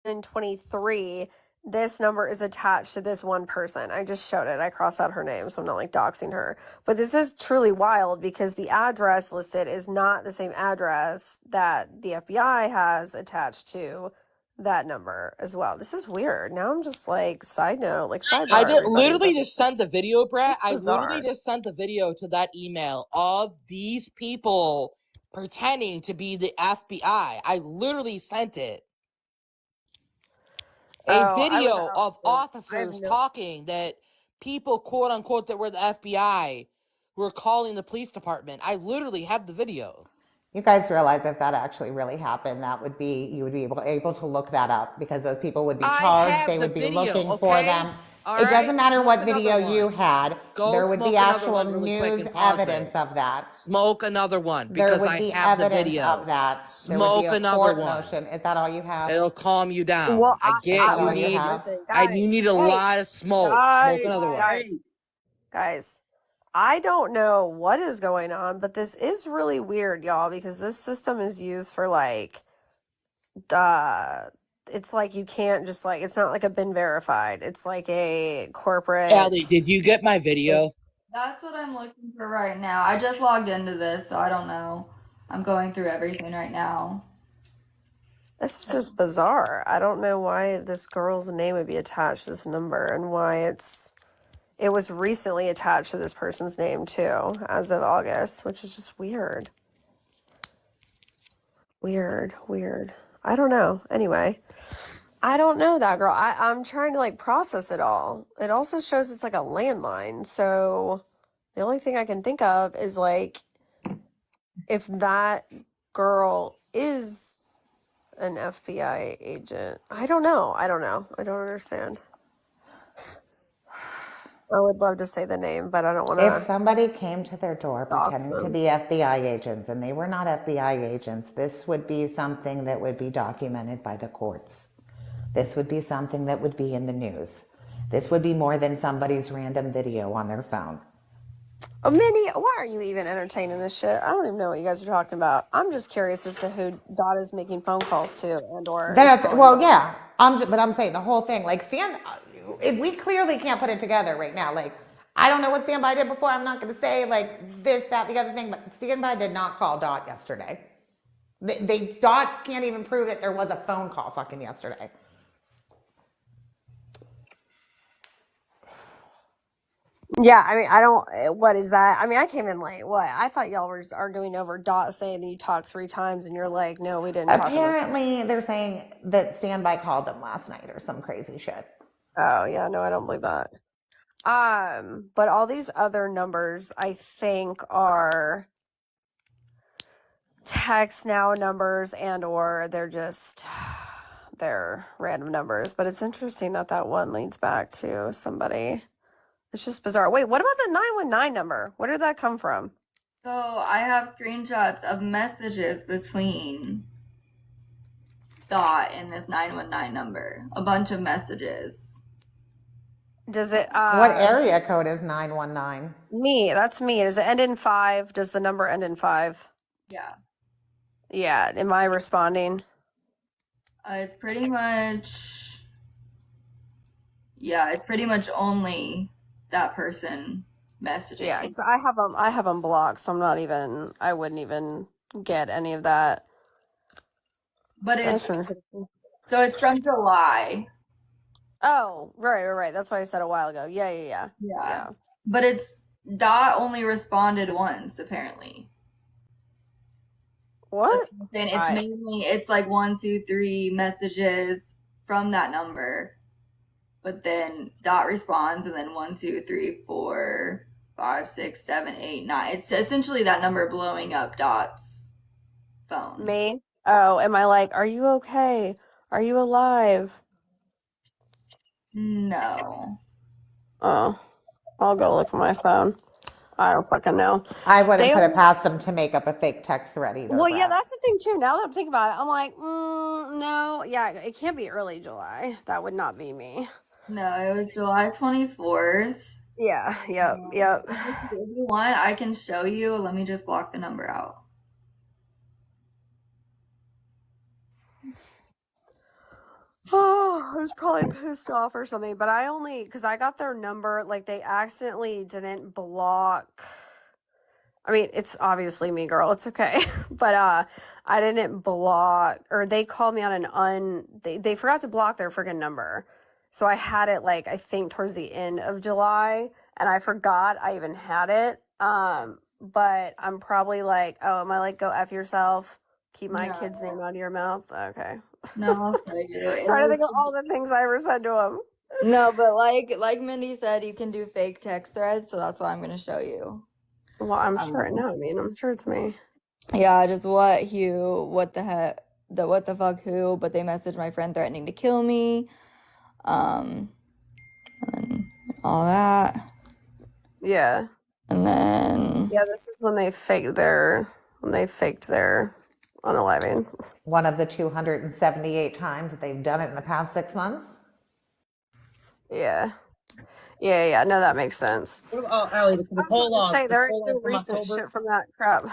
2023, this number is attached to this one person. I just showed it. I crossed out her name, so I'm not like doxing her. But this is truly wild because the address listed is not the same address that the FBI has attached to that number as well. This is weird. Now I'm just like, side note, like I sidebar, did everybody. literally Like, just sent the video, Brett. I literally bizarre. just sent the video to that email of these people pretending to be the FBI. I literally sent it. A video of officers talking that people, quote unquote, that were the FBI were calling the police department. I literally have the video. You guys realize if that actually really happened, that would be, you would be able to look that up because those people would be charged. They would be looking for them. It doesn't matter what video you had. There would be actual news evidence of that. Smoke another one There because would I be have the evidence video. of that. There would Smoke be a another court one. motion. Is that all you have? It'll calm you down. Well, I get you need. listen, guys, you need a lot of smoke. Smoke another one. Guys, I don't know what is going on, but this is really weird, y'all, because this system is used for like, it's like you can't just like, it's not like a bin verified. It's like a corporate. Allie, did you get my video? That's what I'm looking for right now. I just logged into this, so I don't know. I'm going through everything right now. This is just bizarre. I don't know why this girl's name would be attached to this number and why it was recently attached to this person's name too, as of August, which is just weird. Weird. I don't know. Anyway, I don't know that girl. I'm trying to like process it all. It also shows it's like a landline. So the only thing I can think of is like if that girl is an FBI agent. I don't know. I don't understand. I would love to say the name, but I don't want to. If somebody came to their door pretending to be FBI agents and they were not FBI agents, this would be something that would be documented by the courts. This would be something that would be in the news. This would be more than somebody's random video on their phone. Oh, Mindy, why are you even entertaining this shit? I don't even know what you guys are talking about. I'm just curious as to who Dot is making phone calls to and or. That's, well, yeah. But I'm saying the whole thing, like we clearly can't put it together right now. Like, I don't know what Standby did before. I'm not going to say like this, that, the other thing, but Standby did not call Dot yesterday. Dot can't even prove that there was a phone call fucking yesterday. Yeah, I mean, I don't. What is that? I mean, I came in late. What? I thought y'all were just arguing over Dot saying that you talked 3 times, and you're like, no, we didn't. Apparently, they're saying that Standby called them last night or some crazy shit. Oh yeah, no, I don't believe that. But all these other numbers, I think, are text now numbers and or they're random numbers. But it's interesting that one leads back to somebody. It's just bizarre. Wait, what about the 919 number? Where did that come from? So I have screenshots of messages between Dot and this 919 number. A bunch of messages. Does it what area code is 919? That's me. Does it end in 5? Does the number end in 5? Yeah. Yeah. Am I responding? It's pretty much only that person messaging. Yeah, I have them blocked, so I wouldn't even get any of that. But it's from July. Oh, right. That's why I said a while ago. Yeah. But it's Dot only responded once, apparently. What? It's like 1, 2, 3 messages from that number. But then Dot responds, and then 1, 2, 3, 4, 5, 6, 7, 8, 9. It's essentially that number blowing up Dot's phone. Me? Oh, am I like, are you okay? Are you alive? No. Oh, I'll go look at my phone. I don't fucking know. I wouldn't put it past them to make up a fake text thread either. Well, yeah, that's the thing too. Now that I'm thinking about it, I'm like, no. Yeah, it can't be early July. That would not be me. No, it was July 24th. Yeah, yep. If you want, I can show you. Let me just block the number out. Oh I was probably pissed off or something, but I only, because I got their number, like they accidentally didn't block. I mean, it's obviously me, girl. It's okay. But I didn't block, or they called me on they forgot to block their freaking number. So I had it like I think towards the end of July, and I forgot I even had it. But I'm probably like, oh, am I like go F yourself? Keep my kid's name No, out of your mouth. Okay. no, I'll show you. It Trying to was think of all the things I ever said to him. no, but like Mindy said, you can do fake text threads, so that's why I'm gonna show you. Well, I'm sure. No, I mean, I'm sure it's me. Yeah, just what who, what the heck, the what the fuck who, but they messaged my friend threatening to kill me, and then all that, Yeah. and then Yeah, this is when they faked their unaliving. One of the 278 times that they've done it in the past 6 months. Yeah. Yeah. No, that makes sense. What about Allie? The I was poll about to log. say The there ain't poll no log from recent October. shit from that crap.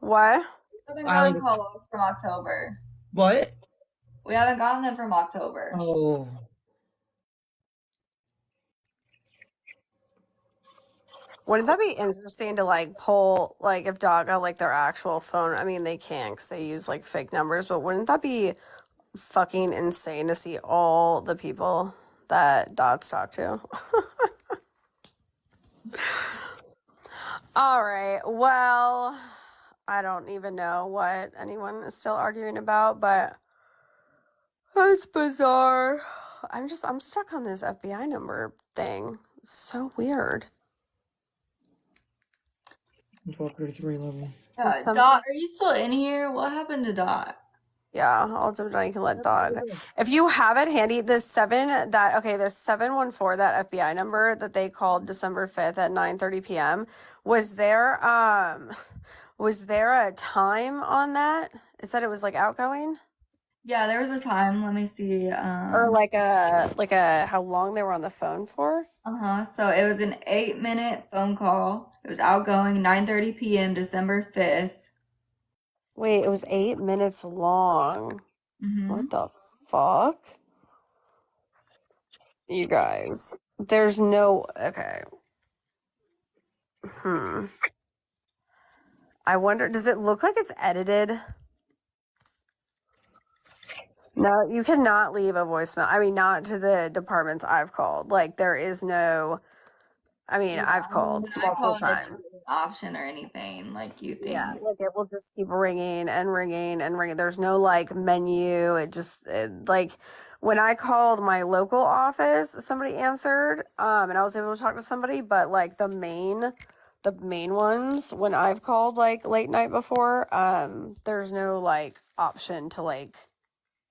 What? we haven't Allie, gotten call logs from October. what? We haven't gotten them from October. Oh, Wouldn't that be interesting to like pull like if Dog got like their actual phone? I mean, they can because they use like fake numbers, but wouldn't that be fucking insane to see all the people that Dot's talked to? All right. Well, I don't even know what anyone is still arguing about, but that's bizarre. I'm stuck on this FBI number thing. It's so weird. 12:33 level. Yeah, Some, Dot, are you still in here? What happened to Dot? yeah, I'll do it. You can let Dog. If you have it handy, this 714, that FBI number that they called December 5th at 9:30 p.m. Was there a time on that? It said it was like outgoing? Yeah, there was a time. Let me see. Or like a how long they were on the phone for? So it was an 8-minute phone call. It was outgoing, 9:30 p.m., December 5th. Wait, it was 8 minutes long. Mm-hmm. What the fuck? You guys. There's no okay. I wonder, does it look like it's edited? No, you cannot leave a voicemail. I mean, not to the departments I've called. Like there is no I mean, I've called When I multiple called, it times. didn't have an option or anything like you think. Yeah, like it will just keep ringing and ringing and ringing. There's no like menu. Like when I called my local office, somebody answered, and I was able to talk to somebody, but like the main ones when I've called like late night before, there's no like option to like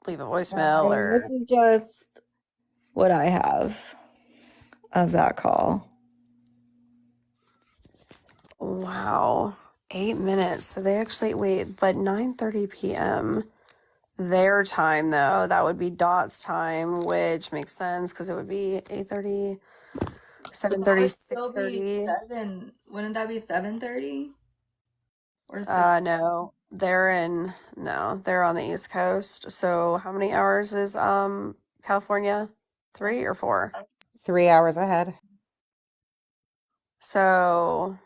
leave a voicemail And this or is just what I have of that call. wow, 8 minutes. So they actually wait, but 9:30 p.m. their time though, that would be Dot's time, which makes sense because it would be 8:30, But that 7:30, would still be 6:30. wouldn't that be 7:30? Or 6? No, they're on the East Coast. So how many hours is California? 3 or 4? 3 hours ahead. So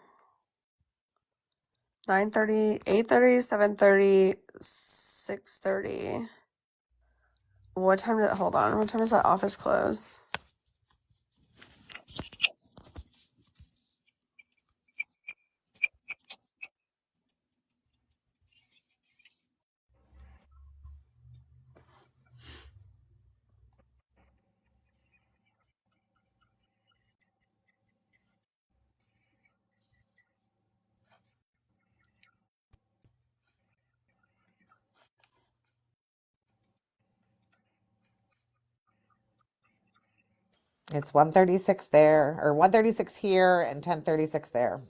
9:30, 8:30, 7:30, 6:30. Hold on. What time does that office close? It's 1:36 there, or 1:36 here and 10:36 there.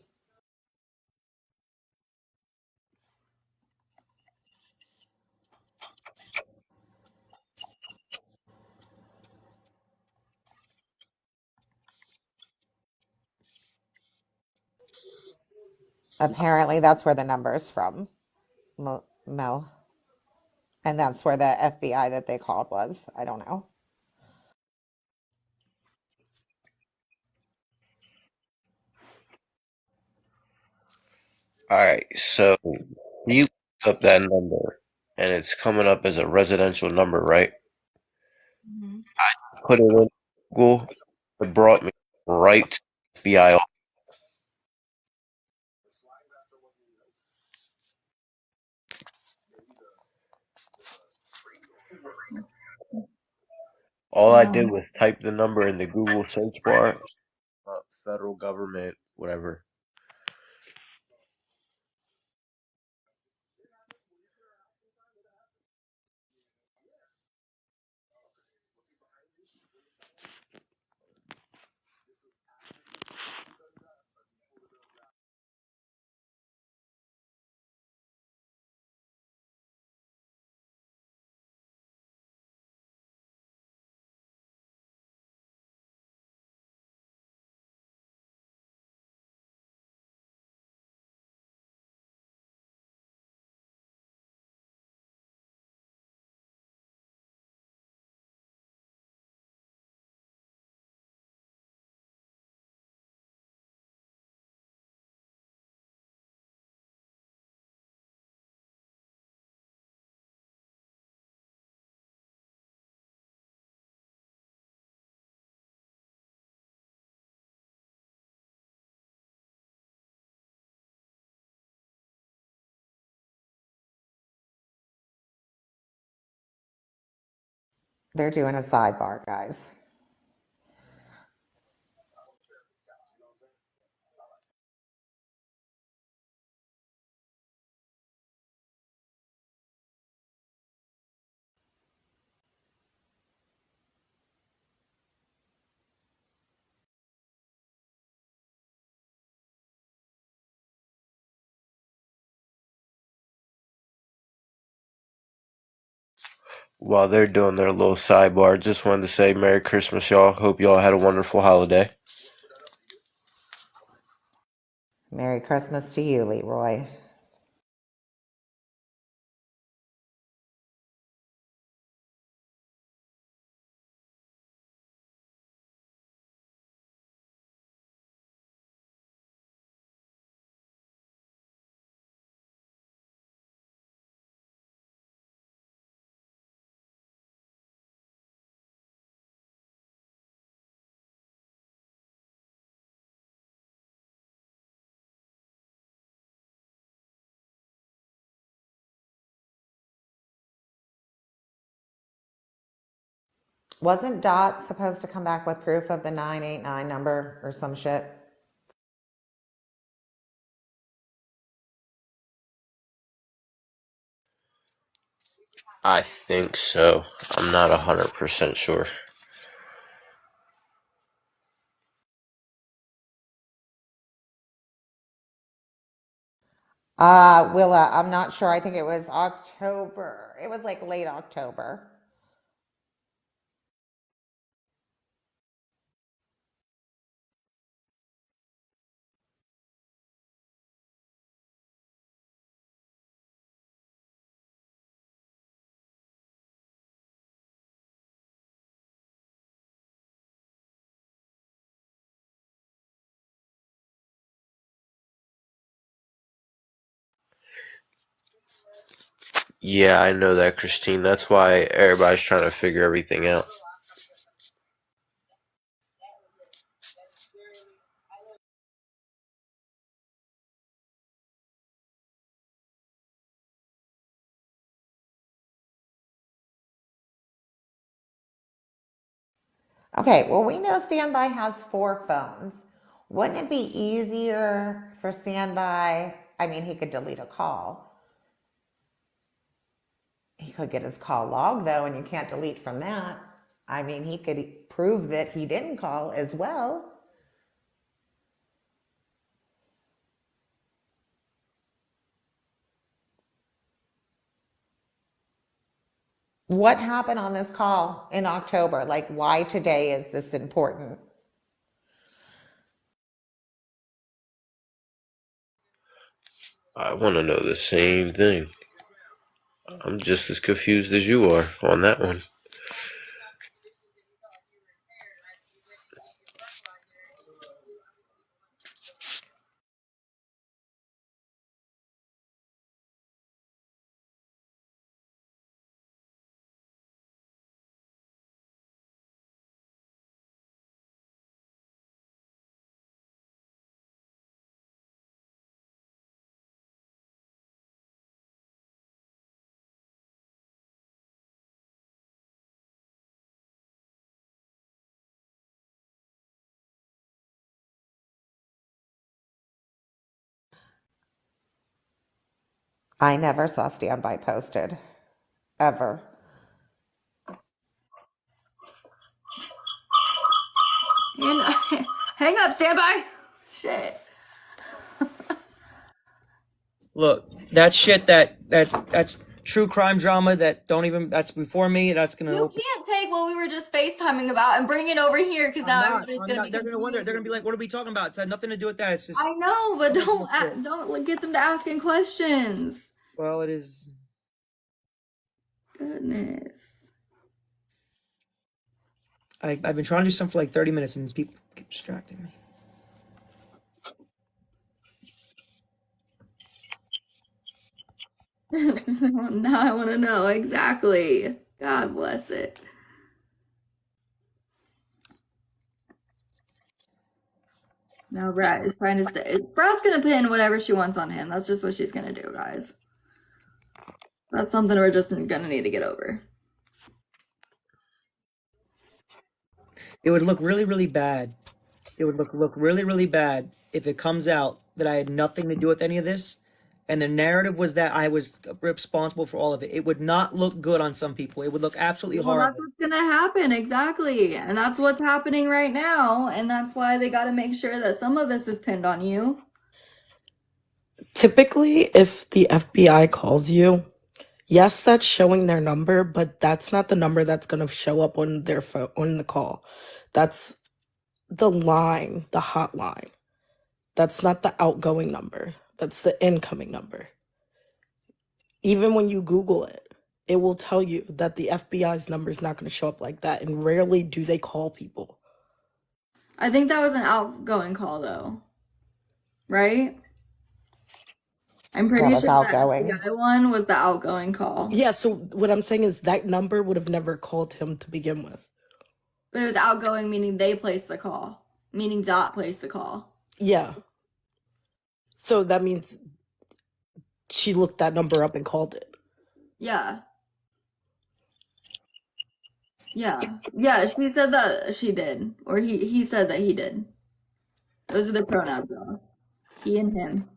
Apparently, that's where the number's from, Mel. And that's where the FBI that they called was. I don't know. Alright, so he looked up that number and it's coming up as a residential number, right? Mhm. Put it in Google, it brought me right to FBI. All I did was type the number in the Google search bar, federal government, whatever. They're doing a sidebar, guys. While they're doing their little sidebar, just wanted to say Merry Christmas, y'all. Hope y'all had a wonderful holiday. Merry Christmas to you, Leroy. Wasn't Dot supposed to come back with proof of the 989 number or some shit? I think so. I'm not 100% sure. Willa, I'm not sure. I think it was October. It was like late October. Yeah, I know that, Christine. That's why everybody's trying to figure everything out. Okay, well, we know Standby has 4 phones. Wouldn't it be easier for Standby? I mean, he could delete a call. He could get his call log, though, and you can't delete from that. I mean, he could prove that he didn't call as well. What happened on this call in October? Like, why today is this important? I want to know the same thing. I'm just as confused as you are on that one. I never saw standby posted. Ever. And hang up, standby. Shit. Look, that shit that's true crime drama that don't even that's before me. That's gonna You open. can't take what we were just FaceTiming about and bring it over here because now everybody's I'm gonna not. be They're gonna wonder. confused. They're gonna be like, "What are we talking about?" It's had nothing to do with that. It's just. I know, but Bullshit. don't get them to asking questions. Well, it is. Goodness. I've been trying to do something for like 30 minutes, and these people keep distracting me. Now I want to know exactly. God bless it. Now Brad is trying to stay. Brad's gonna pin whatever she wants on him. That's just what she's gonna do, guys. That's something we're just gonna need to get over. It would look really, really bad. It would look really, really bad if it comes out that I had nothing to do with any of this, and the narrative was that I was responsible for all of it. It would not look good on some people. It would look absolutely Well, that's horrible. what's gonna happen, exactly. And that's what's happening right now. And that's why they gotta make sure that some of this is pinned on you. Typically, if the FBI calls you, yes, that's showing their number, but that's not the number that's going to show up on their phone on the call. That's the line, the hotline. That's not the outgoing number. That's the incoming number. Even when you Google it, it will tell you that the FBI's number is not going to show up like that, and rarely do they call people. I think that was an outgoing call though. Right? I'm That pretty was sure that outgoing. FBI one was the outgoing call. Yeah, so what I'm saying is that number would have never called him to begin with. But it was outgoing, meaning they placed the call. Meaning Dot placed the call. Yeah. So that means she looked that number up and called it. Yeah. Yeah. Yeah, she said that she did. Or he said that he did. Those are the pronouns though. He and him.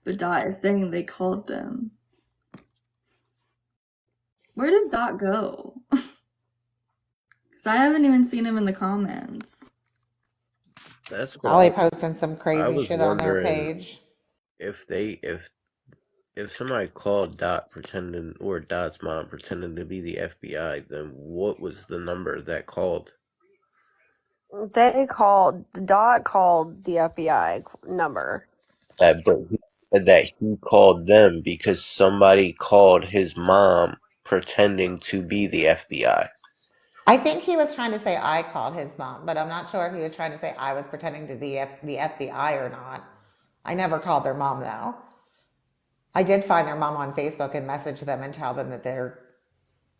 But Dot is saying they called them. Where did Dot go? Because I haven't even seen him in the comments. That's what Probably posting some I crazy was shit on their wondering page. if somebody called Dot pretending or Dot's mom pretending to be the FBI, then what was the number that called? Dot called the FBI number. That, but he said that he called them because somebody called his mom pretending to be the FBI. I think he was trying to say I called his mom, but I'm not sure if he was trying to say I was pretending to be the FBI or not. I never called their mom though. I did find their mom on Facebook and message them and tell them that their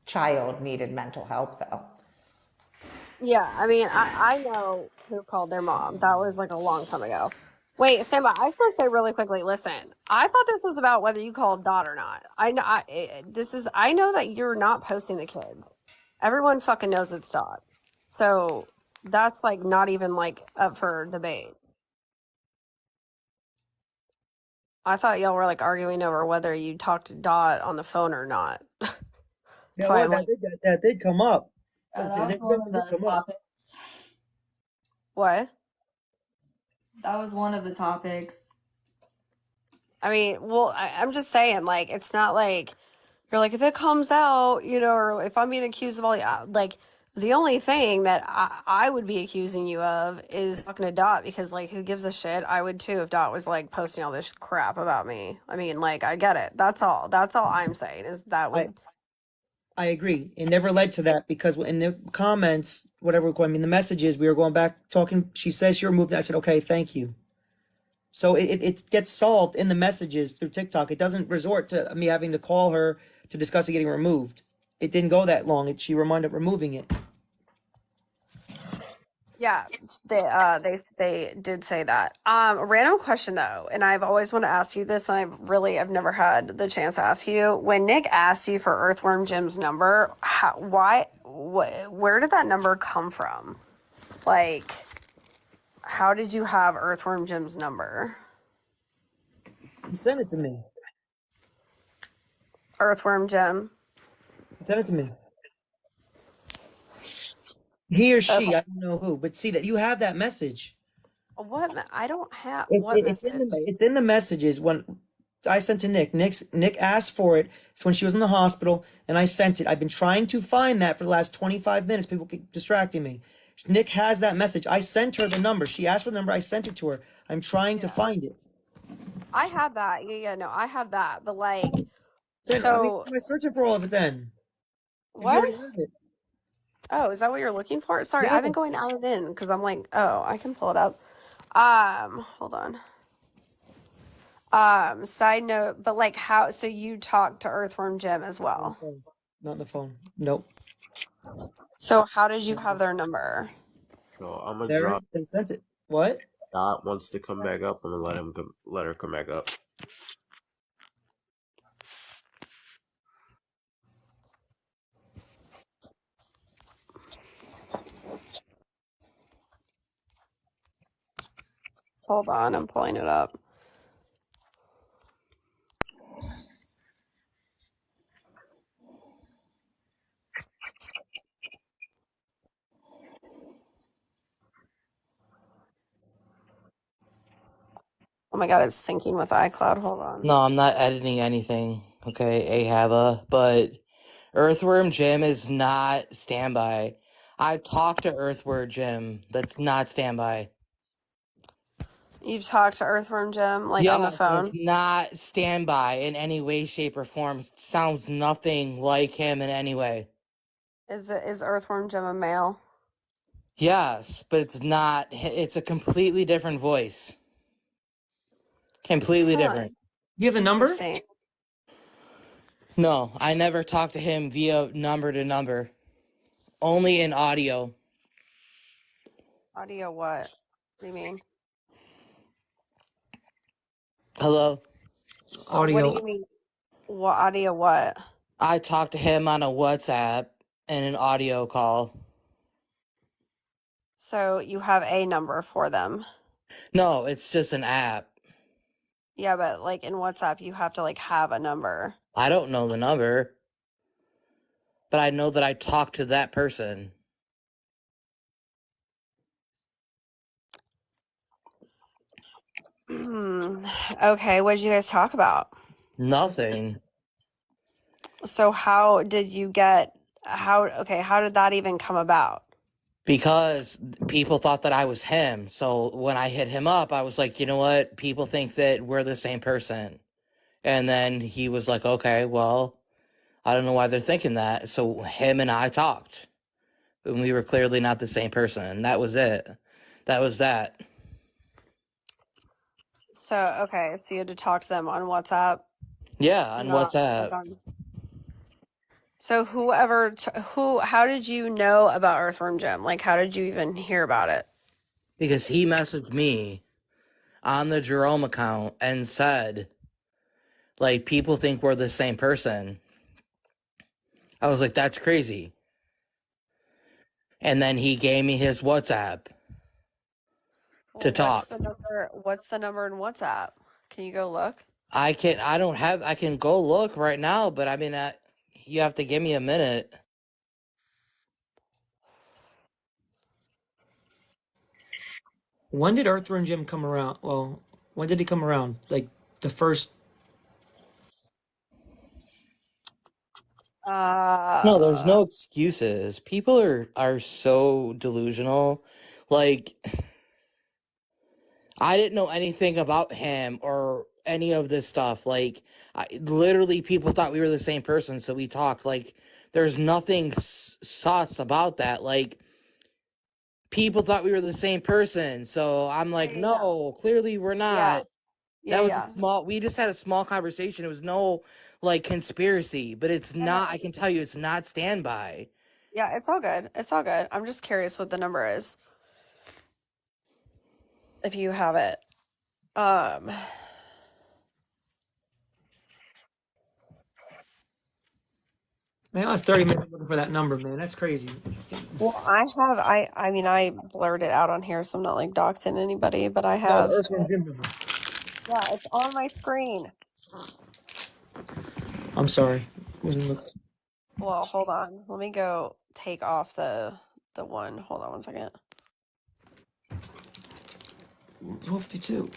child needed mental help though. Yeah, I mean, I know who called their mom. That was like a long time ago. Wait, Samba, I just want to say really quickly. Listen, I thought this was about whether you called Dot or not. I know that you're not posting the kids. Everyone fucking knows it's Dot. So that's like not even like up for debate. I thought y'all were like arguing over whether you talked to Dot on the phone or not. Yeah, why well, I'm that did come up. That That was one of did the come up. topics. What? That was one of the topics. I mean, well, I'm just saying, like, it's not like you're like, if it comes out, you know, or if I'm being accused of all the, like, the only thing that I would be accusing you of is fucking a Dot because, like, who gives a shit? I would too if Dot was, like, posting all this crap about me. I mean, like, I get it. That's all. That's all I'm saying is that would. I agree. It never led to that because in the comments, whatever, I mean, the messages, we were going back talking. She says you're removed. And I said, okay, thank you. So it gets solved in the messages through TikTok. It doesn't resort to me having to call her to discuss it getting removed. It didn't go that long. She reminded up removing it. Yeah, they did say that. A random question though, and I've always wanted to ask you this, and I've never had the chance to ask you. When Nick asked you for Earthworm Jim's number, where did that number come from? Like, how did you have Earthworm Jim's number? He sent it to me. Earthworm Jim. He sent it to me. He or Okay. she, I don't know who, but see that you have that message. I don't have It, what it- it's in message? it's in the messages when I sent to Nick. Nick asked for it. It's when she was in the hospital, and I sent it. I've been trying to find that for the last 25 minutes. People keep distracting me. Nick has that message. I sent her the number. She asked for the number. I sent it to her. I'm trying to find it. I have that. Yeah, no, I have that. But like, Then I mean, so am I searching for all of it then? If you what? already have it. Oh, is that what you're looking for? Sorry, Yeah. I've been going out and in because I'm like, oh, I can pull it up. Hold on. Side note, but like how, so you talked to Earthworm Jim as well. Not on the phone. Nope. So how did you have their number? So I'm gonna There, drop. they sent it. What? Dot wants to come back up. I'm gonna let her come back up. Hold on, I'm pulling it up. Oh my God, it's syncing with iCloud. Hold on. No, I'm not editing anything. Okay, Ahava, but Earthworm Jim is not standby. I've talked to Earthworm Jim. That's not standby. You've talked to Earthworm Jim, like on the Yes, phone? that's not standby in any way, shape, or form. Sounds nothing like him in any way. Is Earthworm Jim a male? Yes, but it's not. It's a completely different voice. Completely different. You have the number? Interesting. No, I never talked to him via number to number. Only in audio. Audio what? What do you mean? Hello? What Audio. do you mean? What audio what? I talked to him on a WhatsApp and an audio call. So you have a number for them. No, it's just an app. Yeah, but like in WhatsApp, you have to like have a number. I don't know the number, but I know that I talked to that person. Okay, what did you guys talk about? Nothing. So how did you get how did that even come about? Because people thought that I was him. So when I hit him up, I was like, you know what? People think that we're the same person. And then he was like, okay, well, I don't know why they're thinking that. So him and I talked. And we were clearly not the same person. That was it. That was that. So okay, so you had to talk to them on WhatsApp. Yeah, on Not WhatsApp. So how did you know about Earthworm Jim? Like, how did you even hear about it? Because he messaged me on the Jerome account and said, like, people think we're the same person. I was like, that's crazy. And then he gave me his WhatsApp to talk. What's the number in WhatsApp? Can you go look? I can go look right now, but I mean, you have to give me a minute. When did Earthworm Jim come around? Well, when did he come around? Like the first. No, there's no excuses. People are so delusional. Like, I didn't know anything about him or any of this stuff. Like, literally, people thought we were the same person, so we talked. Like, there's nothing sus about that. Like, people thought we were the same person, so I'm like, no, clearly we're not. That was a small. We just had a small conversation. It was no like conspiracy, but it's not. I can tell you, it's not standby. Yeah, it's all good. It's all good. I'm just curious what the number is. If you have it. Man, I was 30 minutes looking for that number, man. That's crazy. Well, I mean, I blurred it out on here, so I'm not like doxing anybody, but I No, the have, Earthworm Jim number. yeah, it's on my screen. I'm sorry. Well, hold on. Let me go take off the one. Hold on one second. 1252.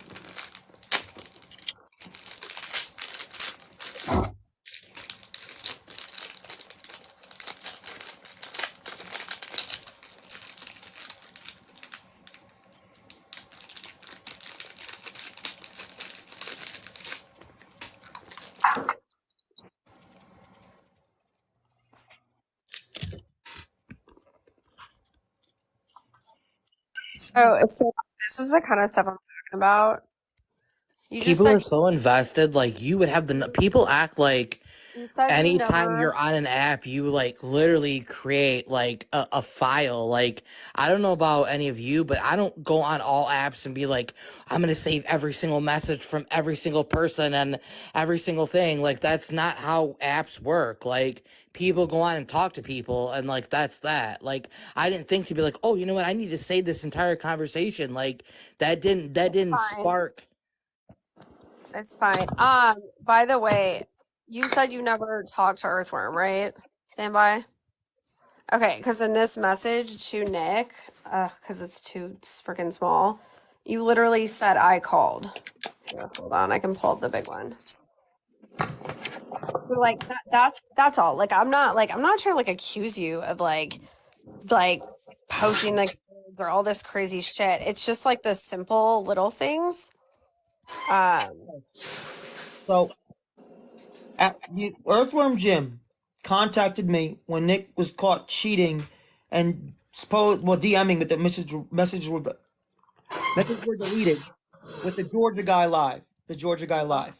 So this is the kind of stuff I'm talking about. You just People said are so invested. Like you would have people act like you said you anytime never. you're on an app, you like literally create like a file. Like, I don't know about any of you, but I don't go on all apps and be like, I'm going to save every single message from every single person and every single thing. Like, that's not how apps work. Like, people go on and talk to people, and like, that's that. Like, I didn't think to be like, oh, you know what? I need to save this entire conversation. Like, that didn't Fine. spark. It's fine. By the way, you said you never talked to Earthworm, right? Stand by. Okay, because in this message to Nick, because it's too freaking small, you literally said I called. Here, hold on, I can pull up the big one. So, like that's all. Like I'm not trying to like accuse you of like posting like or all this crazy shit. It's just like the simple little things. So, Earthworm Jim contacted me when Nick was caught cheating and DMing, but the messages were deleted with the Georgia guy live. The Georgia guy live.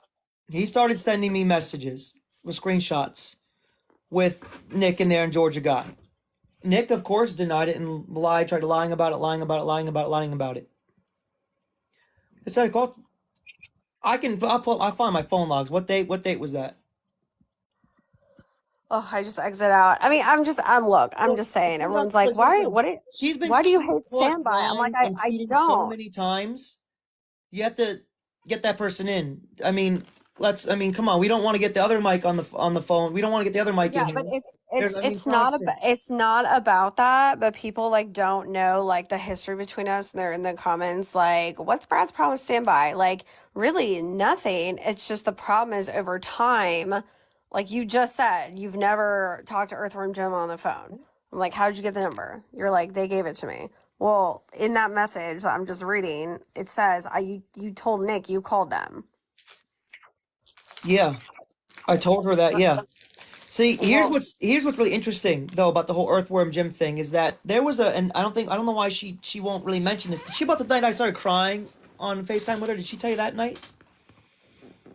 He started sending me messages with screenshots with Nick in there and Georgia guy. Nick, of course, denied it and lied, tried lying about it, lying about it, lying about it, lying about it. I said I called. I'll find my phone logs. What date was that? Oh, I just exit out. I mean, I'm So, just saying. Everyone's like like, I why? said, Why do you she's been hate caught standby? I'm like, lying and I cheating so don't. many times. You have to get that person in. I mean, come on. We don't want to get the other mic on the phone. We don't want to get the other mic in Yeah, here. but it's not Constant. about that. But people like don't know like the history between us. And they're in the comments like, what's Brad's problem with standby? Like, really nothing. It's just the problem is over time. Like you just said, you've never talked to Earthworm Jim on the phone. I'm like, how did you get the number? You're like, they gave it to me. Well, in that message that I'm just reading, it says, you told Nick you called them. Yeah, I told her that. Yeah. See, Well, here's what's really interesting though about the whole Earthworm Jim thing is that there was and I don't know why she won't really mention this. Did she about the night I started crying on FaceTime with her? Did she tell you that night?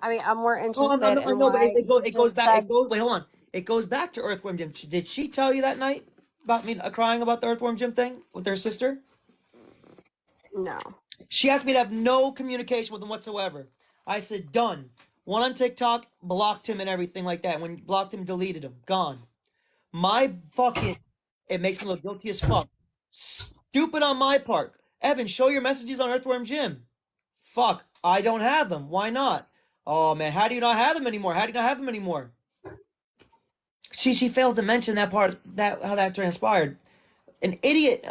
I mean, I'm more Oh, interested I in know, but why you it goes just back. said Wait, hold on. It goes back to Earthworm Jim. Did she tell you that night about me crying about the Earthworm Jim thing with her sister? no. She asked me to have no communication with him whatsoever. I said done. One on TikTok, blocked him and everything like that. When blocked him, deleted him, gone. My fucking, it makes me look guilty as fuck. Stupid on my part. Evan, show your messages on Earthworm Jim. Fuck, I don't have them. Why not? Oh man, how do you not have them anymore? How do you not have them anymore? She failed to mention that part, that how that transpired. An idiot.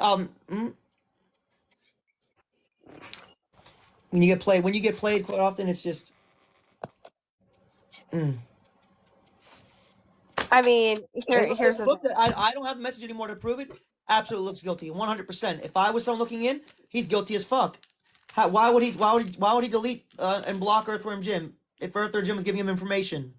When you get played quite often, it's just. I mean, here's the thing. I don't have the message anymore to prove it. Absolutely looks guilty, 100%. If I was someone looking in, he's guilty as fuck. Why would he delete and block Earthworm Jim if Earthworm Jim was giving him information?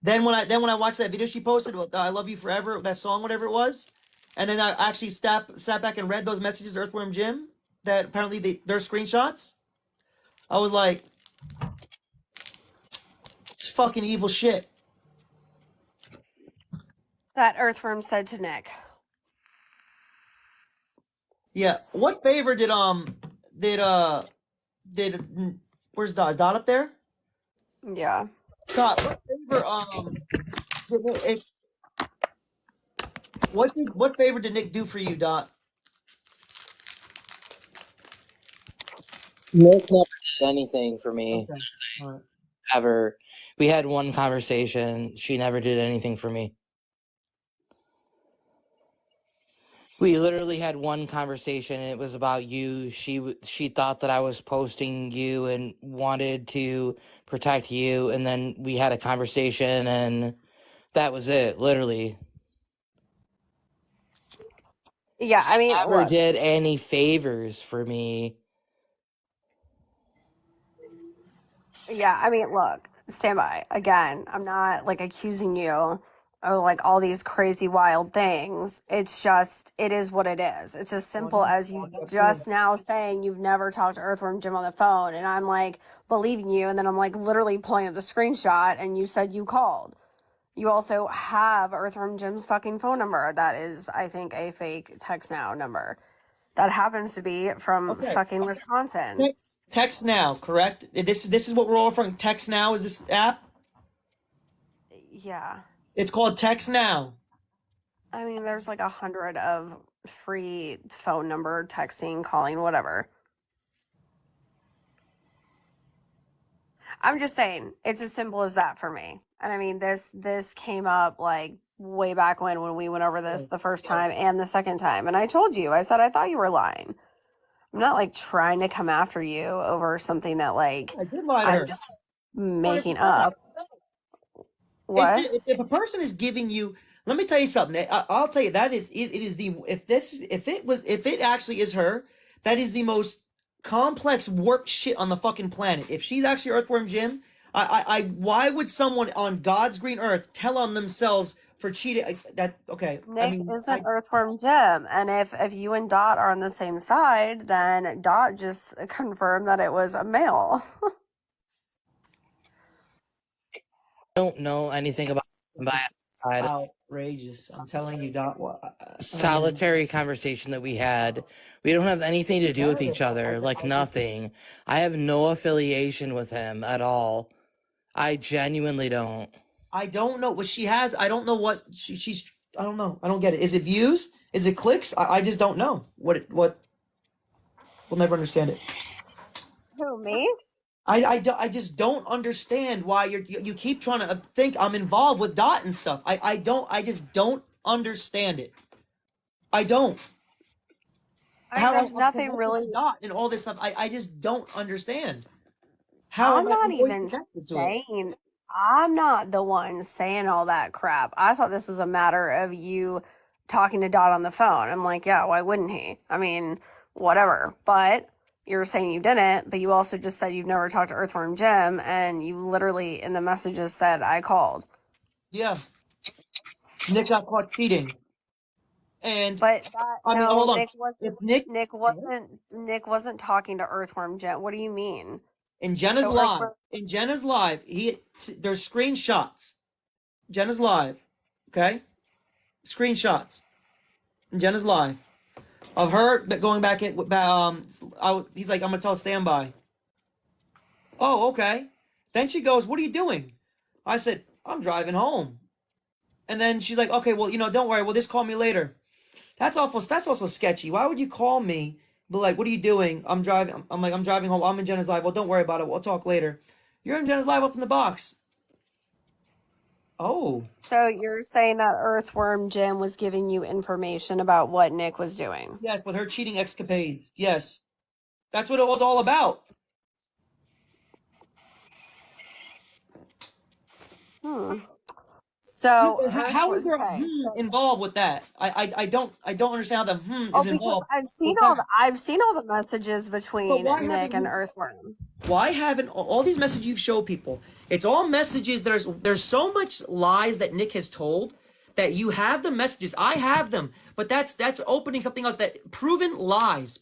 Then when I watched that video she posted, "I love you forever," that song, whatever it was, and then I actually sat back and read those messages, to Earthworm Jim, that apparently they're screenshots. I was like, it's fucking evil shit. That Earthworm said to Nick. Yeah. What favor did where's Dot? Is Dot up there? Yeah. Dot, what favor did- if What favor did Nick do for you, Dot? Nick never did anything for me Okay. All right. ever. We had one conversation. She never did anything for me. We literally had one conversation, and it was about you. She thought that I was posting you and wanted to protect you, and then we had a conversation, and that was it. Literally, Yeah, I mean, never look. did any favors for me. Yeah, I mean, look, stand by. Again, I'm not like accusing you of like all these crazy wild things. It's just, it is what it is. It's as simple as you just now saying you've never talked to Earthworm Jim on the phone. And I'm like believing you. And then I'm like literally pulling up the screenshot and you said you called. You also have Earthworm Jim's fucking phone number. That is, I think, a fake text now number. That happens to be from Okay. fucking Wisconsin. Text now, correct? This is what we're offering. Text now is this app? Yeah. It's called Text Now. I mean, there's like 100 of free phone number, texting, calling, whatever. I'm just saying, it's as simple as that for me. And I mean, this came up like way back when we went over this the first time and the second time. And I told you, I said I thought you were lying. I'm not like trying to come after you over something that like I did lie to her. I'm just making up. What? If a person is giving you, let me tell you something. I'll tell you that is it is the if it actually is her, that is the most complex warped shit on the fucking planet. If she's actually Earthworm Jim, why would someone on God's green earth tell on themselves for cheating? That okay? Nick isn't Earthworm Jim, and if you and Dot are on the same side, then Dot just confirmed that it was a male. I don't know anything about side outrageous. I'm telling you, Dot. solitary conversation that we had. We don't have anything to do with each other, like nothing. I have no affiliation with him at all. I genuinely don't. I don't know what she has. I don't know what she's. I don't know. I don't get it. Is it views? Is it clicks? I just don't know what. We'll never understand it. Who, me? I just don't understand why you keep trying to think I'm involved with Dot and stuff. I just don't understand it. I don't. There's nothing really. Dot and all this stuff. I just don't understand. I'm not even saying. I'm not the one saying all that crap. I thought this was a matter of you talking to Dot on the phone. I'm like, yeah, why wouldn't he? I mean, whatever. But you're saying you didn't, but you also just said you've never talked to Earthworm Jim, and you literally in the messages said I called. Yeah. Nick got caught cheating. But I mean, hold on. Nick wasn't talking to Earthworm Jim. What do you mean? In Jenna's live, there's screenshots. Jenna's live, okay? Screenshots in Jenna's live of her going back at he's like, I'm gonna tell standby. Oh, okay. Then she goes, what are you doing? I said, I'm driving home. And then she's like, okay, well, don't worry. Well, just call me later. That's also sketchy. Why would you call me? But like, what are you doing? I'm driving. I'm like, I'm driving home. I'm in Jenna's live. Well, don't worry about it. We'll talk later. You're in Jenna's live up in the box. Oh. So you're saying that Earthworm Jim was giving you information about what Nick was doing? Yes, with her cheating escapades. Yes. That's what it was all about. So how is there involved with that? I don't understand how the is involved. I've seen all the messages between Nick and Earthworm. Why haven't all these messages you've showed people? It's all messages. There's so much lies that Nick has told that you have the messages. I have them, but that's opening something else. That proven lies.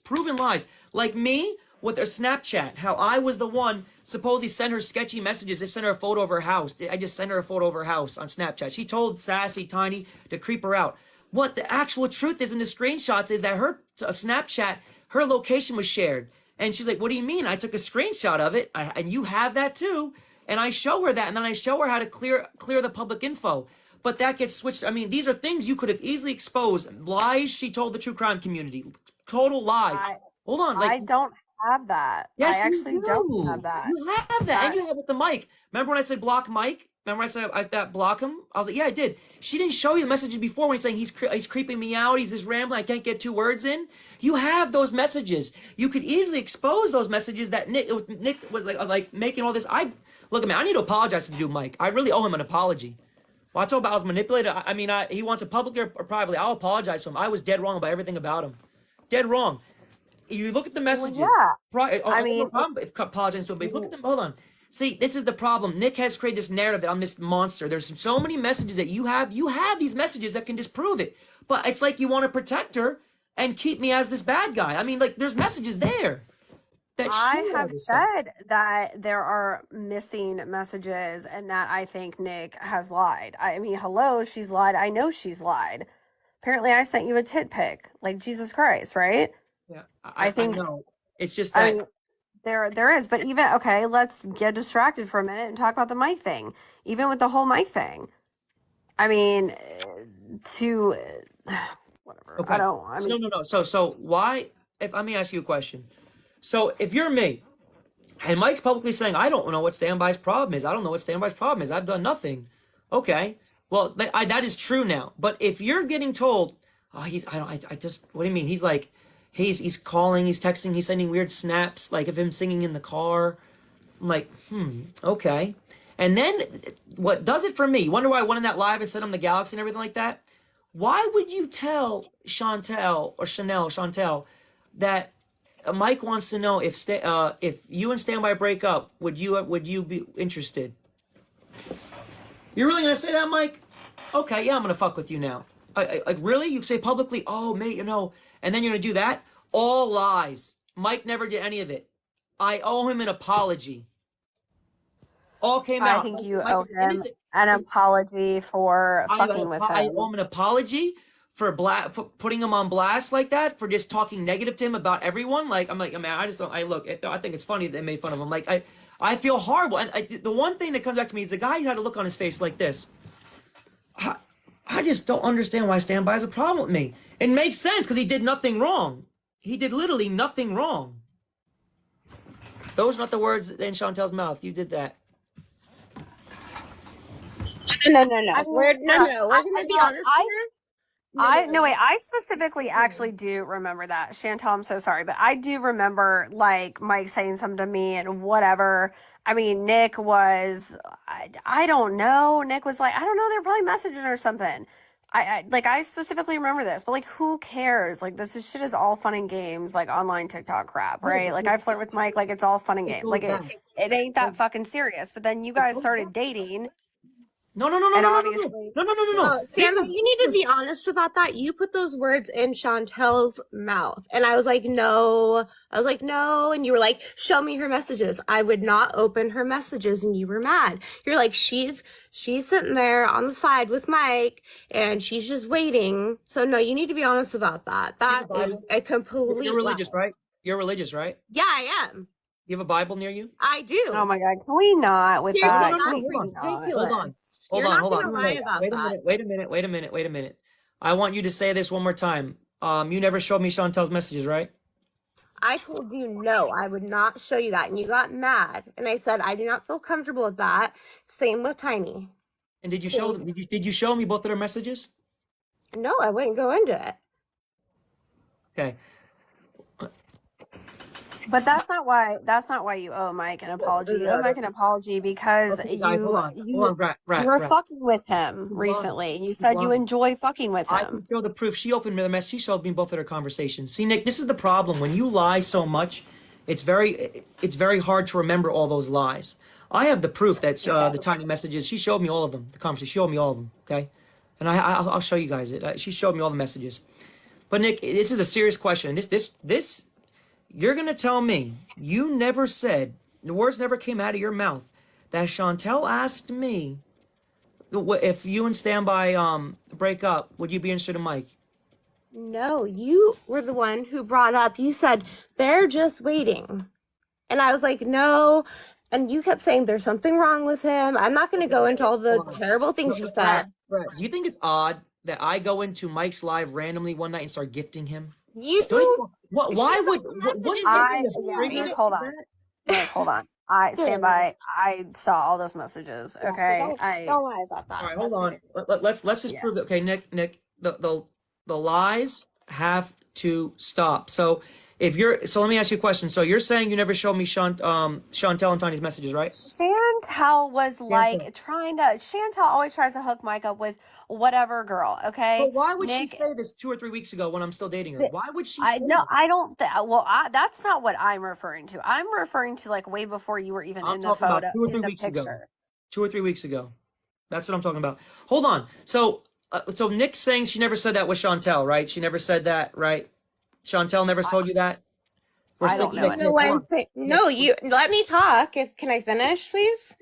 Like me with her Snapchat, how I was the one supposedly sent her sketchy messages. I sent her a photo of her house. I just sent her a photo of her house on Snapchat. She told Sassy Tiny to creep her out. What the actual truth is in the screenshots is that her Snapchat, her location was shared. And she's like, what do you mean? I took a screenshot of it, and you have that too. And I show her that, and then I show her how to clear the public info. but that gets switched. I mean, these are things you could have easily exposed. Lies she told the true crime community. Total lies. Hold on, like I don't have that. I yes, you actually don't have do. that. You have that, and you have it with the mic. Remember when I said block Mike? Remember I said that block him? I was like, yeah, I did. She didn't show you the messages before when he's saying he's creeping me out. He's just rambling. I can't get 2 words in. You have those messages. You could easily expose those messages that Nick was like making all this. Look at me. I need to apologize to the dude Mike. I really owe him an apology. Well, I told him I was manipulated. I mean, he wants it publicly or privately. I'll apologize to him. I was dead wrong about everything about him. Dead wrong. You look at the messages. Yeah. I mean, no problem if apologizing to him, but look at them. Hold on. See, this is the problem. Nick has created this narrative that I'm this monster. There's so many messages that you have. You have these messages that can disprove it. But it's like you want to protect her and keep me as this bad guy. I mean, like, there's messages there that I show have this stuff. said that there are missing messages and that I think Nick has lied. I mean, hello, she's lied. I know she's lied. Apparently, I sent you a tit pic. Like, Jesus Christ, right? Yeah, I think. know. It's just I that. mean, there is, but even okay, let's get distracted for a minute and talk about the mic thing. Even with the whole mic thing, I mean, to whatever. Okay. I mean, No. So why? If let me ask you a question. So if you're me, and Mike's publicly saying, I don't know what Standby's problem is. I don't know what Standby's problem is. I've done nothing. Okay. Well, that is true now. But if you're getting told, oh, I just, what do you mean? He's like, he's calling, he's texting, he's sending weird snaps, like of him singing in the car. I'm like, okay. And then what does it for me? You wonder why I went in that live and sent him the Galaxy and everything like that? Why would you tell Chantel, that Mike wants to know if you and Standby break up, would you be interested? You're really gonna say that, Mike? Okay, yeah, I'm gonna fuck with you now. Like really? You say publicly, oh mate, and then you're gonna do that? All lies. Mike never did any of it. I owe him an apology. All came out. I think you Mike owe is him innocent. an apology for fucking with I him. owe him an apology for putting him on blast like that, for just talking negative to him about everyone. Like I mean, I just don't. I think it's funny that they made fun of him. Like I feel horrible. And the one thing that comes back to me is the guy had a look on his face like this. I just don't understand why Standby has a problem with me. It makes sense because he did nothing wrong. He did literally nothing wrong. Those are not the words in Chantel's mouth. You did that. No. I mean, We're yeah, We're gonna be honest here. I specifically actually do remember that. Chantal, I'm so sorry, but I do remember like Mike saying something to me and whatever. I mean, Nick was, I don't know. Nick was like, I don't know, they're probably messaging or something. I specifically remember this, but like, who cares? Like, shit is all fun and games, like online TikTok crap, right? Like, I flirt with Mike, like, it's all fun and games. Like, it ain't that fucking serious. But then you guys started dating. No. And obviously, Well, Sandra, you need to be honest about that. You put those words in Chantel's mouth. And I was like, no. And you were like, show me her messages. I would not open her messages. And you were mad. You're like, she's sitting there on the side with Mike and she's just waiting. So no, you need to be honest about that. That is a complete You're religious, lie. right? You're religious, right? Yeah, I am. You have a Bible near you? I do. oh my God, can we not with Seriously, that? that's Can we not? ridiculous. Hold You're on, not gonna lie Wait, about wait that. Wait a minute. I want you to say this one more time. You never showed me Chantel's messages, right? I told you no, I would not show you that. And you got mad. And I said, I do not feel comfortable with that. Same with Tiny. And did you show did you show me both of their messages? No, I wouldn't go into it. Okay. But that's not why you owe Mike an apology. You owe Mike an apology because Okay, guys, hold on, you Rat, were fucking with him recently. You said you enjoy fucking with I him. can show the proof. She opened me the mess. She showed me both of their conversations. See, Nick, this is the problem. When you lie so much, it's very hard to remember all those lies. I have the proof that the tiny messages. She showed me all of them. The conversation. She showed me all of them. Okay, and I'll show you guys it. She showed me all the messages. But Nick, this is a serious question. This. You're going to tell me you never said, the words never came out of your mouth, that Chantel asked me if you and Standby break up, would you be interested in Mike? No, you were the one who brought up, you said, they're just waiting. And I was like, no. And you kept saying there's something wrong with him. I'm not going to go into all the terrible things you said. Brett, do you think it's odd that I go into Mike's live randomly one night and start gifting him? You, Don't you, what? she Why sent would? the What's messages something and that Yeah, you triggers Nick, didn't. hold on. that? Nick, hold on. I stand Yeah, by. I saw all those messages. so Okay. don't lie about All that. right, hold That's on. ridiculous. Let's just Yeah. prove that. Okay, Nick, the lies have to stop. So if you're, so let me ask you a question. So you're saying you never showed me Chantel and Tiny's messages, right? Chantel was Chantel. like Chantel always tries to hook Mike up with whatever girl, okay? But why would she Nick, say this 2 or 3 weeks ago when I'm still dating her? th- Why would she I say no, that? I don't. Well, that's not what I'm referring to. I'm referring to like way before you were even I'm in the talking about photo, 2 or in 3 the weeks ago. picture. 2 or 3 weeks ago. That's what I'm talking about. Hold on. So Nick's saying she never said that with Chantel, right? She never said that, right? Chantel never told you that. We're I still don't know Nick, The hold one on. say, no, you let me talk. Can I finish, please?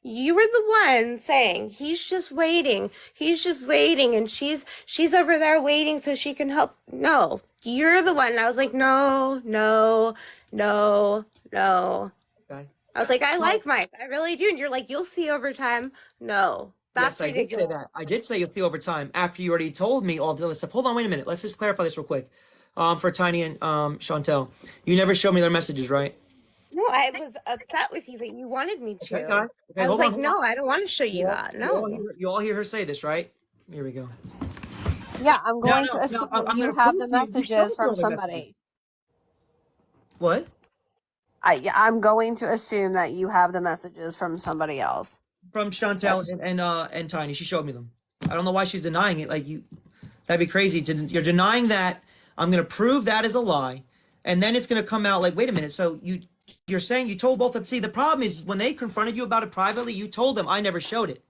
You were the one saying he's just waiting. He's just waiting, and she's over there waiting so she can help. No, you're the one. And I was like, no, no, no, no. Okay. I was like, I So like Mike. I really do. And you're like, you'll see over time. No, yes, that's I did say that. ridiculous. I did say you'll see over time after you already told me all the other stuff. Hold on, wait a minute. Let's just clarify this real quick. For Tiny and Chantel, you never showed me their messages, right? No, I was upset with you that you wanted me Okay, to. guys. Okay, I was hold on, like, hold on. no, I don't want to show you that. No. You all hear her say this, right? Here we go. Yeah, I'm No, going to no, no. assume that I'm you gonna have prove the to you. You showed messages me all from the messages. somebody. What? I'm going to assume that you have the messages from somebody else. From Chantel and Tiny. She showed me them. I don't know why she's denying it. Like that'd be crazy. You're denying that. I'm gonna prove that is a lie, and then it's gonna come out like, wait a minute. So you're saying you told both of them. See, the problem is when they confronted you about it privately, you told them I never showed it,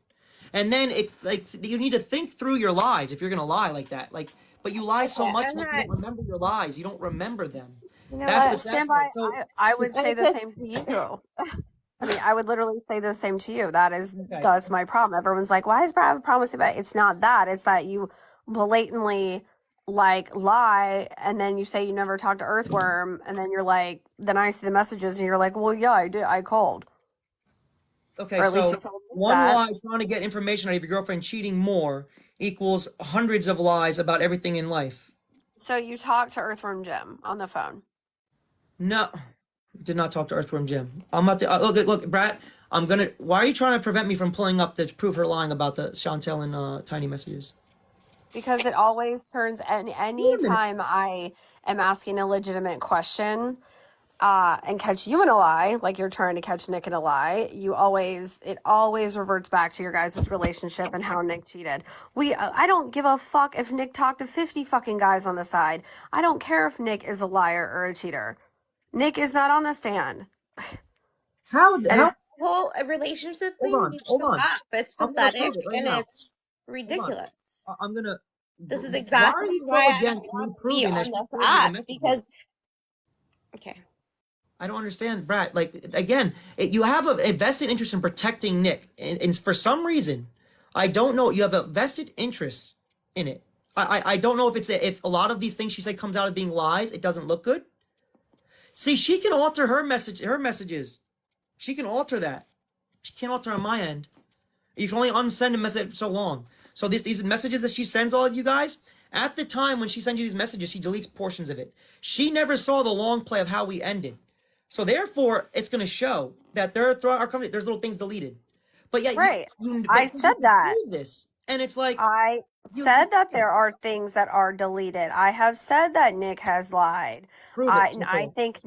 and then it like you need to think through your lies if you're gonna lie like that. Like, but you lie so Okay, much I'm like you not. don't remember your lies. You don't remember them. You know That's the what? sad Stand part. by. So I would say the same to you. I mean, I would literally say the same to you. okay. That's my problem. Everyone's like, why is Brad have a problem with it? It's not that. It's that you blatantly like lie and then you say you never talked to Earthworm and then you're like, then I see the messages and you're like, well, yeah, I did. I called. Okay, Or at least so you told me one that. lie trying to get information out of your girlfriend cheating more equals hundreds of lies about everything in life. So you talked to Earthworm Jim on the phone. No, did not talk to Earthworm Jim. I'm not. Look, Brad. I'm gonna. Why are you trying to prevent me from pulling up to prove her lying about the Chantel and Tiny messages? Because it always turns, and Wait any a minute. time I am asking a legitimate question, and catch you in a lie, like you're trying to catch Nick in a lie, it always reverts back to your guys' relationship and how Nick cheated. I don't give a fuck if Nick talked to 50 fucking guys on the side. I don't care if Nick is a liar or a cheater. Nick is not on the stand. How? And How? if, Whole relationship Hold thing on. needs Hold to on. stop. It's I'm gonna pathetic prove it right and now. it's Hold on. ridiculous. I'm gonna. This is Why are exactly you why so I against don't me want to be proving that on she this told me the app messages? because okay. I don't understand, Brad. Like again, you have a vested interest in protecting Nick, and for some reason, I don't know. You have a vested interest in it. I don't know if a lot of these things she said comes out as being lies. It doesn't look good. See, she can alter her messages. She can alter that. She can't alter on my end. You can only unsend a message for so long. So these messages that she sends all of you guys, at the time when she sends you these messages, she deletes portions of it. She never saw the long play of how we ended. So therefore, it's going to show that throughout our company, there's little things deleted. But yet right, you I but said you can that. prove this, and it's like I you said that there are things that are deleted. I have said that Nick has lied. prove it. And I think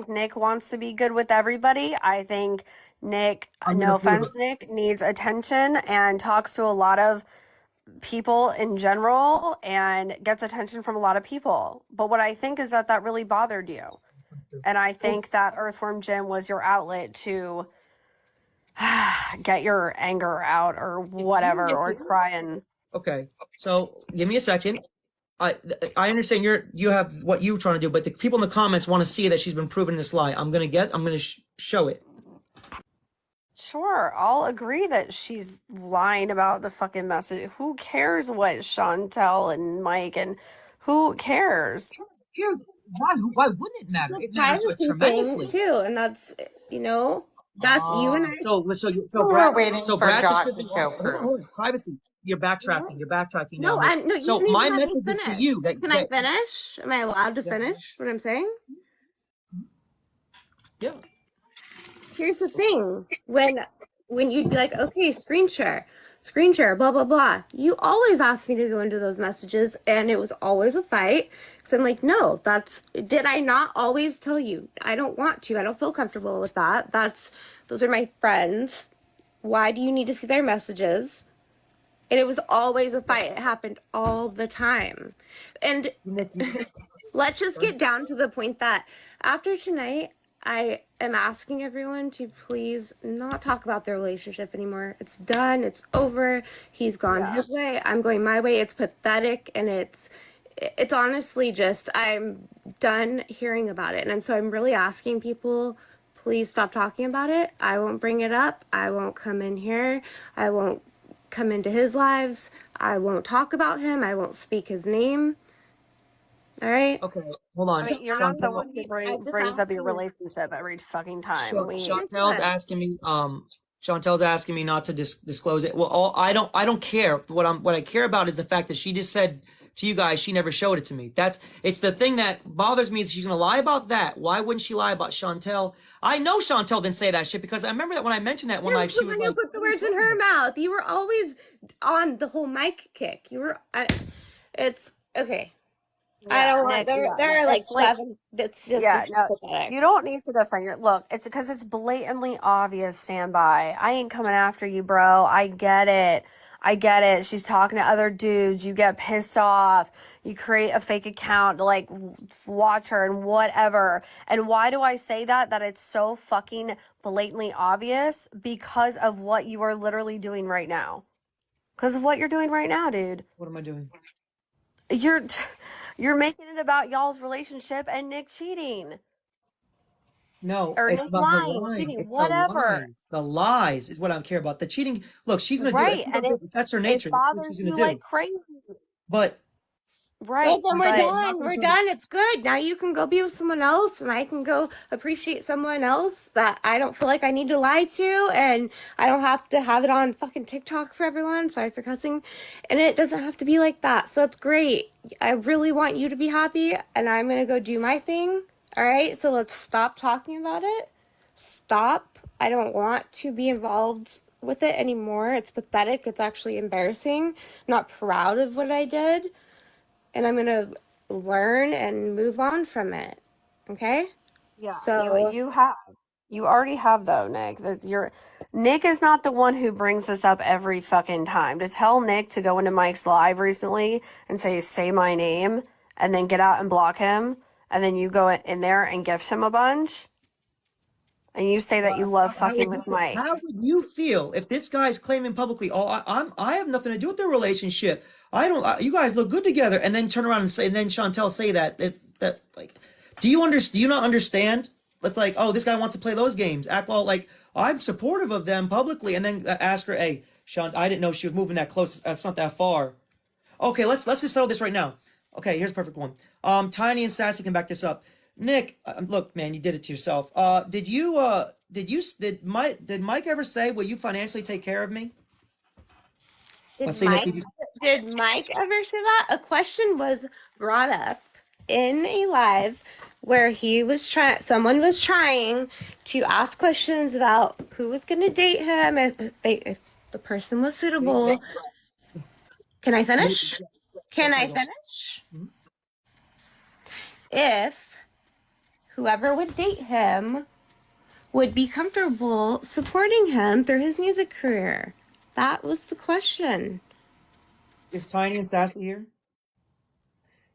Nick wants to be good with everybody. I think Nick, I'm no gonna prove it. offense, Nick, needs attention and talks to a lot of people in general and gets attention from a lot of people. But what I think is that really bothered you. And I think that Earthworm Jim was your outlet to get your anger out or whatever, or try and. Okay, so give me a second. I understand you have what you're trying to do, but the people in the comments want to see that she's been proven this lie. I'm gonna show it. Sure, I'll agree that she's lying about the fucking message. Who cares what Chantel and Mike and who cares? Here, why wouldn't it matter? It's a It matters to it privacy thing tremendously. too, and that's you know. That's you and I. We're Brad, waiting so for Brad Dot to distributed. show Hold on, proof. privacy. You're backtracking. You're backtracking now, No, Nick. no, you So didn't even my let me message is to finish. you that Can I finish? Am I allowed to Yeah. finish what I'm saying? Yeah. Here's the thing. When you'd be like, okay, screen share, blah blah blah. You always ask me to go into those messages, and it was always a fight. Because I'm like, no, did I not always tell you? I don't want to. I don't feel comfortable with that. Those are my friends. Why do you need to see their messages? And it was always a fight. It happened all the time. And let's just get down to the point that after tonight, I am asking everyone to please not talk about their relationship anymore. It's done. It's over. He's gone his way. I'm going my way. It's pathetic, and it's honestly just, I'm done hearing about it. And so I'm really asking people, please stop talking about it. I won't bring it up. I won't come in here. I won't come into his lives. I won't talk about him. I won't speak his name. All right. Okay. Hold on. I mean, you're not the Chantel, one who I just brings up your asked you. relationship every fucking time. Chantel's asking me. Chantel's asking me not to disclose it. Well, I don't care. What I care about is the fact that she just said to you guys she never showed it to me. It's the thing that bothers me is she's gonna lie about that. Why wouldn't she lie about Chantel? I know Chantel didn't say that shit because I remember that when I mentioned that one night she was like, put the words in her mouth. You were always on the whole mic kick. You were. It's okay. I don't want. There are like seven. That's just pathetic. You don't need to defend your look. It's because it's blatantly obvious. Stand by. I ain't coming after you, bro. I get it. She's talking to other dudes. You get pissed off. You create a fake account to like watch her and whatever. And why do I say that? That it's so fucking blatantly obvious because of what you are literally doing right now. Because of what you're doing right now, dude. what am I doing? You're making it about y'all's relationship and Nick cheating. No, Or it's Nick about her lying, lying. cheating, It's whatever. the lies is what I care about. The cheating. Look, she's gonna do Right, it. and That's her it nature. That's what bothers she's gonna you do. like crazy. But Right, Well, then we're but done. We're done. It's good. Now you can go be with someone else, and I can go appreciate someone else that I don't feel like I need to lie to, and I don't have to have it on fucking TikTok for everyone. Sorry for cussing. And it doesn't have to be like that. So that's great. I really want you to be happy, and I'm going to go do my thing. All right? So let's stop talking about it. Stop. I don't want to be involved with it anymore. It's pathetic. It's actually embarrassing. I'm not proud of what I did. And I'm gonna learn and move on from it. Okay? yeah, So you already have though, Nick. Nick is not the one who brings this up every fucking time. To tell Nick to go into Mike's live recently and say my name and then get out and block him and then you go in there and gift him a bunch and you say that you love fucking with Mike. How would you feel if this guy's claiming publicly, "Oh, I have nothing to do with their relationship. I don't. You guys look good together," and then turn around and say, and then Chantel say that like, do you not understand? It's like, oh, this guy wants to play those games, act all like I'm supportive of them publicly, and then ask her, "Hey, Sean, I didn't know she was moving that close. That's not that far." Okay, let's just settle this right now. Okay, here's a perfect one. Tiny and Sassy can back this up. Nick, look, man, you did it to yourself. Did Mike ever say, "Will you financially take care of me"? Let's see, Nick. Did Mike ever say that? A question was brought up in a live where someone was trying to ask questions about who was gonna date him, if the person was suitable. Can I finish? If whoever would date him would be comfortable supporting him through his music career. That was the question. Is Tiny and Sassy here?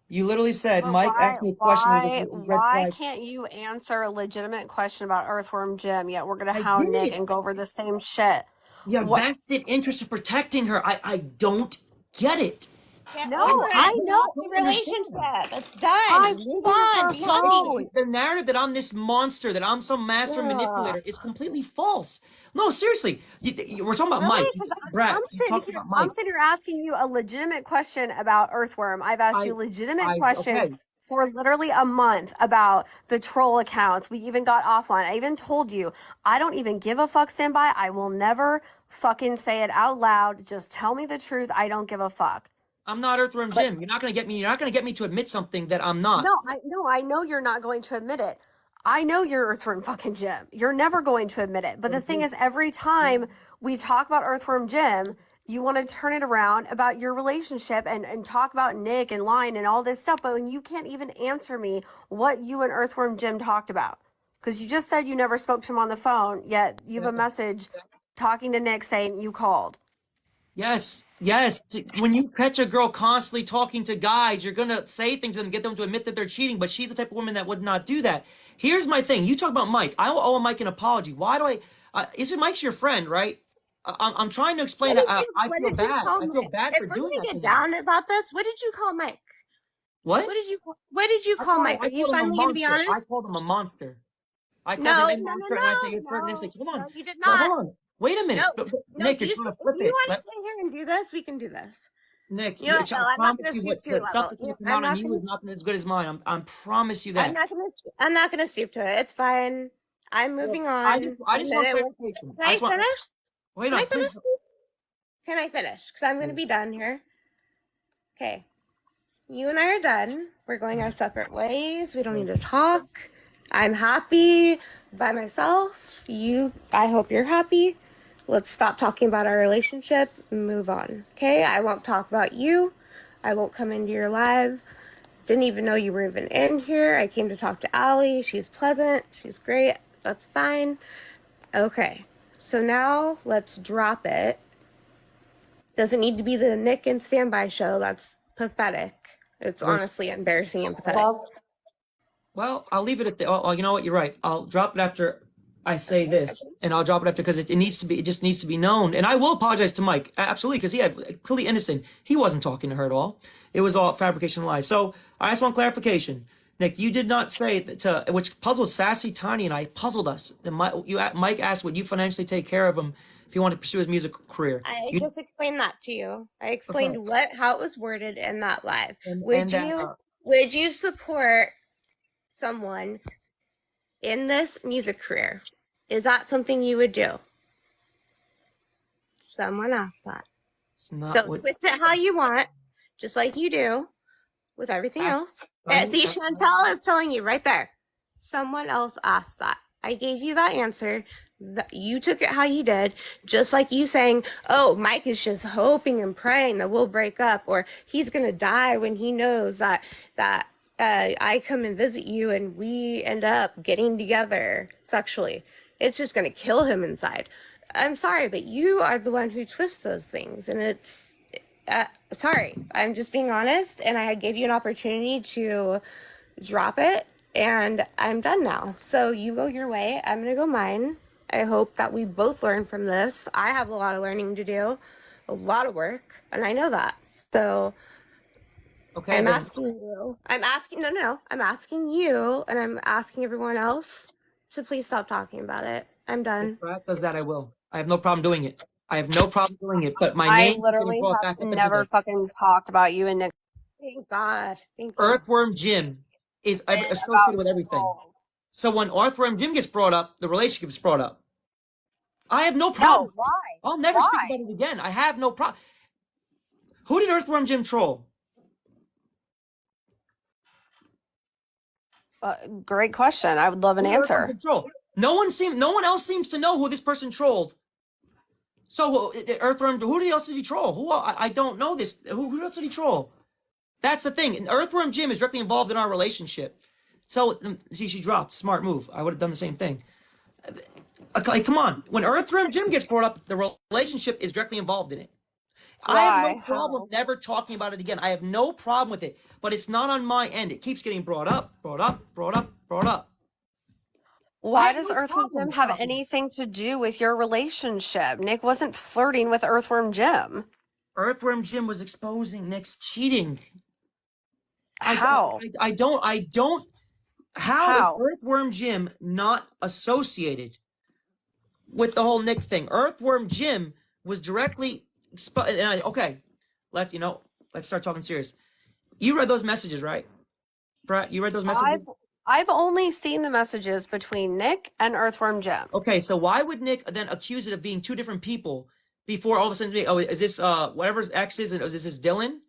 You literally said Mike asked me a question. Why can't you answer a legitimate question about Earthworm Jim? Yet we're gonna hound Nick and go over the same shit. You have vested interest in protecting her. I don't get it. No, I know the relationship. It's done. Move on. Be happy. The narrative that I'm this monster, that I'm some master manipulator, is completely false. No, seriously. We're talking about Mike. Brad, I'm sitting here asking you a legitimate question about Earthworm. I've asked you legitimate questions for literally a month about the troll accounts. We even got offline. I even told you, I don't even give a fuck, standby. I will never fucking say it out loud. Just tell me the truth. I don't give a fuck. I'm not Earthworm But Jim. You're not gonna get me to admit something that I'm not. I know you're not going to admit it. I know you're Earthworm fucking Jim. You're never going to admit it. But the thing is, every time we talk about Earthworm Jim, you want to turn it around about your relationship and talk about Nick and Line and all this stuff. But when you can't even answer me what you and Earthworm Jim talked about, because you just said you never spoke to him on the phone, yet you have a message talking to Nick saying you called. Yes, yes. When you catch a girl constantly talking to guys, you're gonna say things and get them to admit that they're cheating. But she's the type of woman that would not do that. Here's my thing. You talk about Mike. I owe Mike an apology. Why do I? Is it Mike's your friend, right? I'm trying to explain. I What feel did you bad. call I feel Mike? bad If for we're doing gonna that to get him. down about this, what did you call Mike? What? What did you call Mike? I Are you called him a finally gonna be monster. I honest? called him a monster. I called No, him a no, no, monster, and I say no, it's certain no, instincts. Hold no, on. you did No, not. hold on. Wait a minute. No, no, Nick, you're trying to if flip you it. want to sit here and do this, we can do this. Nick, You know what? I No, I'm not promise gonna you stoop what to your the stuff level. that's gonna come I'm out on not you gonna. is nothing as good as mine. I promise you I'm that. not gonna. I'm not gonna stoop to it. It's fine. I'm Well, moving I on. just And then want it went. clarification. Can I I just want finish? wait Can I on, please. finish, please? Can I finish? Because I'm gonna be done here. Okay. You and I are done. We're going our separate ways. We don't need to talk. I'm happy by myself. I hope you're happy. Let's stop talking about our relationship and move on. Okay? I won't talk about you. I won't come into your live. Didn't even know you were even in here. I came to talk to Allie. She's pleasant. She's great. That's fine. Okay. So now let's drop it. Doesn't need to be the Nick and Standby show. That's pathetic. It's honestly embarrassing and pathetic. Well, I'll leave it at the. Oh, you know what? You're right. I'll drop it after I say this, and I'll drop it after because it needs to be. It just needs to be known. And I will apologize to Mike, absolutely, because he had completely innocent. He wasn't talking to her at all. It was all fabrication and lies. So I just want clarification. Nick, you did not say that to, which puzzled Sassy, Tiny, and I puzzled us. Mike asked, would you financially take care of him if he wanted to pursue his music career? I You, just explained that to you. I okay. explained how it was worded in that live. And Would you support someone in this music career? Is that something you would do? Someone asked that. it's not So what. twist it how you want, just like you do with everything else. See, Chantel is telling you right there. Someone else asked that. I gave you that answer. You took it how you did, just like you saying, "Oh, Mike is just hoping and praying that we'll break up, or he's gonna die when he knows that I come and visit you and we end up getting together sexually. It's just gonna kill him inside." I'm sorry, but you are the one who twists those things, and it's sorry. I'm just being honest, and I gave you an opportunity to drop it, and I'm done now. So you go your way. I'm gonna go mine. I hope that we both learn from this. I have a lot of learning to do, a lot of work, and I know that. So Okay, I'm then. asking you. I'm asking. No. I'm asking you, and I'm asking everyone else to please stop talking about it. I'm done. If Brad does that, I will. I have no problem doing it. I have no problem doing it. But my I name is getting literally brought have back up into never this. fucking talked about you and Nick Thank God. Thank you. Earthworm Jim is associated about with everything. trolls. So when Earthworm Jim gets brought up, the relationship is brought up. I have no No, problem. why? I'll never speak Why? about it again. I have no problem. Who did Earthworm Jim troll? Great question. I would love an Who did Earthworm answer. Jim troll? No one else seems to know who this person trolled. So Earthworm, who else did he troll? I don't know this. Who else did he troll? That's the thing. And Earthworm Jim is directly involved in our relationship. So see, she dropped. Smart move. I would have done the same thing. Like, come on. When Earthworm Jim gets brought up, the relationship is directly involved in it. I have no Why? problem How? never talking about it again. I have no problem with it. But it's not on my end. It keeps getting brought up, brought up, brought up, brought up. Why have does no Earthworm problem Jim have talking. anything to do with your relationship? Nick wasn't flirting with Earthworm Jim. Earthworm Jim was exposing Nick's cheating. How? I don't. How is How? Earthworm Jim not associated with the whole Nick thing? Earthworm Jim was directly okay. Let's start talking serious. You read those messages, right? Brat, you read those messages? I've only seen the messages between Nick and Earthworm Jim. Okay, so why would Nick then accuse it of being two different people before all of a sudden, oh, is this whatever his ex is, is this Dylan?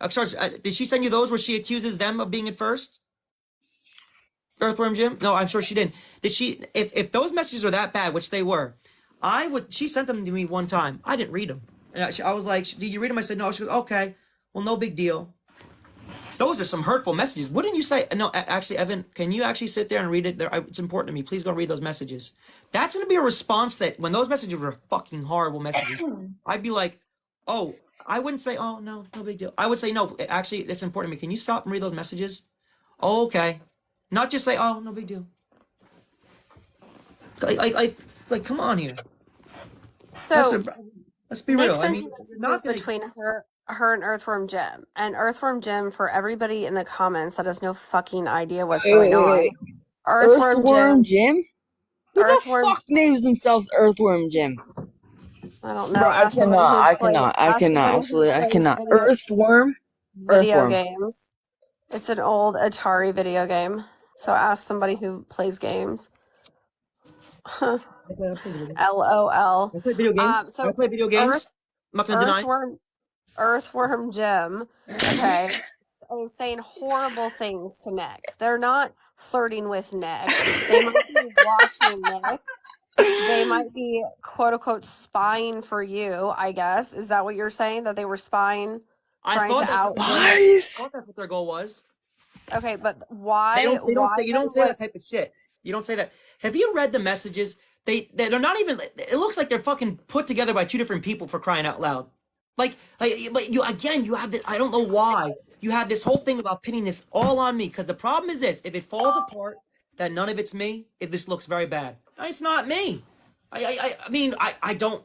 Sorry, did she send you those where she accuses them of being it first? Earthworm Jim? No, I'm sure she didn't. Did she? If those messages are that bad, which they were, I would. She sent them to me one time. I didn't read them, and I was like, "Did you read them?" I said, "No." She goes, "Okay, well, no big deal." Those are some hurtful messages. Wouldn't you say? No, actually, Evan, can you actually sit there and read it? It's important to me. Please go read those messages. That's going to be a response that when those messages were fucking horrible messages, I'd be like, oh, I wouldn't say, oh, no, no big deal. I would say, no, actually, it's important to me. Can you stop and read those messages? Oh, okay. Not just say, oh, no big deal. Like, come on here. So Let's be Nick real. I sent mean, you not messages gonna, between her and Earthworm Jim. And Earthworm Jim, for everybody in the comments that has no fucking idea what's going on. Earthworm Jim? Who the Earthworm. fuck names themselves Earthworm Jim? I don't know. Bro, I Ask somebody who cannot. I plays- cannot. I ask cannot. somebody who Absolutely, I plays cannot. video- Earthworm? Video Earthworm. games. It's an old Atari video game. So ask somebody who plays games. LOL. I play video games. So I play video games. I'm not gonna deny. Earthworm Jim, okay, is saying horrible things to Nick. They're not flirting with Nick. They might be watching Nick. They might be quote unquote spying for you, I guess. Is that what you're saying? That they were spying? I thought that's what their goal was. Okay, but why? You don't say that type of shit. You don't say that. Have you read the messages? They're not even. It looks like they're fucking put together by two different people, for crying out loud. But you have this. I don't know why you have this whole thing about pinning this all on me. Because the problem is this: if it falls apart, that none of it's me. If this looks very bad, it's not me. I don't.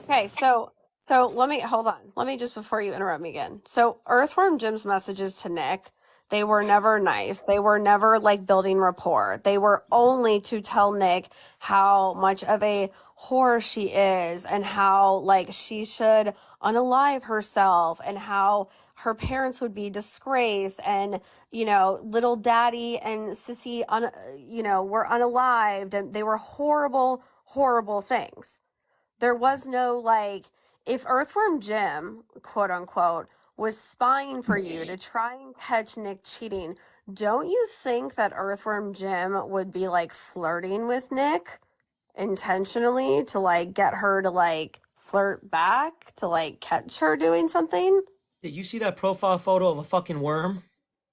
Okay, so let me hold on. Let me just before you interrupt me again. So Earthworm Jim's messages to Nick, they were never nice. They were never like building rapport. They were only to tell Nick how much of a whore she is and how like she should unalive herself and how her parents would be disgraced and little daddy and sissy were unalived and they were horrible things. There was no like, if Earthworm Jim, quote unquote, was spying for you to try and catch Nick cheating, don't you think that Earthworm Jim would be like flirting with Nick intentionally to like get her to like flirt back, to like catch her doing something? Did you see that profile photo of a fucking worm?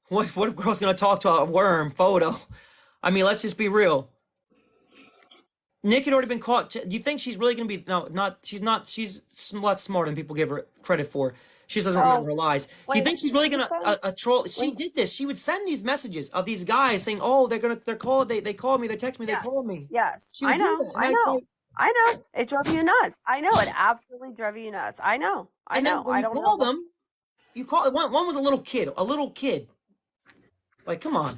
What girl's gonna talk to a worm photo? I mean, let's just be real. Nick had already been caught. Do you think she's really going to be... No, not... She's not... She's a lot smarter than people give her credit for. She doesn't remember her lies. Do you think she's really going to... troll... She did this. She would send these messages of these guys saying, oh, they're called... They called me. They text me. They called me. Yes. I know. It drove you nuts. I know. It absolutely drove you nuts. I know. I know. I don't know them. You call... One was a little kid. Like, come on.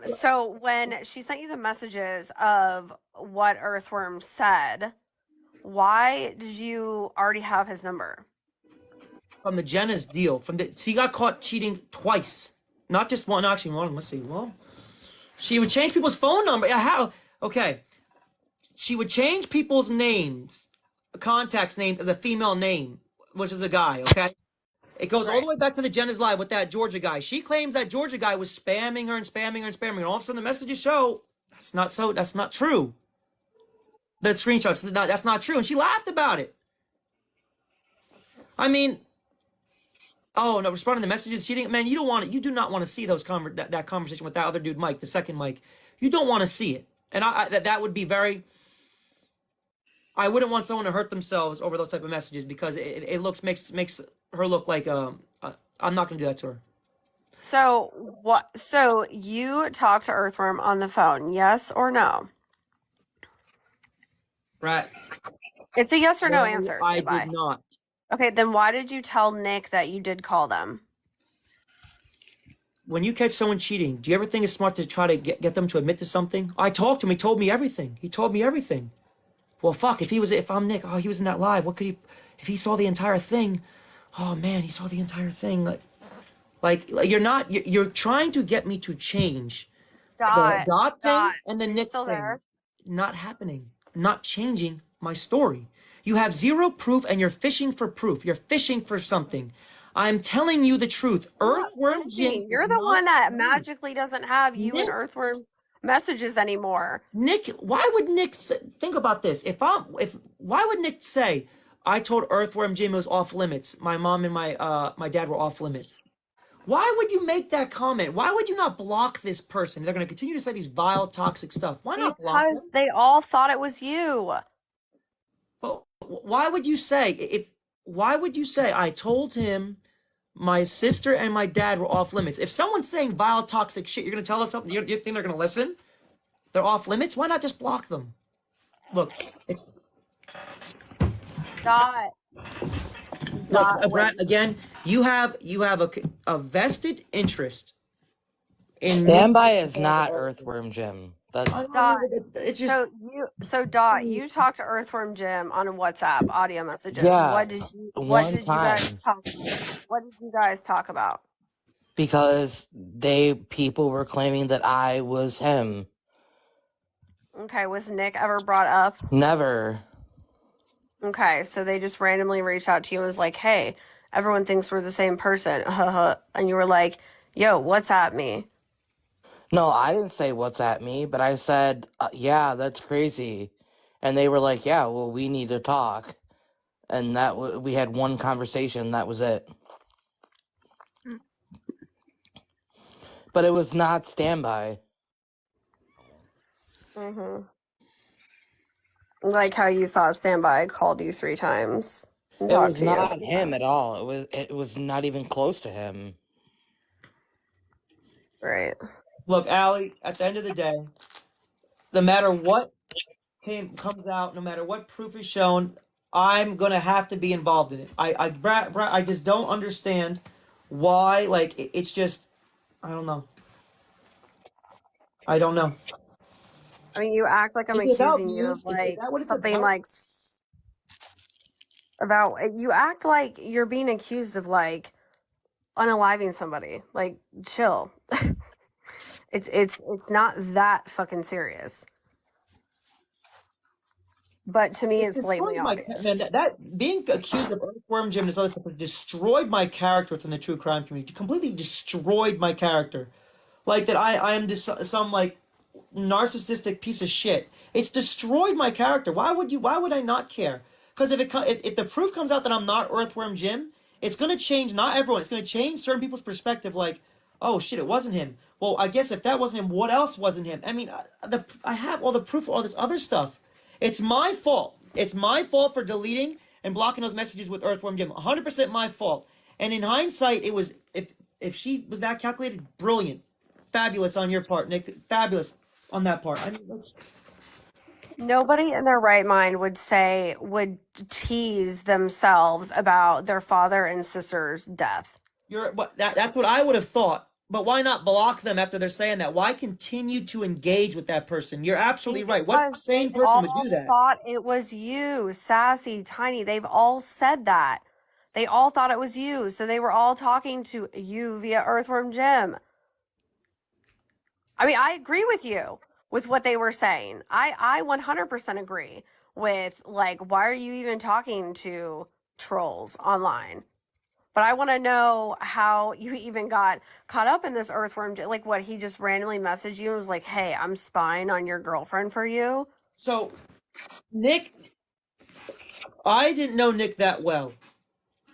So when she sent you the messages of what Earthworm said, why did you already have his number? From the Jenna's deal. She got caught cheating twice. Not just one, actually one. Let's see. Well, she would change people's phone number. Okay. She would change people's names, contacts names as a female name, which is a guy, okay? It goes all the way back to the Jenna's Live with that Georgia guy. She claims that Georgia guy was spamming her. And all of a sudden the messages show that's not true. The screenshots, that's not true. And she laughed about it. I mean, oh no, responding to messages, cheating. Man, you do not want to see those that conversation with that other dude, Mike, the second Mike. You don't want to see it. And that would be very... I wouldn't want someone to hurt themselves over those type of messages because it makes her look like I'm not gonna do that to her. So what? So you talked to Earthworm on the phone, yes or no? Right. It's a yes or no answer. I did not. Okay, then why did you tell Nick that you did call them? When you catch someone cheating, do you ever think it's smart to try to get them to admit to something? I talked to him. He told me everything. Well, fuck, if I'm Nick, he was in that live. What could he... If he saw the entire thing... Oh man, he saw the entire thing. Like you're trying to get me to change the Dot, dot thing dot. and the Are you Nick still thing. there? Not happening. Not changing my story. You have zero proof and you're fishing for proof. You're fishing for something. I'm telling you the truth. I'm not Earthworm Jim fishing. is You're the not one that me. magically doesn't have you and Nick, Earthworm's messages anymore. Nick, why would Nick say, think about this? If why would Nick say, I told Earthworm Jim it was off limits. My mom and my dad were off limits. Why would you make that comment? Why would you not block this person? They're going to continue to say these vile, toxic stuff. Why not block Because them? they all thought it was you. But why would you say why would you say I told him my sister and my dad were off limits? If someone's saying vile, toxic shit, you're going to tell us something. You think they're going to listen? They're off limits. Why not just block them? Look, it's Dot. look, Dot. Brad. Again, you have a vested interest in me. Standby is not Earthworm Jim. That Dot. It's just Dot, you talked to Earthworm Jim on WhatsApp audio messages. yeah, What did one you time guys talk about? What did you guys talk about? because people were claiming that I was him. Okay, was Nick ever brought up? Never. Okay, so they just randomly reached out to you and was like, hey, everyone thinks we're the same person. And you were like, yo, what's at me? No, I didn't say what's at me, but I said, yeah, that's crazy. And they were like, yeah, well, we need to talk. And we had one conversation, that was it. But it was not standby. Mm-hmm. Like how you thought Standby called you 3 times and It talked was to you. not him at all. It was not even close to him. Right. look, Allie. At the end of the day, no matter what comes out, no matter what proof is shown, I'm gonna have to be involved in it. Brad, I just don't understand why. Like, it's just, I don't know. I don't know. I mean, you act like I'm Is it about accusing you of views? Is like that what it's something about? like about you act like you're being accused of like unaliving somebody. Like, chill. It's not that fucking serious. But to me, It it's blatantly destroyed my obvious. man. That being accused of earthworm Jim and this other stuff has destroyed my character within the true crime community. Completely destroyed my character. Like that, I am just some like narcissistic piece of shit. It's destroyed my character. Why would you? Why would I not care? Because if the proof comes out that I'm not Earthworm Jim, it's gonna change not everyone. It's gonna change certain people's perspective. Like, oh shit, it wasn't him. Well, I guess if that wasn't him, what else wasn't him? I mean, I have all the proof, all this other stuff. It's my fault. It's my fault for deleting and blocking those messages with Earthworm Jim. 100% my fault. And in hindsight, it was if she was that calculated, brilliant, fabulous on your part, Nick. Fabulous on that part. I mean, that's Nobody in their right mind would tease themselves about their father and sister's death. that's what I would have thought. But why not block them after they're saying that? Why continue to engage with that person? You're absolutely right. What Because sane they person would all do that? thought it was you, Sassy, Tiny. They've all said that. They all thought it was you. So they were all talking to you via Earthworm Jim. I mean, I agree with you with what they were saying. I 100% agree with, like, why are you even talking to trolls online? But I want to know how you even got caught up in this Earthworm. Like, what, he just randomly messaged you and was like, hey, I'm spying on your girlfriend for you? So, Nick, I didn't know Nick that well.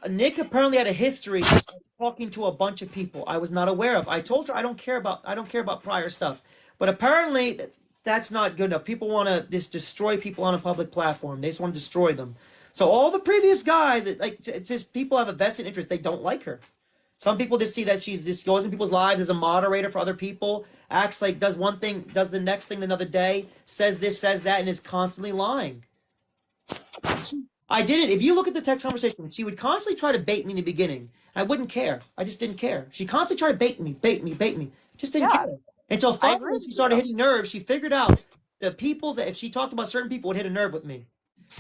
Nick apparently had a history of talking to a bunch of people I was not aware of. I told her I don't care about prior stuff. But apparently that's not good enough. People want to just destroy people on a public platform. They just want to destroy them. So all the previous guys, like, it's just people have a vested interest. They don't like her. Some people just see that she's just goes in people's lives as a moderator for other people, acts like does one thing, does the next thing another day, says this, says that, and is constantly lying. I didn't. If you look at the text conversation, she would constantly try to bait me in the beginning. I wouldn't care. I just didn't care. She constantly tried to bait me, bait me, bait me. Just didn't Yeah, care. Until I agree finally she with started you. hitting nerves. She figured out the people that if she talked about certain people would hit a nerve with me.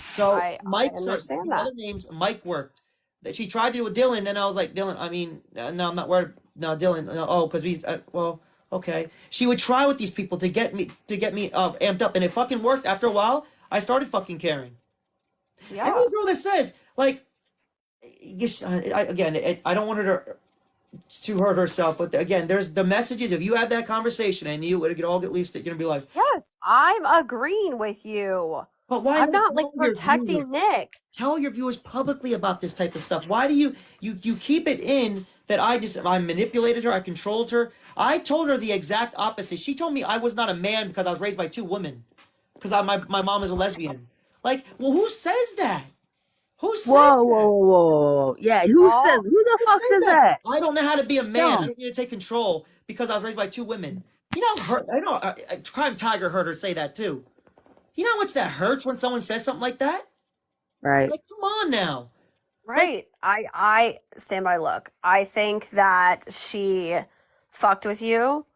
So I Mike started understand using that. other names. Mike worked. that she tried to do with Dylan. Then I was like, Dylan, I mean, no, I'm not worried. No, Dylan, no, oh, because he's well, okay. She would try with these people to get me amped up, and it fucking worked. After a while, I started fucking caring. Yeah. Every girl that says like, I don't want her to hurt herself, but again, there's the messages. If you had that conversation and you would all at least, you're gonna be like, Yes, I'm agreeing with you. but why I'm not not like tell your viewers? protecting Nick. Tell your viewers publicly about this type of stuff. Why do you keep it in that I manipulated her, I controlled her? I told her the exact opposite. She told me I was not a man because I was raised by two women, because my mom is a lesbian. Like, well, who says that? Who says that? Yeah, who Oh, says? Who the Who fuck says says that? that? I don't know how to be a man. I Dumb. don't need to take control because I was raised by two women. You know, I know Crime Tiger heard her say that too. You know how much that hurts when someone says something like that? Right. Like, come on now. right. I stand by. Look, I think that she fucked with you.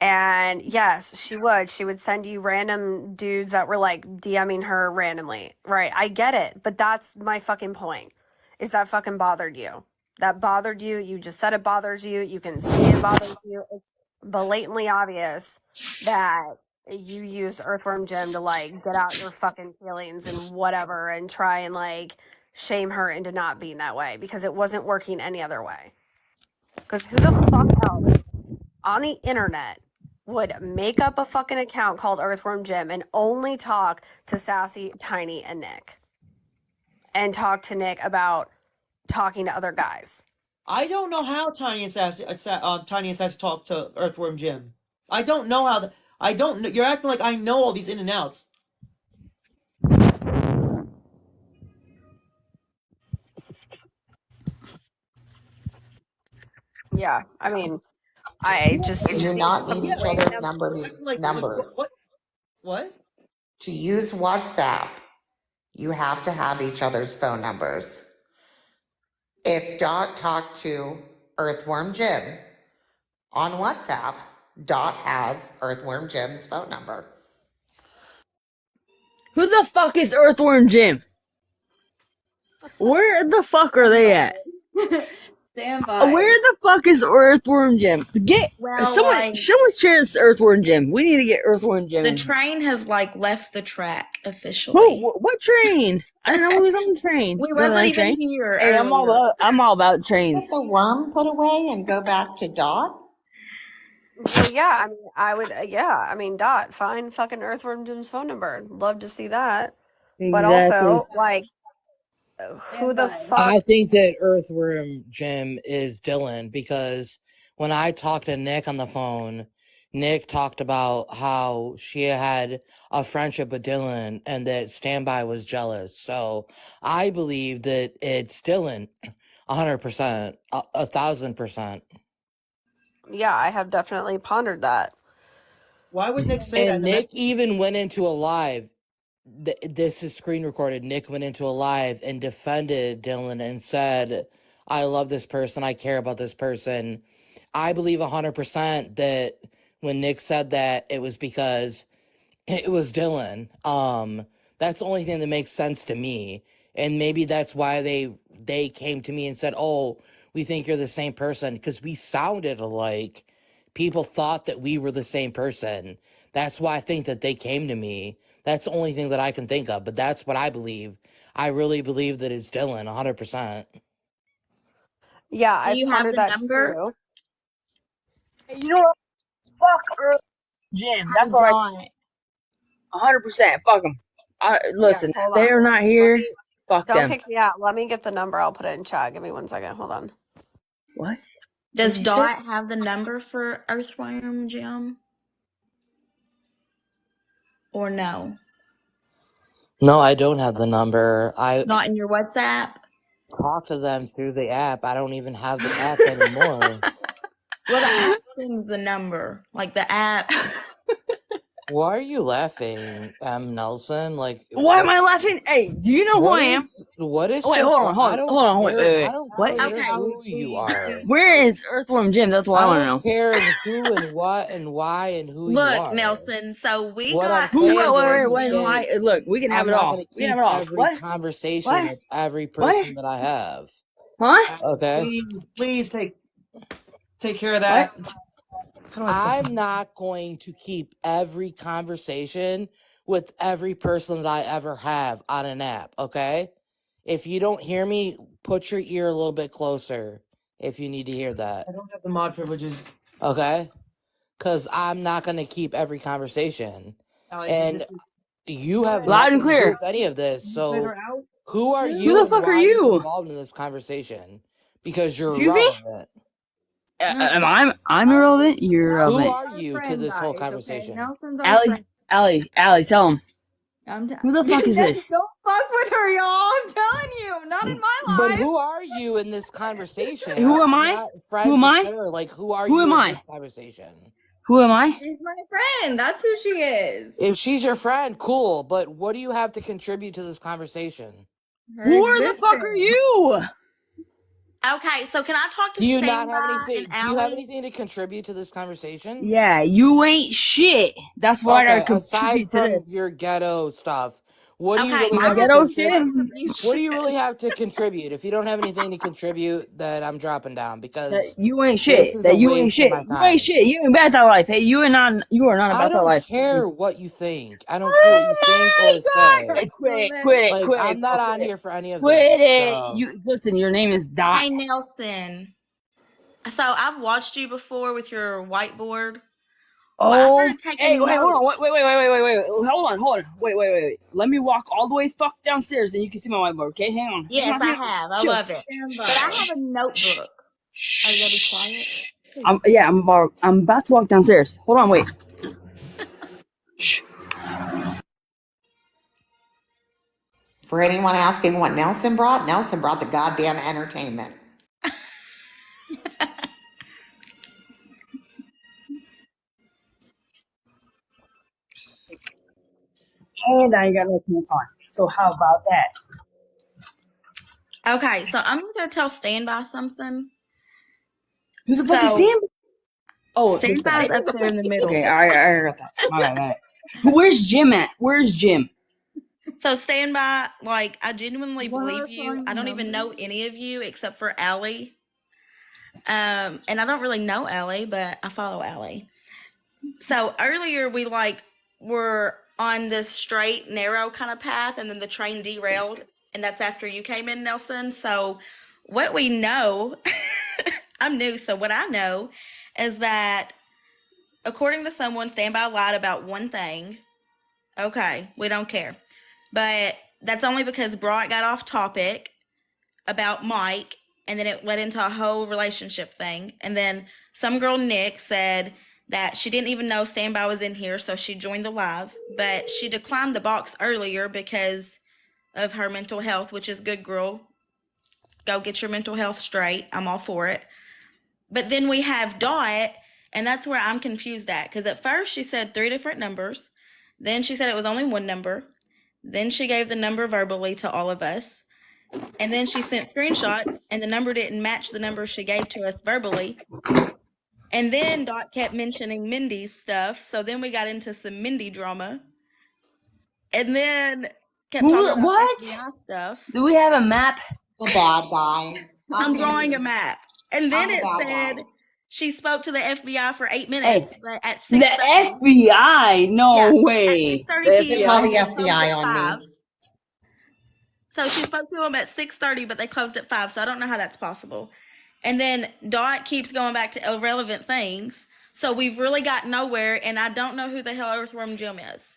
And yes, she would. She would send you random dudes that were like DMing her randomly. Right. I get it. But that's my fucking point. Is that fucking bothered you? That bothered you. You just said it bothers you. You can see it bothers you. It's blatantly obvious that you use Earthworm Jim to like get out your fucking feelings and whatever and try and like shame her into not being that way because it wasn't working any other way. Because who the fuck else on the internet would make up a fucking account called Earthworm Jim and only talk to Sassy, Tiny, and Nick? And talk to Nick about talking to other guys. I don't know how Tiny and Sassy talk to Earthworm Jim. I don't know how. I don't know. You're acting like I know all these in and outs. Yeah, I mean, I just You do think not some need each other's random. numbers. What? To use WhatsApp, you have to have each other's phone numbers. If Dot talked to Earthworm Jim on WhatsApp, Dot has Earthworm Jim's phone number. Who the fuck is Earthworm Jim? Where the fuck are they at? Stand by. Where the fuck is Earthworm Jim? Someone share this Earthworm Jim. We need to get Earthworm Jim. The train has left the track officially. Who? What train? I don't know who's on the train. We wasn't even here. Hey, I'm all about trains. Get the worm put away and go back to Dot. Well, yeah, I mean, I would, I mean, Dot, find fucking Earthworm Jim's phone number. Love to see that. But also, like, who the fuck? I think that Earthworm Jim is Dylan because when I talked to Nick on the phone, Nick talked about how she had a friendship with Dylan and that Standby was jealous. So I believe that it's Dylan 100%, 1,000%. Yeah, I have definitely pondered that. Why would Nick say that? And Nick even went into a live. This is screen recorded. Nick went into a live and defended Dylan and said, I love this person. I care about this person. I believe 100% that when Nick said that, it was because it was Dylan. That's the only thing that makes sense to me. And maybe that's why they came to me and said, oh, we think you're the same person, because we sounded alike. People thought that we were the same person. That's why I think that they came to me. That's the only thing that I can think of, but that's what I believe. I really believe that it's Dylan, 100%. Yeah, I pondered that number? too. Hey, you know what? Fuck Earth Jim. That's all right. 100%. Fuck them. Listen, hold they on. are not here. Fuck Don't them. kick me out. Let me get the number. I'll put it in chat. Give me 1 second. Hold on. What? Does Dot have the number for Earthworm Jim? Or no? No, I don't have the number. I Not in your WhatsApp? talk to them through the app. I don't even have the app anymore. Well, the app sends the number. Like the app. Why are you laughing, Nelson? Like, why am I laughing? Hey, do you know who I am? What is? Wait, hold on. Wait. I don't What? care Okay. who you are. Where is Earthworm Jim? That's what I want to know. I don't care who and what and why and who you are. Look, Nelson, so we What got... I'm saying Wait, look, we can have I'm it not all. gonna We can keep have it all. every What? conversation What? with every person that I have. Huh? Okay. Please take care of that. What? How do I fucking... I'm not going to keep every conversation with every person that I ever have on an app, okay? If you don't hear me, put your ear a little bit closer if you need to hear that, I don't have the mod privileges. okay? Because I'm not going to keep every conversation. Alex, And you have Loud and nothing to do clear. with any of this, Can you play so her out? who are Who you the and fuck why are are you you? involved in this conversation? Because you're Excuse me? irrelevant. I'm irrelevant? You're Who irrelevant. are you to this whole conversation? Nelson's our Allie, friend. Allie, tell him. I'm Who the fuck is this? Don't fuck with her, y'all. I'm telling you, not in my But life. who are you in this conversation? Who am I'm I? not Who friends am with I? her. Like, who are Who you am in I? this conversation? Who am I? She's my friend. That's who she is. If she's your friend, cool. But what do you have to contribute to this conversation? Her Who the fuck are existence. you? Okay, so can I talk to Do you not have Standby anything? and Do you have Allie? anything to contribute to this conversation? Yeah, you ain't shit. That's what I Okay, gotta aside contribute to from this. your ghetto stuff, what do you Okay, really My I have to have ghetto some shit? contribute? What do you contribution. really have to contribute? If you don't have anything to contribute, then I'm dropping down That because you ain't this shit. is a That you ain't waste of shit. my You ain't time. shit. You ain't about that life. Hey, you are not I about that don't life. care what you think. I don't care what you Oh think my or say. god! Hey, quit it, Like, I'm not on here for any of this. quit it. So, You listen. Your name is Dot. Hey, Nelson. So I've watched you before with your whiteboard. Well, I Oh, started hey, taking wait, hold on, notes. wait, hold on, wait. Let me walk all the way fuck downstairs, then you can see my whiteboard. Okay, hang on. Yes, I have. I Chill. love it. But I have a notebook. Are you gonna be quiet? I'm about to walk downstairs. Hold on, wait. Shh. For anyone asking what Nelson brought the goddamn entertainment. And I ain't got no pants on. So how about that? Okay, so I'm just gonna tell Standby something. Who the fuck is So Sam? Oh, this guy. Standby's up there in the middle. Okay, I got that. My bad. Where's Jim at? Where's Jim? So Standby, like I genuinely One of believe us you. calling I the don't even know number? any of you except for Allie. And I don't really know Allie, but I follow Allie. So earlier we were on this straight, narrow kind of path, and then the train derailed, and that's after you came in, Nelson. So what we know, I'm new, so what I know is that according to someone, Standby lied about one thing. Okay, we don't care. But that's only because Brock got off topic about Mike, and then it led into a whole relationship thing. And then some girl, Nick, said that she didn't even know Standby was in here, so she joined the live. But she declined the box earlier because of her mental health, which is good, girl. Go get your mental health straight. I'm all for it. But then we have Dot, and that's where I'm confused at. Because at first she said 3 different numbers. Then she said it was only one number. Then she gave the number verbally to all of us. And then she sent screenshots, and the number didn't match the number she gave to us verbally. And then Dot kept mentioning Mindy's stuff. So then we got into some Mindy drama. And then kept talking about FBI stuff. Do we have a map? The bad guy. I'm drawing a map. And then it said she spoke to the FBI for 8 minutes, but at 6:30. The FBI? No way. At 6:30 p.m. The Call the FBI? FBI on me. So she spoke to him at 6:30, but they closed at 5. So I don't know how that's possible. And then Dot keeps going back to irrelevant things. So we've really got nowhere, and I don't know who the hell Earthworm Jim is.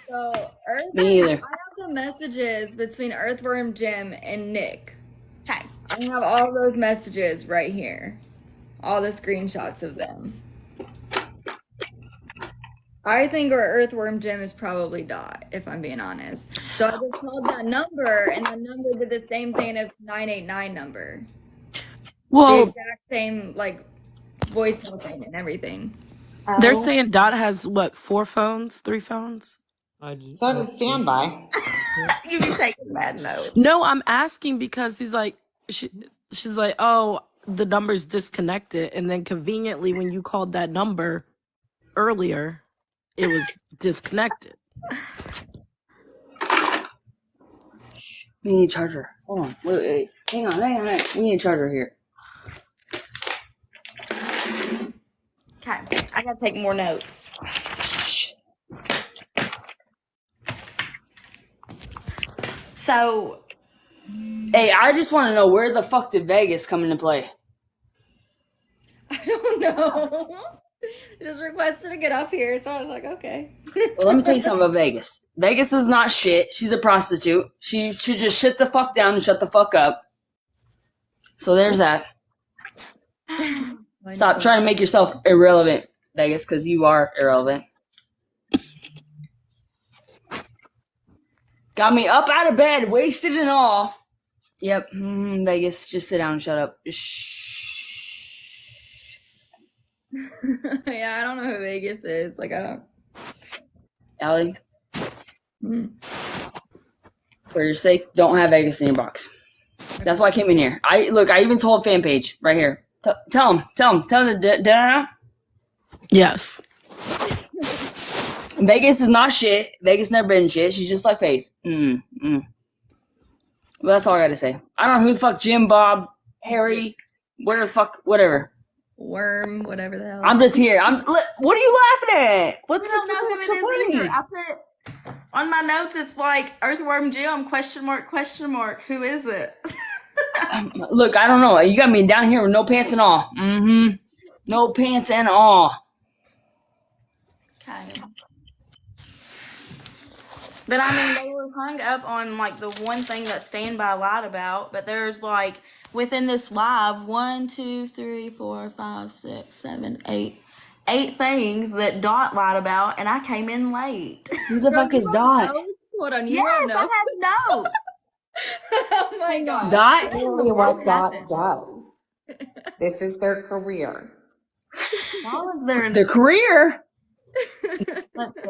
So Me either. I have the messages between Earthworm Jim and Nick. Okay. I have all those messages right here. All the screenshots of them. I think our Earthworm Jim is probably Dot, if I'm being honest. So I just called that number, and that number did the same thing as 989 number. The Well, exact same, voice thing and everything. they're saying Dot has what, 4 phones, 3 phones? So does Standby. You be taking bad notes. No, I'm asking because she's like, oh, the number's disconnected, and then conveniently when you called that number earlier, it was disconnected. We need a charger. Hold on. Wait. Hang on. We need a charger here. Okay, I gotta take more notes. So, Hey, I just want to know where the fuck did Vegas come into play? I don't know. Just requested to get up here, so I was like, okay. Well, let me tell you something about Vegas. Vegas is not shit. She's a prostitute. She should just shut the fuck down and shut the fuck up. So there's that. Stop trying to make yourself irrelevant, Vegas, because you are irrelevant. Got me up out of bed, wasted and all. Yep, Vegas, just sit down and shut up. Shh. Yeah, I don't know who Vegas is. Like, I don't. Allie, for your sake, don't have Vegas in your box. That's why I came in here. I even told fan page right here. Tell him. Did I know? Yes. Vegas is not shit. Vegas never been shit. She's just like Faith. Well, that's all I gotta say. I don't know who the fuck Jim, Bob, Harry, where the fuck, whatever. Worm, whatever the hell. I'm just here. What are you laughing at? What the I don't know who fuck's it so is funny? either. I put on my notes. It's like Earthworm Jim ? Who is it? Look, I don't know. You got me down here with no pants and all. No pants and all. Okay. But I mean, they were hung up on like the one thing that Standby lied about. But there's like within this live 1, 2, 3, 4, 5, 6, 7, 8 things that Dot lied about, and I came in late. Who the fuck is Dot? Hold on, you Yes, don't know. I have notes. Oh my god. Dot? Really what Dot does. This is their career. Why was there Their career? Let's see.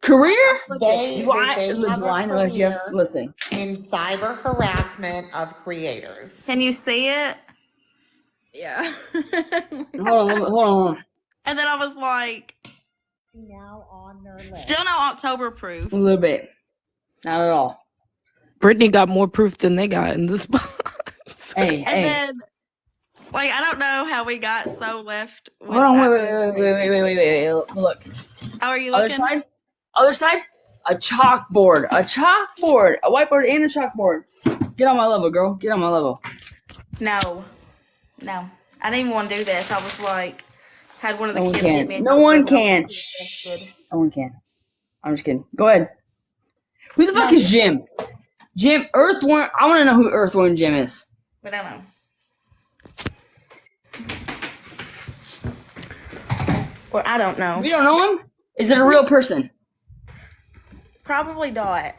Career? They Do I have a know if you career listen. in cyber harassment of creators. Can you see it? Yeah. Hold on. And then I was like, Now on their list. still no October proof. A little bit. Not at all. Brittany got more proof than they got in this box. Hey. And then, like, I don't know how we got so left. With Hold on, that. wait. Look. How are you Other looking? side? A chalkboard. A whiteboard and a chalkboard. Get on my level, girl. Get on my level. No. I didn't even want to do this. I was like, had one of the No one kids get can. me. No one can. Shh. No one can. I'm just kidding. Go ahead. Who the fuck is Jim? Jim, Earthworm. I want to know who Earthworm Jim is. But I don't know. Well, I don't know. We don't know him? Is it a real person? Probably Dot.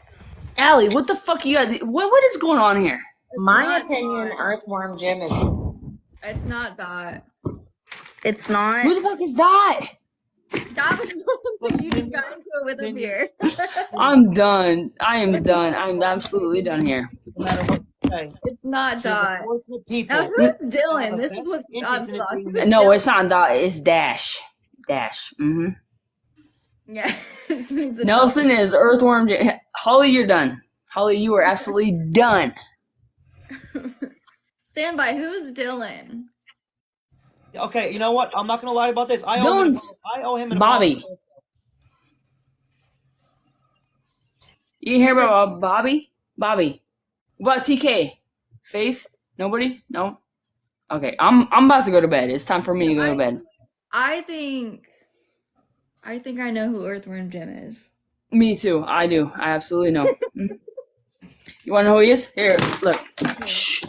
Allie, what the fuck you got? What is going on here? My opinion, Earthworm Jim is. It's not that. It's not. Who the fuck is that? That was you just got into it with him here. I'm done. I am done. I'm absolutely done here. No matter what you say. It's not She's Dot. unfortunate people. Now who's Dylan? have a This is vested what interest in it I'm being talking No, it's not Dot. It's Dash. Yeah. Nelson is Earthworm. Holly, you're done. Holly, you are absolutely done. Stand by. Who's Dylan? Okay, you know what? I'm not gonna lie about this. I owe him an Bobby. apology. You hear about Bobby? Bobby. What about TK? Faith? Nobody? No? Okay, I'm about to go to bed. It's time for me to go to bed. I think I know who Earthworm Jim is. Me too. I do. I absolutely know. You want to know who he is? Here, look. Shh.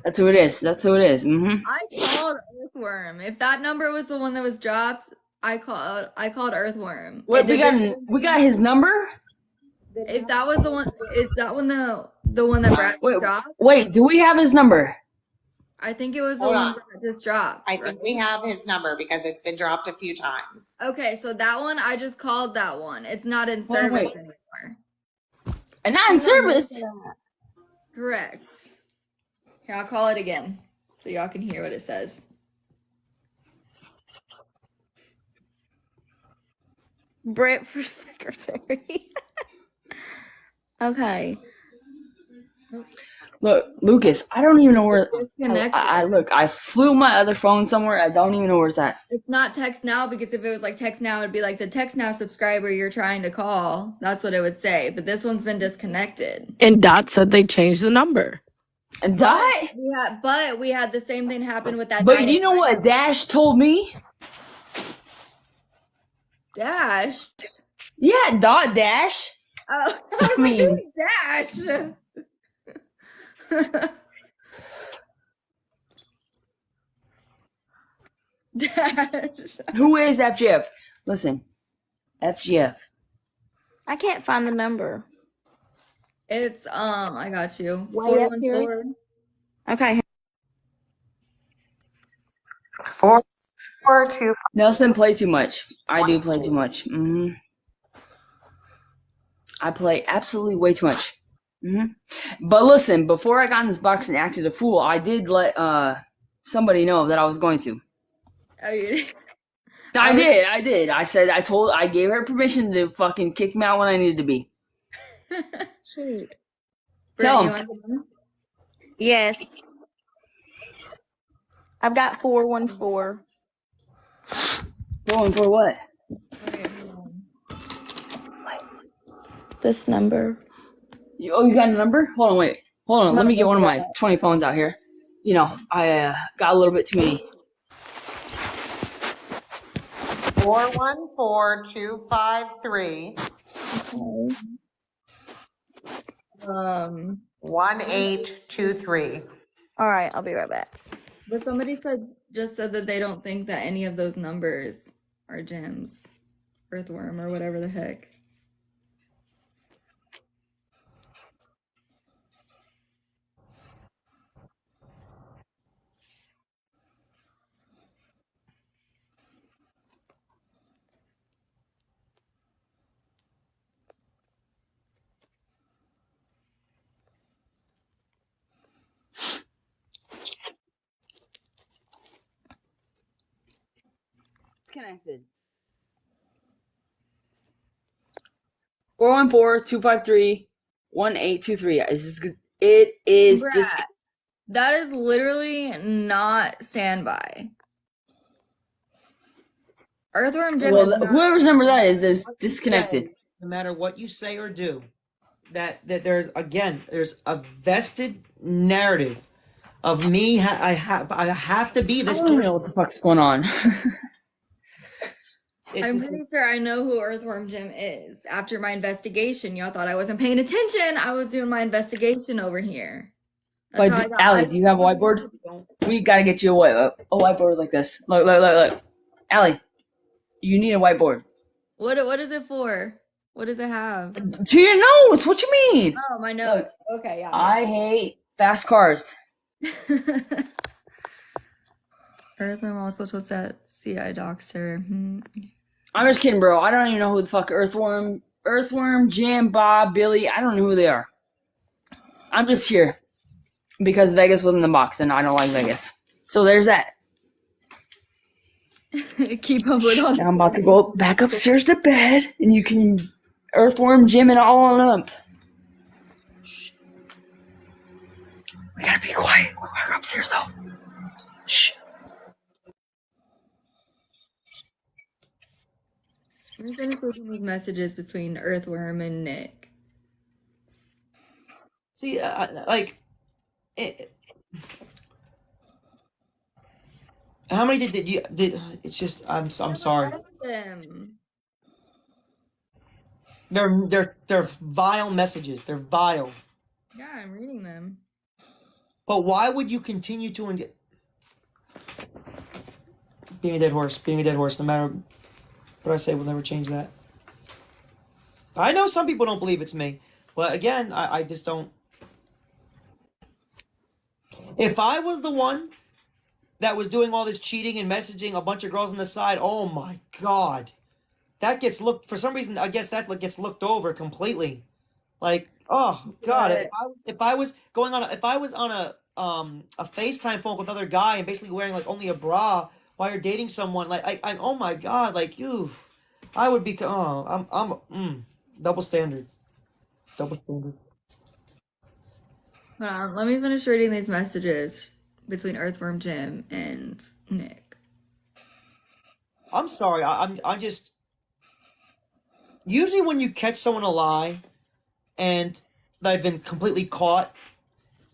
That's who it is. I called Earthworm. If that number was the one that was dropped, I called Earthworm. Wait, we got his number? If that was the one, is that one the one that Brad dropped? Wait, do we have his number? I think it was the Hold one on. that just dropped. I think we have his number because it's been dropped a few times. Okay, so that one, I just called that one. It's not in Hold on, service wait. anymore. And not in service. Correct. Here, I'll call it again so y'all can hear what it says. Brett for secretary. Okay. Look, Lucas, I don't even know where. Disconnected. Look. I flew my other phone somewhere. I don't even know where it's at. It's not text now, because if it was like text now, it'd be like the text now subscriber you're trying to call. That's what it would say. But this one's been disconnected. And Dot said they changed the number. And Dot. Yeah, but we had the same thing happen with that. But you know what Dash told me? Dash. Yeah, Dot Dash. Oh, I mean, Dash. Dash. who is FGF? Listen, FGF. I can't find the number. It's I got you. Way up here. 414. Okay. 442. Nelson play too much. I do play too much. I play absolutely way too much. But listen, before I got in this box and acted a fool, I did let somebody know that I was going to. Oh, you did? I did. I gave her permission to fucking kick me out when I needed to be. Shoot. Tell Brittany, him. you want to- Yes. I've got 414. Going for what? Okay, hold on. This number. You got a number? Hold on, wait. Hold on. Let me get one of my 20 phones out here. You know, I got a little bit too many. 414253 1823. All right, I'll be right back. But somebody just said that they don't think that any of those numbers are gems, earthworm, or whatever the heck. Connected. 414-253-1823. It is this. Bruh, that is literally not standby. Earthworm gem is Well, not- whoever's number that is disconnected. No matter what you say or do, that there's a vested narrative of me. I have to be I this don't even know person. what the fuck's going on. I'm pretty sure I know who Earthworm Jim is. After my investigation, y'all thought I wasn't paying attention. I was doing my investigation over here. That's how I But got Allie, do you have a whiteboard? We gotta get you a whiteboard like this. Look. Allie, you need a whiteboard. What is it for? What does it have? To your notes. What you mean? Oh, my notes. Okay, yeah. I hate fast cars. Earthworm also told that CI Doxter. I'm just kidding, bro. I don't even know who the fuck Earthworm, Jim, Bob, Billy. I don't know who they are. I'm just here because Vegas was in the box, and I don't like Vegas. So there's that. Keep up with all. Now I'm about to go back upstairs to bed, and you can Earthworm Jim it all on up. We gotta be quiet. We're going upstairs though. Shh. Where's these messages between Earthworm and Nick? See, how many did you did? It's just I'm sorry. Them. They're vile messages. They're vile. Yeah, I'm reading them. But why would you continue to being a dead horse? Being a dead horse, no matter what I say, will never change that. I know some people don't believe it's me, but again, I just don't. If I was the one that was doing all this cheating and messaging a bunch of girls on the side, oh my god, that gets looked, for some reason, I guess that gets looked over completely. Like, oh god, if I was on a FaceTime phone with another guy and basically wearing like only a bra while you're dating someone, like I oh my god, like you, I would be. Double standard. Double standard. Hold on, let me finish reading these messages between Earthworm Jim and Nick. I'm sorry. I'm just. Usually, when you catch someone a lie, and they've been completely caught,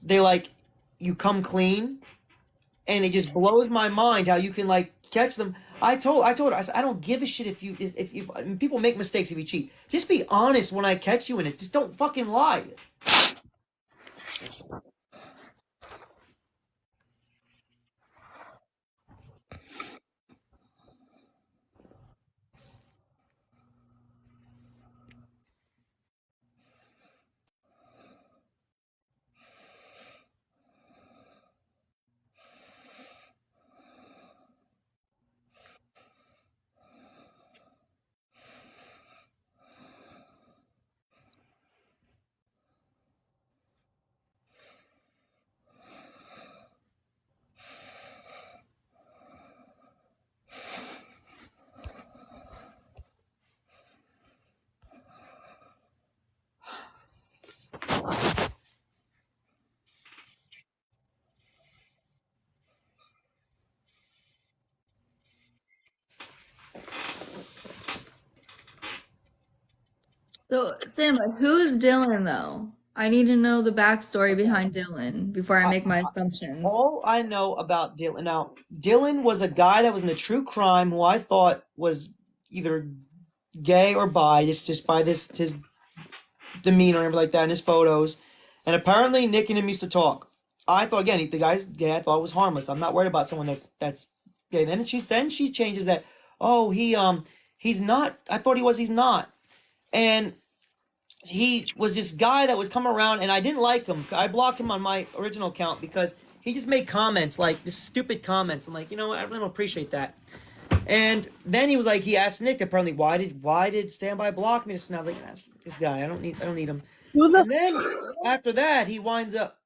they like you come clean, and it just blows my mind how you can like catch them. I told her, I said, I don't give a shit if I mean, people make mistakes if you cheat. Just be honest when I catch you in it. Just don't fucking lie. So, Sam, who is Dylan though? I need to know the backstory behind Dylan before I make my assumptions. All I know about Dylan now, Dylan was a guy that was in the true crime who I thought was either gay or bi, just by his demeanor and everything like that in his photos. And apparently Nick and him used to talk. I thought again, the guy's gay, I thought it was harmless. I'm not worried about someone that's gay. Then she changes that, oh, he's not. I thought he was, he's not. And he was this guy that was coming around and I didn't like him. I blocked him on my original account because he just made comments like this stupid comments. I'm like, you know what, I really don't appreciate that. And then he was like, he asked Nick apparently, why did Standby block me? And I was like, this guy, I don't need him. And then after that, he winds up.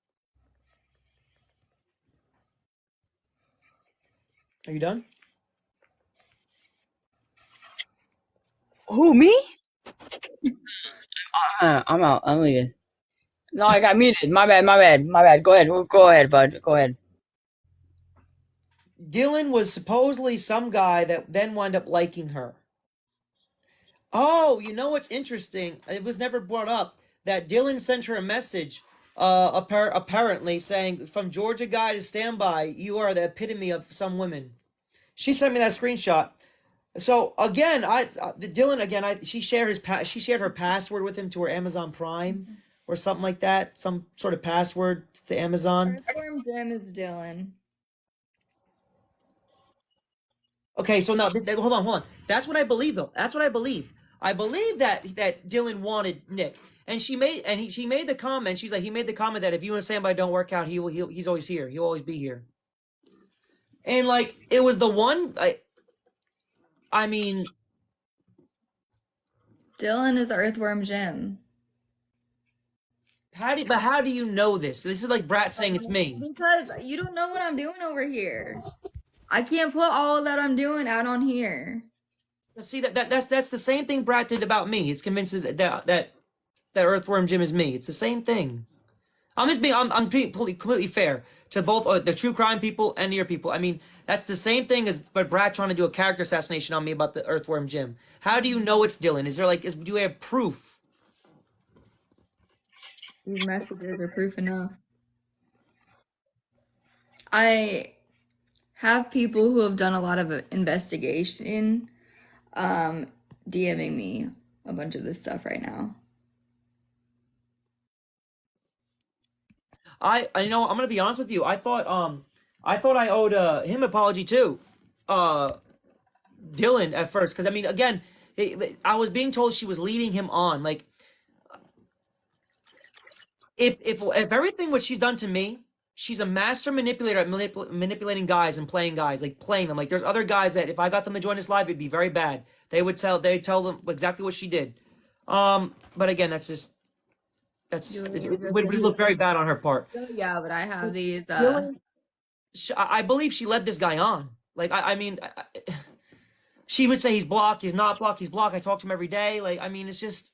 Are you done? Who, me? I'm out. I'm leaving. No, I got muted. My bad. Go ahead, bud. Go ahead. Dylan was supposedly some guy that then wound up liking her. Oh, you know what's interesting? It was never brought up that Dylan sent her a message, apparently saying, "From Georgia guy to Standby, you are the epitome of some women." She sent me that screenshot. So again, Dylan again, she shared her password with him to her Amazon Prime or something like that, some sort of password to Amazon. Earthworm Jim is Dylan. Okay, so now hold on. That's what I believe though. That's what I believed. I believe that Dylan wanted Nick, and she made the comment. She's like, he made the comment that if you and Standby don't work out, he's always here. He'll always be here. And like it was the one. I mean, Dylan is Earthworm Jim. how do you know this? This is like Brat saying it's me. Because you don't know what I'm doing over here. I can't put all that I'm doing out on here. See that's the same thing Brat did about me. He's convinced that Earthworm Jim is me. It's the same thing. I'm being completely fair to both the true crime people and your people. I mean, that's the same thing as Brad trying to do a character assassination on me about the Earthworm Jim. How do you know it's Dylan? Is there do you have proof? These messages are proof enough. I have people who have done a lot of investigation DMing me a bunch of this stuff right now. I know I'm gonna be honest with you. I thought I owed him an apology too, Dylan at first, because I mean again, I was being told she was leading him on. Like if everything what she's done to me, she's a master manipulator at manipulating guys and playing guys, like playing them. Like there's other guys that if I got them to join this live, it'd be very bad. They'd tell them exactly what she did. But again, it would look very bad on her part. Yeah, but I have these. I believe she led this guy on. Like I mean, She would say he's blocked, he's not blocked, he's blocked. I talk to him every day. Like, I mean, it's just.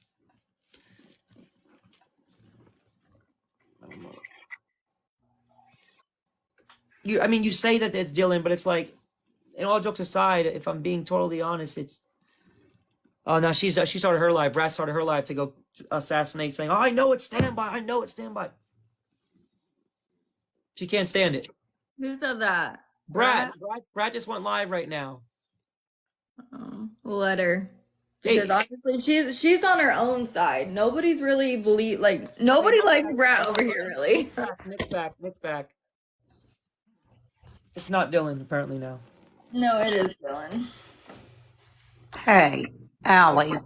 I don't know. I mean, you say that it's Dylan, but it's like, and all jokes aside, if I'm being totally honest, it's. Oh, now she started her live. Brat started her live to go assassinate, saying, "Oh, I know it's standby. I know it's standby." She can't stand it. Who said that? Brat just went live right now. Let her. Hey. Because honestly, she's on her own side. Nobody's really nobody likes Brat over here, really. Nick's back. It's not Dylan, apparently now. No, it is Dylan. Hey, Allie.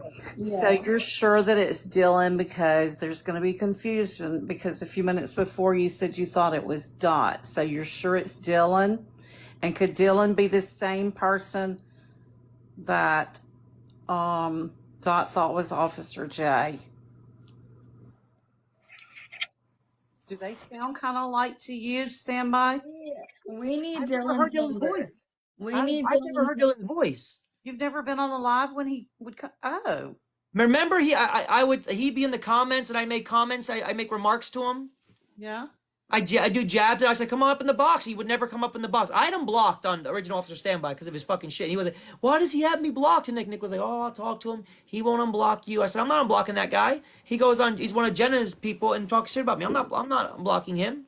So Yeah. you're sure that it's Dylan because there's going to be confusion because a few minutes before you said you thought it was Dot. So you're sure it's Dylan? And could Dylan be the same person that Dot thought was Officer J? Do they sound kind of like to you, Standby? We need I've never heard Dylan's Dylan's number. voice. We need I've never heard Dylan's voice. You've never been on a live when he would come? Oh. Remember, he'd be in the comments and I make comments. I make remarks to him. Yeah. I do jabs and I said, "Come on up in the box." He would never come up in the box. I had him blocked on Original Officer Standby because of his fucking shit. And he was like, "Why does he have me blocked?" And Nick was like, "Oh, I'll talk to him. He won't unblock you." I said, "I'm not unblocking that guy. He goes on. He's one of Jenna's people and talks shit about me. I'm not unblocking him."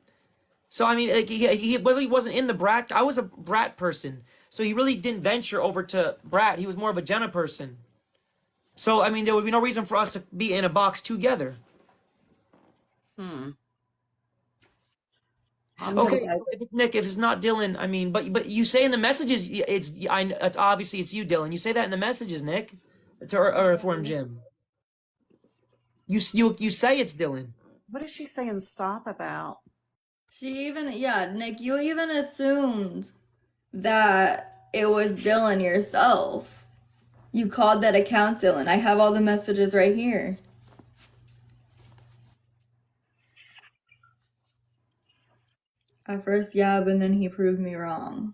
So I mean, like, he really wasn't in the Brat. I was a Brat person, so he really didn't venture over to Brat. He was more of a Jenna person. So I mean, there would be no reason for us to be in a box together. Okay, Nick, if it's not Dylan, I mean, but you say in the messages it's obviously it's you, Dylan. You say that in the messages, Nick, to Earthworm Jim. You say it's Dylan. What is she saying stop about? Nick, you even assumed that it was Dylan yourself. You called that account Dylan. I have all the messages right here. At first, yeah, but then he proved me wrong.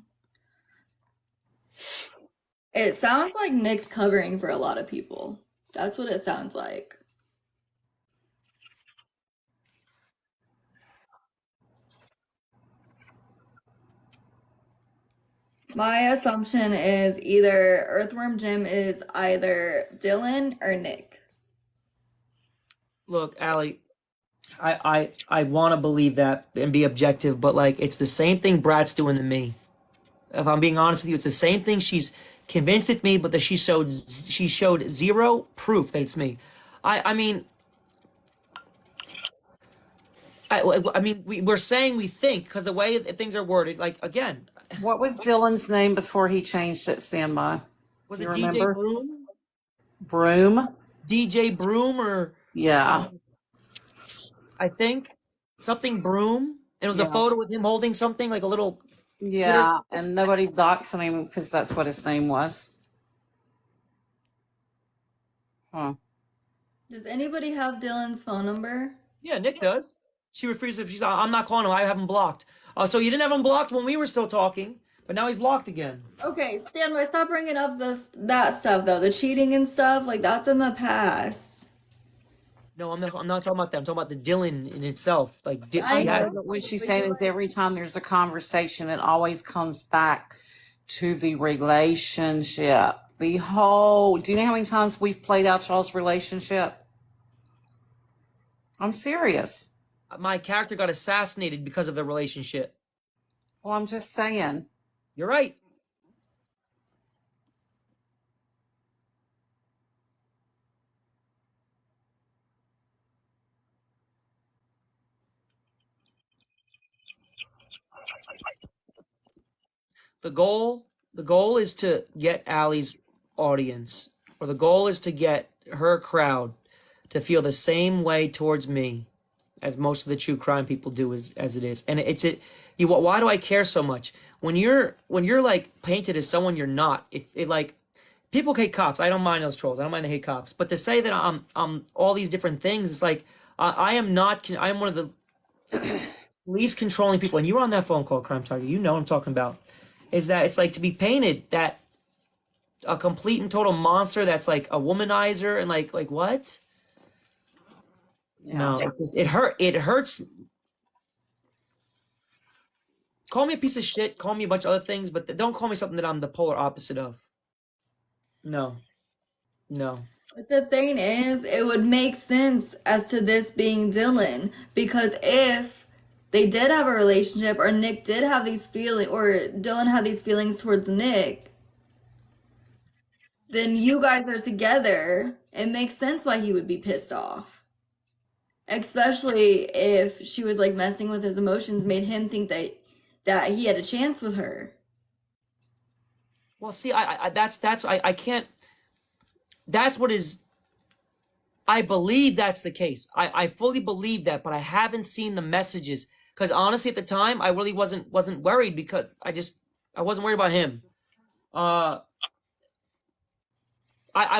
It sounds like Nick's covering for a lot of people. That's what it sounds like. My assumption is either Earthworm Jim is either Dylan or Nick. Look, Allie, I want to believe that and be objective, but like it's the same thing Brat's doing to me. If I'm being honest with you, it's the same thing. She's convinced it's me, but that she showed zero proof that it's me. I mean, we're saying we think because the way things are worded, like again. What was Dylan's name before he changed it, Standby? Was you it remember? DJ Broom? Broom? DJ Broom or yeah. I think something Broom. And it was a photo with him holding something like a little. Yeah, and nobody's doxing him because that's what his name was. Huh. Does anybody have Dylan's phone number? Yeah, Nick does. She refuses. She's. I'm not calling him. I have him blocked. So you didn't have him blocked when we were still talking, but now he's blocked again. Okay, Standby, stop bringing up that stuff though. The cheating and stuff, like that's in the past. No, I'm not talking about that. I'm talking about the Dylan in itself. Like, what she's saying is every time there's a conversation, it always comes back to the relationship. Do you know how many times we've played out y'all's relationship? I'm serious. My character got assassinated because of the relationship. Well, I'm just saying. You're right. The goal is to get Allie's audience, or the goal is to get her crowd to feel the same way towards me as most of the true crime people do as it is. And why do I care so much? When you're like painted as someone you're not, it like people hate cops. I don't mind those trolls. I don't mind they hate cops. But to say that I'm all these different things, it's like I am one of the least controlling people. And you were on that phone call, Crime Tiger. You know what I'm talking about. Is that it's like to be painted that a complete and total monster that's like a womanizer and like what? Yeah. No, it hurts. Call me a piece of shit, call me a bunch of other things, but don't call me something that I'm the polar opposite of. No. But the thing is, it would make sense as to this being Dylan, because if they did have a relationship, or Nick did have these feelings, or Dylan had these feelings towards Nick, then you guys are together. It makes sense why he would be pissed off. Especially if she was like messing with his emotions, made him think that he had a chance with her. Well, see, I can't. That's what is. I believe that's the case. I fully believe that, but I haven't seen the messages because honestly, at the time, I really wasn't worried because I wasn't worried about him. I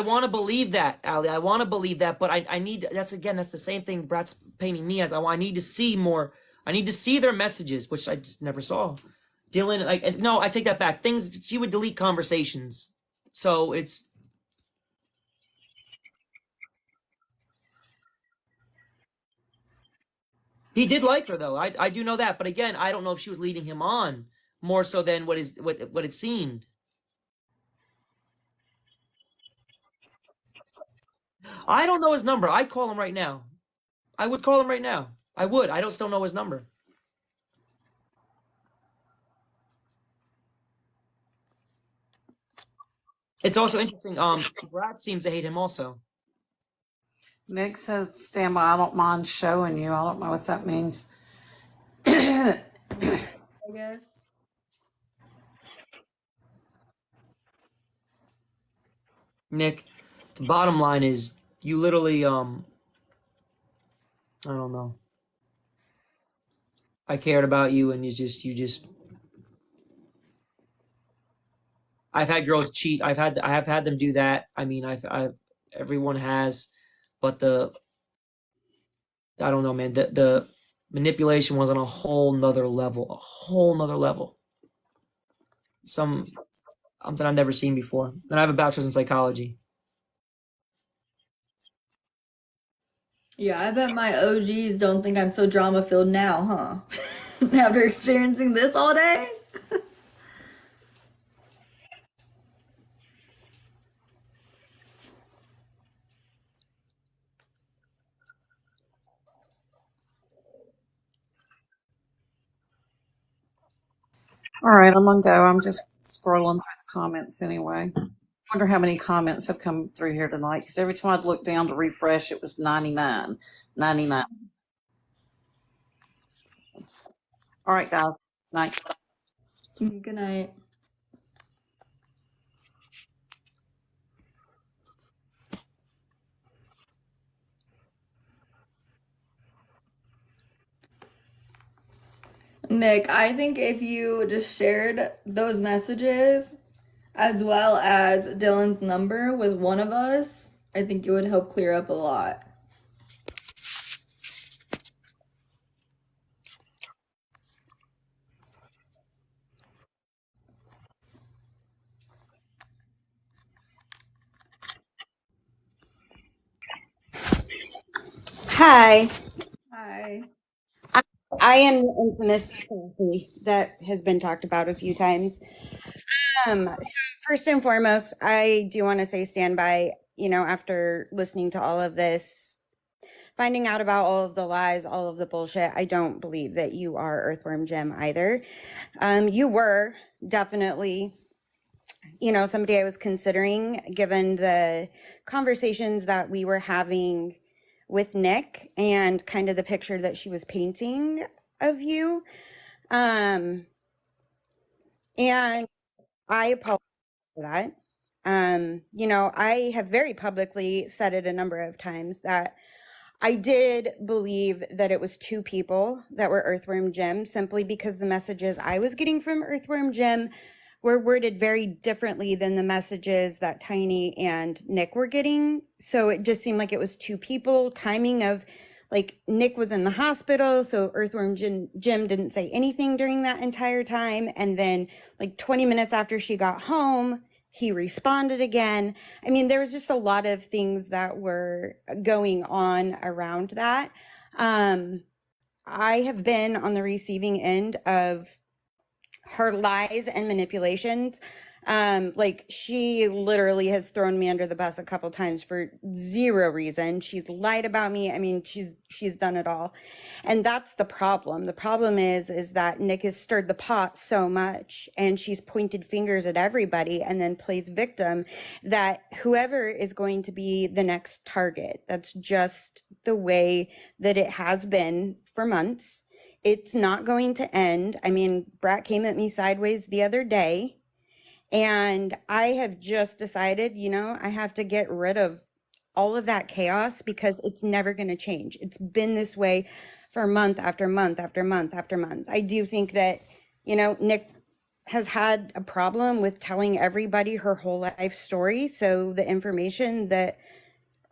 want to believe that, Ali. I want to believe that, but I need. That's the same thing Brad's painting me as. I need to see more. I need to see their messages, which I just never saw. Dylan, no, I take that back. Things she would delete conversations, so it's. He did like her though. I do know that, but again, I don't know if she was leading him on more so than what it seemed. I don't know his number. I'd call him right now. I would call him right now. I would. I don't still know his number. It's also interesting. Brad seems to hate him also. Nick says, stand by, I don't mind showing you. I don't know what that means. I guess. Nick, the bottom line is you literally I don't know. I cared about you and you just I've had girls cheat. I have had them do that. I mean, everyone has, but I don't know, man. The manipulation was on a whole nother level. Something I've never seen before. And I have a bachelor's in psychology. Yeah, I bet my OGs don't think I'm so drama filled now, huh? After experiencing this all day? All right, I'm gonna go. I'm just scrolling through the comments anyway. Wonder how many comments have come through here tonight. 'Cause every time I'd look down to refresh, it was 99. All right, guys. Night. Good night. Nick, I think if you just shared those messages as well as Dylan's number with one of us, I think it would help clear up a lot. Hi, Hi. I am the infamous Kathy that has been talked about a few times. So first and foremost, I do want to say stand by, after listening to all of this, finding out about all of the lies, all of the bullshit, I don't believe that you are Earthworm Jim either. You were definitely, somebody I was considering given the conversations that we were having with Nick and kind of the picture that she was painting of you. And I apologize for that. I have very publicly said it a number of times that I did believe that it was two people that were Earthworm Jim simply because the messages I was getting from Earthworm Jim were worded very differently than the messages that Tiny and Nick were getting. So it just seemed like it was two people. Timing of like Nick was in the hospital, so Earthworm Jim didn't say anything during that entire time. And then like 20 minutes after she got home, He responded again. I mean, there was just a lot of things that were going on around that. I have been on the receiving end of her lies and manipulations. Like, she literally has thrown me under the bus a couple times for zero reason. She's lied about me. I mean, she's done it all. And that's the problem. The problem is that Nick has stirred the pot so much, and she's pointed fingers at everybody and then plays victim, that whoever is going to be the next target. That's just the way that it has been for months. It's not going to end. I mean, Brat came at me sideways the other day, and I have just decided, you know, I have to get rid of all of that chaos because it's never going to change. It's been this way for month after month after month after month. I do think that, you know, Nick has had a problem with telling everybody her whole life story. So the information that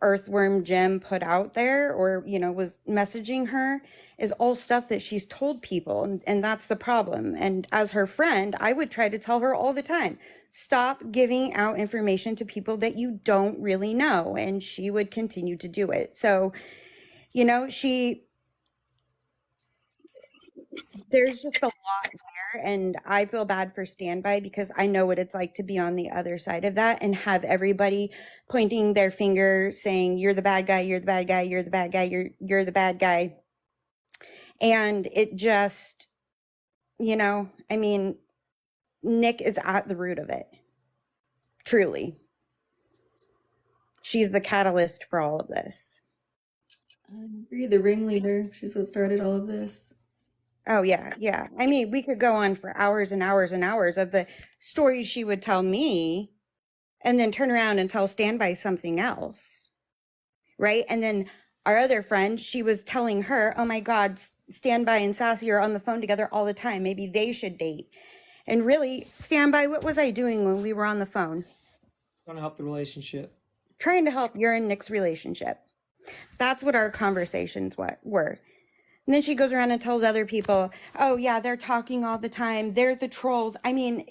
Earthworm Jim put out there, or, you know, was messaging her, is all stuff that she's told people, and that's the problem. And as her friend, I would try to tell her all the time, stop giving out information to people that you don't really know, and she would continue to do it. So, you know, there's just a lot there, and I feel bad for Standby because I know what it's like to be on the other side of that and have everybody pointing their finger saying, you're the bad guy, you're the bad guy, you're the bad guy, you're the bad guy. And it just, you know, I mean, Nick is at the root of it. Truly. She's the catalyst for all of this. I agree. The ringleader. She's what started all of this. Oh, yeah, yeah. I mean, we could go on for hours and hours and hours of the stories she would tell me and then turn around and tell Standby something else, right? And then our other friend, she was telling her, oh my God, Standby and Sassy are on the phone together all the time. Maybe they should date. And really, Standby, what was I doing when we were on the phone? Trying to help the relationship. Trying to help your and Nick's relationship. That's what our conversations were. And then she goes around and tells other people, oh yeah, they're talking all the time. They're the trolls. I mean,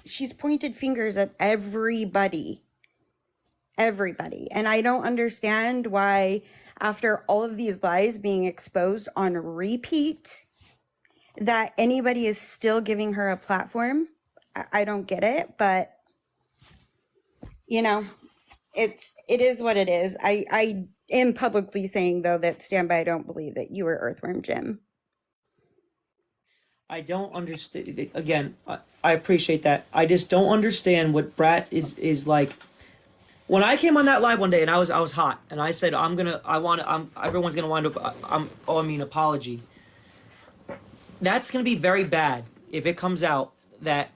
she's pointed fingers at everybody. Everybody. And I don't understand why, after all of these lies being exposed on repeat, that anybody is still giving her a platform. I don't get it, but you know, it is what it is. I am publicly saying, though, that Standby, I don't believe that you were Earthworm Jim. I don't understand. Again, I appreciate that. I just don't understand what Brat is like. When I came on that live one day and I was hot and I said everyone's gonna wind up apology. That's gonna be very bad if it comes out that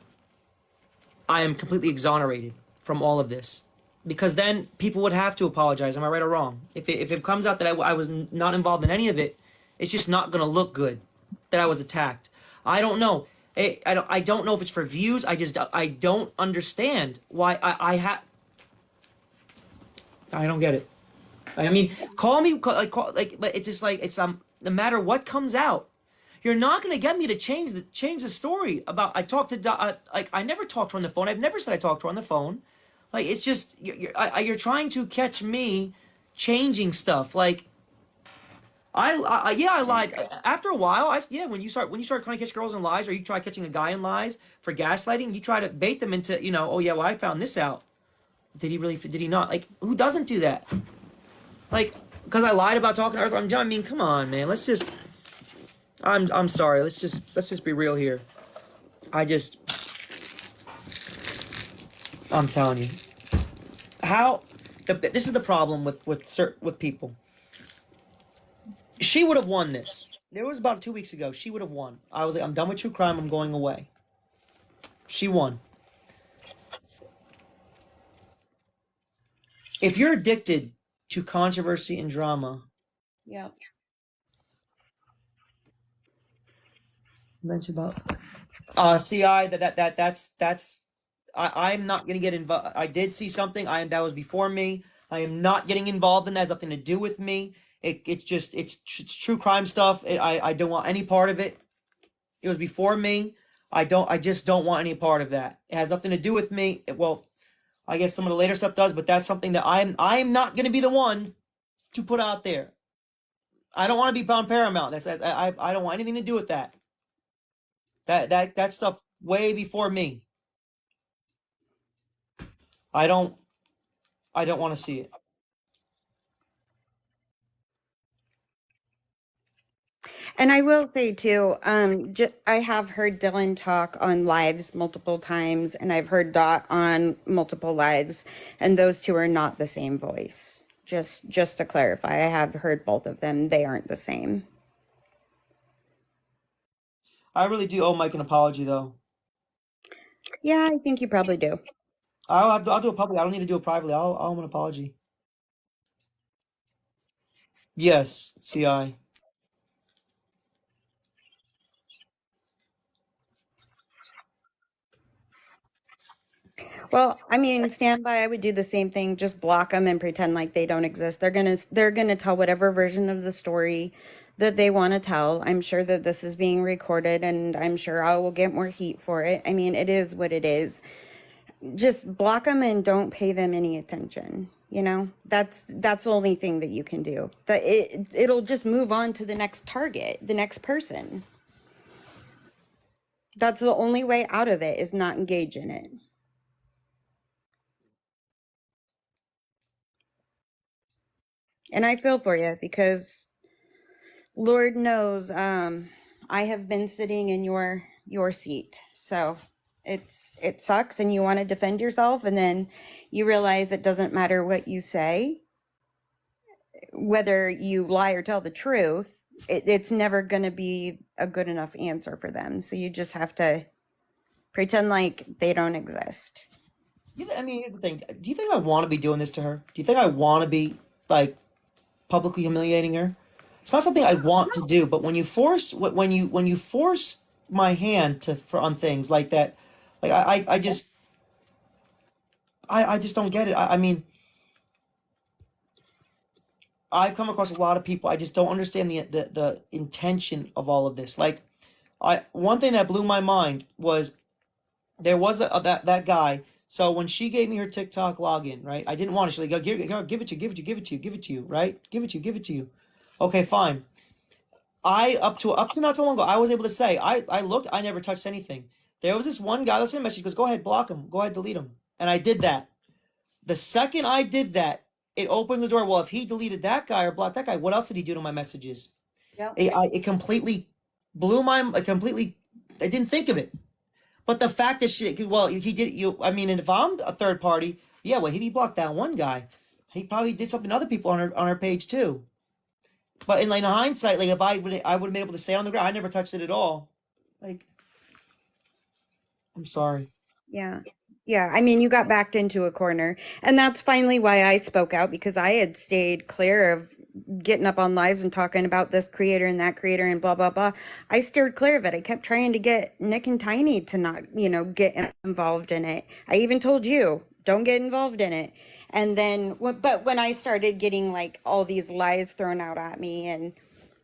I am completely exonerated from all of this. Because then people would have to apologize. Am I right or wrong? If it comes out that I was not involved in any of it, it's just not going to look good that I was attacked. I don't know. I don't know if it's for views. I don't understand why I don't get it. I mean, call me but it's just like no matter what comes out, you're not going to get me to change the story about. I talked to I never talked to her on the phone. I've never said I talked to her on the phone. Like, it's just, you're trying to catch me changing stuff. Like, I lied. After a while, when you start trying to catch girls in lies, or you try catching a guy in lies for gaslighting, you try to bait them into, oh yeah, well, I found this out. Did he not? Like, who doesn't do that? Like, because I lied about talking to Arthur. I mean, come on, man. I'm sorry. Let's just be real here. I'm telling you. This is the problem with people. She would have won this. There was about 2 weeks ago. She would have won. I was like, I'm done with true crime. I'm going away. She won. If you're addicted to controversy and drama, yeah. Mention about CI that's. I'm not gonna get involved. I did see something. That was before me. I am not getting involved in that. It has nothing to do with me. It's true crime stuff. I don't want any part of it. It was before me. I just don't want any part of that. It has nothing to do with me. Well, I guess some of the later stuff does, but that's something that I'm not going to be the one to put out there. I don't want to be on Paramount. I don't want anything to do with that. That stuff way before me. I don't want to see it. And I will say too, I have heard Dylan talk on lives multiple times, and I've heard Dot on multiple lives, and those two are not the same voice. Just to clarify, I have heard both of them. They aren't the same. I really do owe Mike an apology, though. Yeah, I think you probably do. I'll do it publicly. I don't need to do it privately. I'll owe him an apology. Yes, CI. Well, I mean, standby, I would do the same thing. Just block them and pretend like they don't exist. They're gonna tell whatever version of the story that they want to tell. I'm sure that this is being recorded, and I'm sure I will get more heat for it. I mean, it is what it is. Just block them and don't pay them any attention. You know, that's the only thing that you can do. It'll just move on to the next target, the next person. That's the only way out of it, is not engage in it. And I feel for you because Lord knows, I have been sitting in your seat. So it sucks, and you want to defend yourself, and then you realize it doesn't matter what you say, whether you lie or tell the truth. It's never going to be a good enough answer for them. So you just have to pretend like they don't exist. I mean, here's the thing. Do you think I want to be doing this to her? Do you think I want to be like publicly humiliating her? It's not something I want to do, but when you force my hand on things like that, like I just don't get it. I mean, I've come across a lot of people. I just don't understand the intention of all of this. Like, one thing that blew my mind was there was that guy. So when she gave me her TikTok login, right? I didn't want it. She's like, give it to you, right? Give it to you. Okay, fine. Up to not so long ago, I was able to say, I looked, I never touched anything. There was this one guy that sent a message, goes, go ahead, block him, go ahead, delete him. And I did that. The second I did that, it opened the door. Well, if he deleted that guy or blocked that guy, what else did he do to my messages? Yeah. It completely blew I didn't think of it. But the fact that he did, I mean, and if I'm a third party, yeah, well, he blocked that one guy. He probably did something to other people on her page too. But in hindsight, like if I would have been able to stay on the ground, I never touched it at all. Like, I'm sorry. Yeah. Yeah, I mean, you got backed into a corner, and that's finally why I spoke out, because I had stayed clear of getting up on lives and talking about this creator and that creator and blah, blah, blah. I steered clear of it. I kept trying to get Nick and Tiny to not, get involved in it. I even told you, don't get involved in it. And then, but when I started getting like all these lies thrown out at me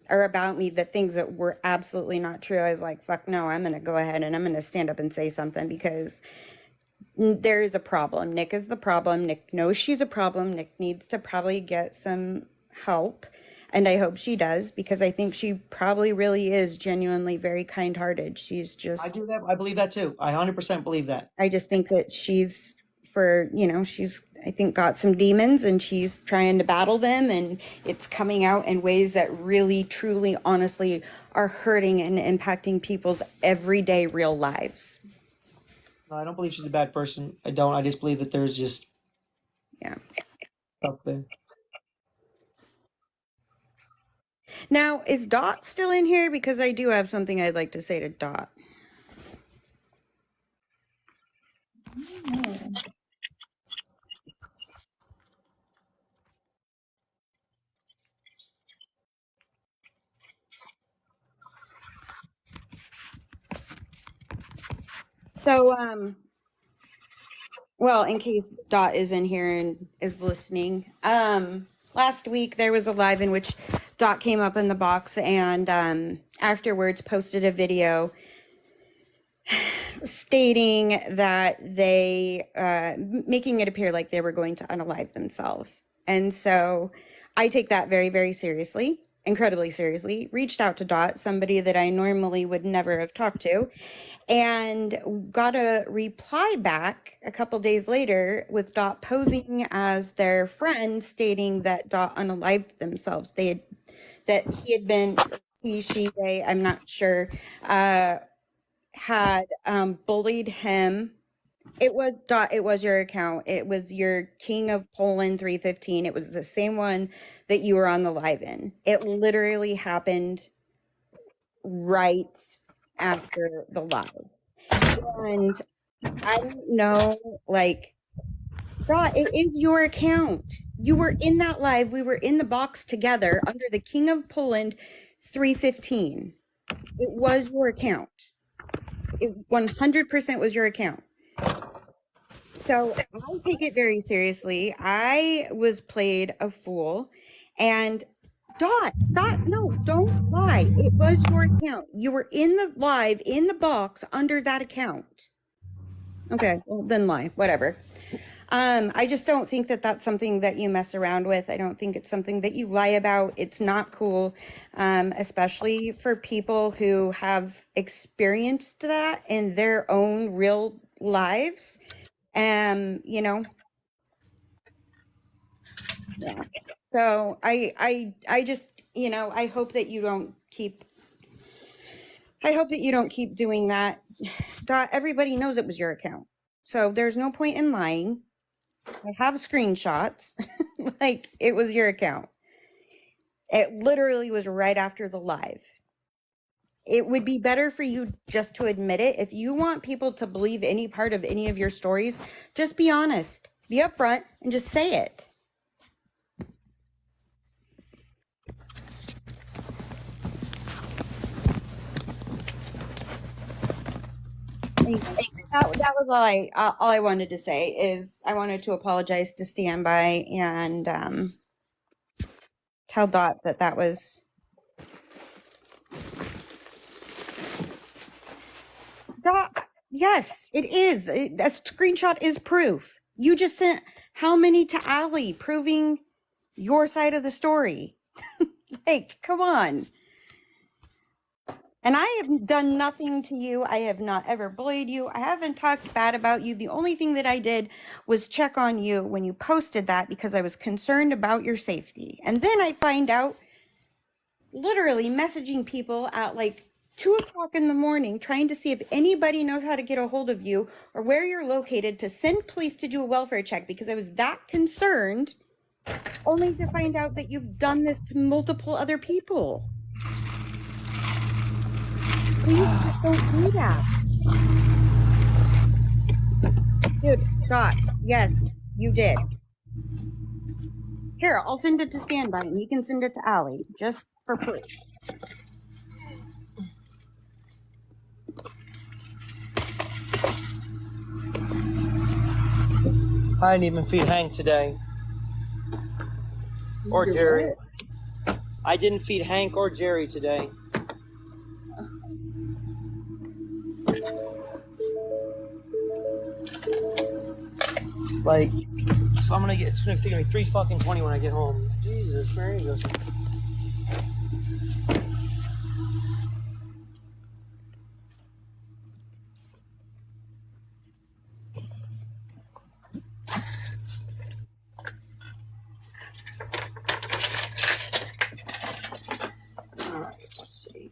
or about me, the things that were absolutely not true, I was like, fuck no, I'm going to go ahead and I'm going to stand up and say something, because there is a problem. Nick is the problem. Nick knows she's a problem. Nick needs to probably get some help. And I hope she does, because I think she probably really is genuinely very kind-hearted. She's just... I do that. I believe that too. I 100% believe that. I just think that she's I think got some demons, and she's trying to battle them, and it's coming out in ways that really, truly, honestly are hurting and impacting people's everyday real lives. No, I don't believe she's a bad person. I don't. I just believe that there's just stuff there. Now, is Dot still in here? Because I do have something I'd like to say to Dot. So, well, in case Dot is in here and is listening, last week there was a live in which Dot came up in the box and afterwards posted a video stating that they, making it appear like they were going to unalive themselves. And so I take that very, very seriously, incredibly seriously. Reached out to Dot, somebody that I normally would never have talked to, and got a reply back a couple days later with Dot posing as their friend, stating that Dot unalived themselves. That he had been, he, she, they, I'm not sure, had bullied him. It was Dot, it was your account. It was your King of Poland 315. It was the same one that you were on the live in. It literally happened right after the live. And I don't know, like, Dot, it is your account. You were in that live. We were in the box together under the King of Poland 315. It was your account. It 100% was your account. So I take it very seriously. I was played a fool. And Dot, stop. No, don't lie. It was your account. You were in the live, in the box under that account. Okay, well, then lie. Whatever. I just don't think that that's something that you mess around with. I don't think it's something that you lie about. It's not cool, especially for people who have experienced that in their own real lives. You know, yeah. So I just, you know, I hope that you don't keep doing that. Everybody knows it was your account. So there's no point in lying. I have screenshots. Like, it was your account. It literally was right after the live. It would be better for you just to admit it. If you want people to believe any part of any of your stories, just be honest. Be upfront and just say it. That was all I wanted to say. Is I wanted to apologize to Standby and tell Dot that was Dot. Yes, it is. A screenshot is proof. You just sent how many to Allie proving your side of the story? Like, come on. And I have done nothing to you. I have not ever bullied you. I haven't talked bad about you. The only thing that I did was check on you when you posted that because I was concerned about your safety. And then I find out, literally messaging people at like 2:00 in the morning, trying to see if anybody knows how to get a hold of you or where you're located to send police to do a welfare check because I was that concerned, only to find out that you've done this to multiple other people. Please don't do that. Dude, Dot, yes, you did. Here, I'll send it to Standby and you can send it to Allie, just for proof. I didn't even feed Hank today. Or Jerry. I didn't feed Hank or Jerry today. Like, it's gonna take me 3:20 when I get home. Jesus, where he goes. All right, let's see.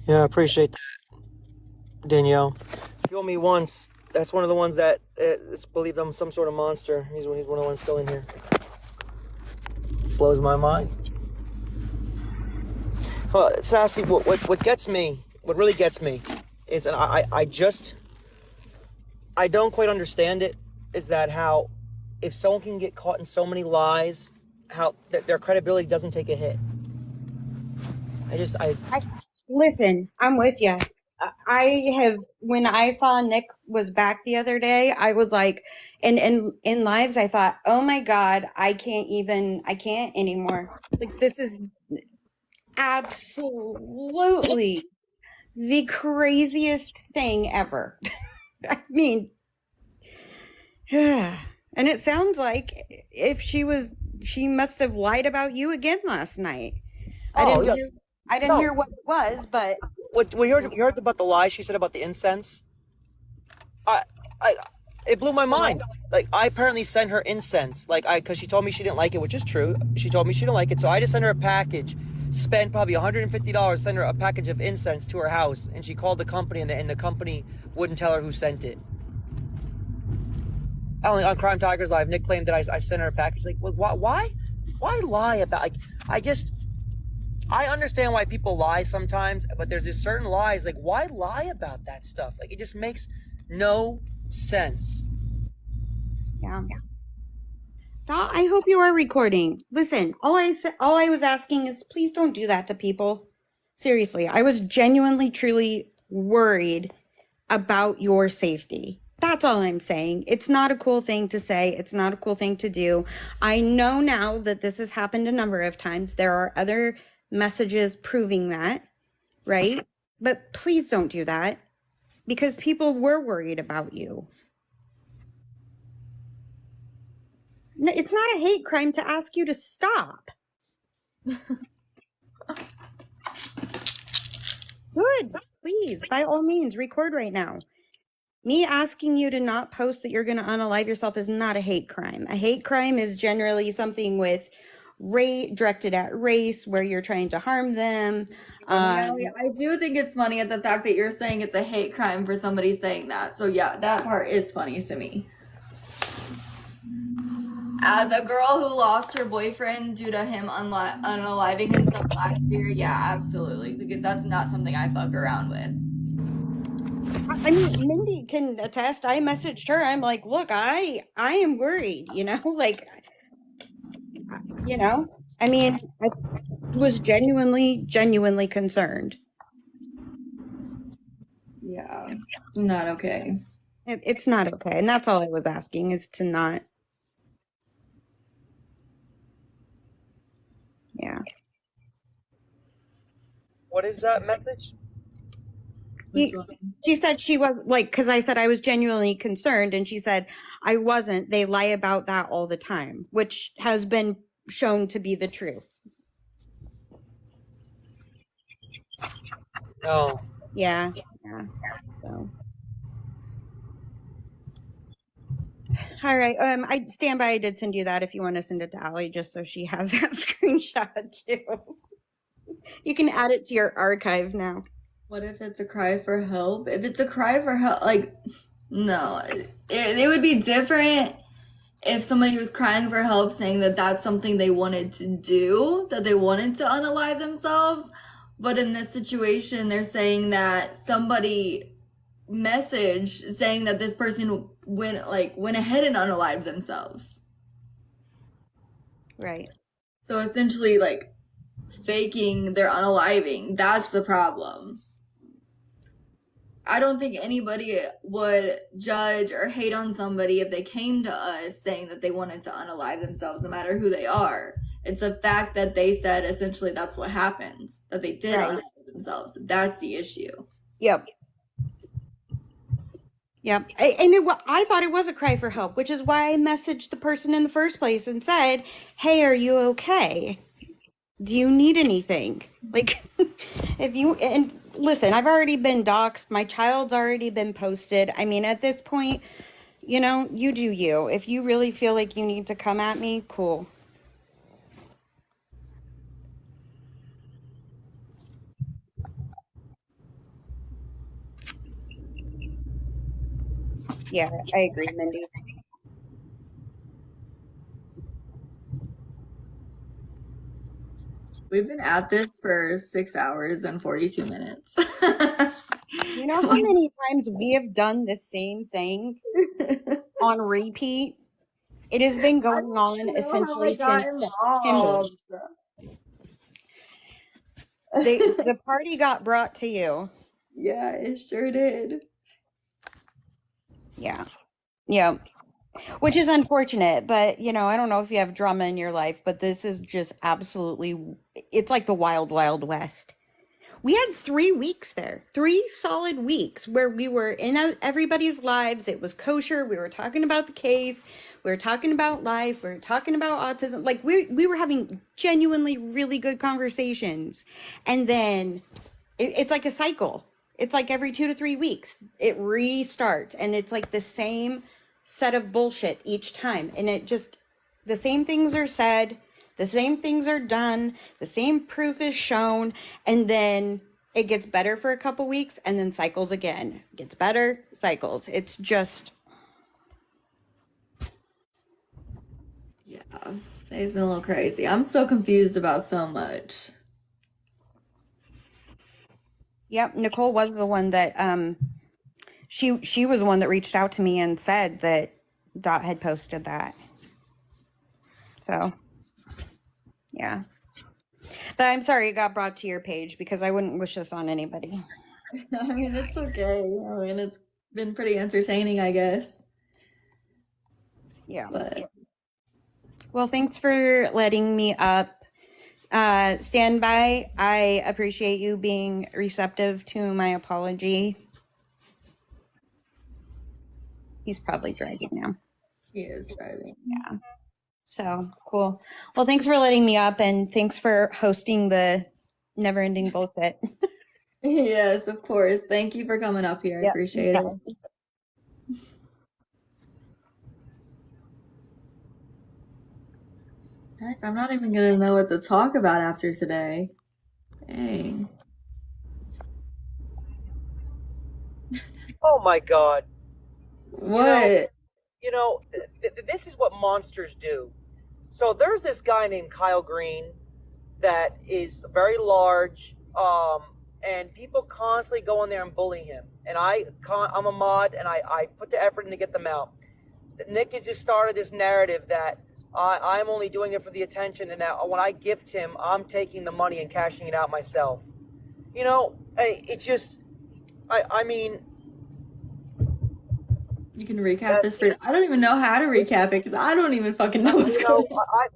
Yeah, I appreciate that, Danielle. Fool me once. That's one of the ones that believe I'm some sort of monster. He's one of the ones still in here. Blows my mind. Well, Sassy, what gets me, what really gets me, is, and I don't quite understand it, is that how, if someone can get caught in so many lies, how their credibility doesn't take a hit. Listen, I'm with you. I have, when I saw Nick was back the other day, I was like, and in lives, I thought, oh my God, I can't anymore. Like, this is absolutely the craziest thing ever. I mean, and it sounds like if she must have lied about you again last night. I Oh, yeah. didn't hear what it was, but You heard about the lie she said about the incense? It blew my mind. Like, I apparently sent her incense, because she told me she didn't like it, which is true. She told me she didn't like it, so I just sent her a package. Spent probably $150, sent her a package of incense to her house, and she called the company, and the company wouldn't tell her who sent it. On Crime Tigers Live, Nick claimed that I sent her a package. Like, why lie about? Like, I understand why people lie sometimes, but there's just certain lies. Like, why lie about that stuff? Like, it just makes no sense. yeah. Doll, I hope you are recording. Listen, all I was asking is please don't do that to people. Seriously, I was genuinely, truly worried about your safety. That's all I'm saying. It's not a cool thing to say. It's not a cool thing to do. I know now that this has happened a number of times. There are other messages proving that, right? But please don't do that because people were worried about you. It's not a hate crime to ask you to stop. Good. Please, by all means, record right now. Me asking you to not post that you're going to unalive yourself is not a hate crime. A hate crime is generally something with directed at race, where you're trying to harm them. I do think it's funny at the fact that you're saying it's a hate crime for somebody saying that. So yeah, that part is funny to me. As a girl who lost her boyfriend due to him unaliving himself last year, yeah, absolutely. Because that's not something I fuck around with. I mean, Mindy can attest. I messaged her. I'm like, look, I am worried, like, I mean, I was genuinely concerned. Yeah, not okay. It's not okay. And that's all I was asking, is to not. Yeah. What is that message? She said she was like, because I said I was genuinely concerned, and she said I wasn't. They lie about that all the time, which has been shown to be the truth. Oh. Yeah. So. All right. I stand by. I did send you that if you want to send it to Allie, just so she has that screenshot too. You can add it to your archive now. What if it's a cry for help? If it's a cry for help, like, no. It would be different if somebody was crying for help, saying that that's something they wanted to do, that they wanted to unalive themselves. But in this situation, they're saying that somebody messaged saying that this person went ahead and unalived themselves. Right. So essentially, like, faking their unaliving, that's the problem. I don't think anybody would judge or hate on somebody if they came to us saying that they wanted to unalive themselves, no matter who they are. It's the fact that they said essentially that's what happened, that they did unalive themselves. That's the issue. Yep. And I thought it was a cry for help, which is why I messaged the person in the first place and said, hey, are you okay? Do you need anything? Like, and listen, I've already been doxxed. My child's already been posted. I mean, at this point, you do you. If you really feel like you need to come at me, cool. Yeah, I agree, Mindy. We've been at this for 6 hours and 42 minutes. You know how many times we have done the same thing on repeat? It has been going on know how essentially I got since September. involved. The party got brought to you. Yeah, it sure did. Yeah. Yeah. Which is unfortunate, but I don't know if you have drama in your life, but this is just absolutely, it's like the wild, wild west. We had 3 weeks there, 3 solid weeks where we were in everybody's lives. It was kosher. We were talking about the case. We were talking about life. We were talking about autism. Like we were having genuinely really good conversations. And then it's like a cycle. It's like every 2 to 3 weeks, it restarts. And it's like the same set of bullshit each time. And the same things are said. The same things are done, the same proof is shown, and then it gets better for a couple weeks and then cycles again. Gets better, cycles. It's just. Yeah, today's been a little crazy. I'm still confused about so much. Yep, Nicole was the one that she was the one that reached out to me and said that Dot had posted that. So yeah. But I'm sorry it got brought to your page because I wouldn't wish this on anybody. I mean, it's okay. I mean, it's been pretty entertaining, I guess. Yeah. But Well, thanks for letting me up. Stand by. I appreciate you being receptive to my apology. He's probably driving now. he is driving. Yeah. So cool. Well, thanks for letting me up and thanks for hosting the never ending bullshit. Yes, of course. Thank you for coming up here. I Yep. appreciate it. Heck, I'm not even gonna know what to talk about after today. Dang. Oh my God. What? This is what monsters do. So there's this guy named Kyle Green that is very large, and people constantly go in there and bully him. And I'm a mod, and I put the effort in to get them out. Nick has just started this narrative that I'm only doing it for the attention, and that when I gift him, I'm taking the money and cashing it out myself. I mean, You can recap this for. I don't even know how to recap it because I don't even fucking know what's going on.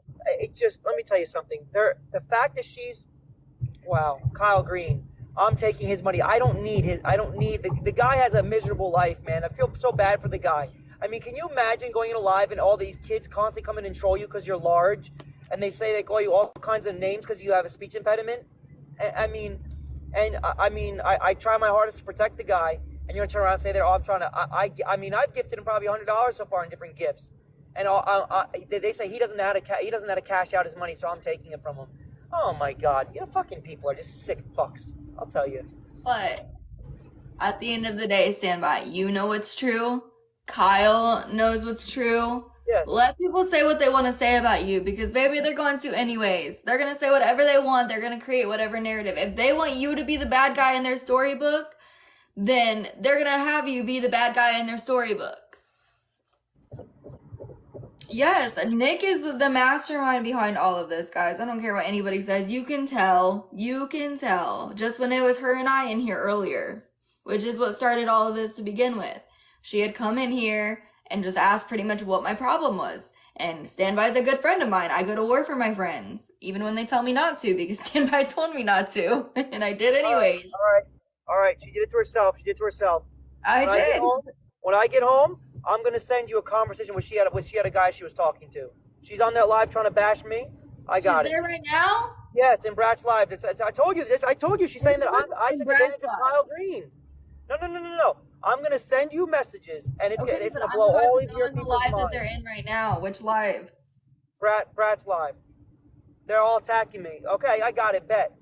let me tell you something. The fact that Kyle Green, I'm taking his money. I don't need the guy has a miserable life, man. I feel so bad for the guy. I mean, can you imagine going in live and all these kids constantly come in and troll you because you're large, and they call you all kinds of names because you have a speech impediment? I try my hardest to protect the guy, and you're gonna turn around and say that, I'm trying to. I've gifted him probably $100 so far in different gifts, and they say he doesn't know how to cash out his money, so I'm taking it from him. Oh my God, fucking people are just sick fucks. I'll tell you. But at the end of the day, stand by. You know what's true. Kyle knows what's true. Yes. Let people say what they want to say about you because, baby, they're going to anyways. They're going to say whatever they want. They're going to create whatever narrative. If they want you to be the bad guy in their storybook, then they're going to have you be the bad guy in their storybook. Yes, Nick is the mastermind behind all of this, guys. I don't care what anybody says. You can tell. Just when it was her and I in here earlier, which is what started all of this to begin with. She had come in here and just asked pretty much what my problem was. And Standby is a good friend of mine. I go to war for my friends, even when they tell me not to, because Standby told me not to. And I did anyways. All right. She did it to herself. I did. When I get home, I'm going to send you a conversation where she had a guy she was talking to. She's on that live trying to bash me. I got it. She's there right now? Yes, in Brat's live. I told you this. I told you. She's saying that I took advantage of Kyle Green. No. I'm going to send you messages, and it's going to blow all of your people's live minds. that they're in right now. Which live? Brat's live. They're all attacking me. Okay, I got it. Bet.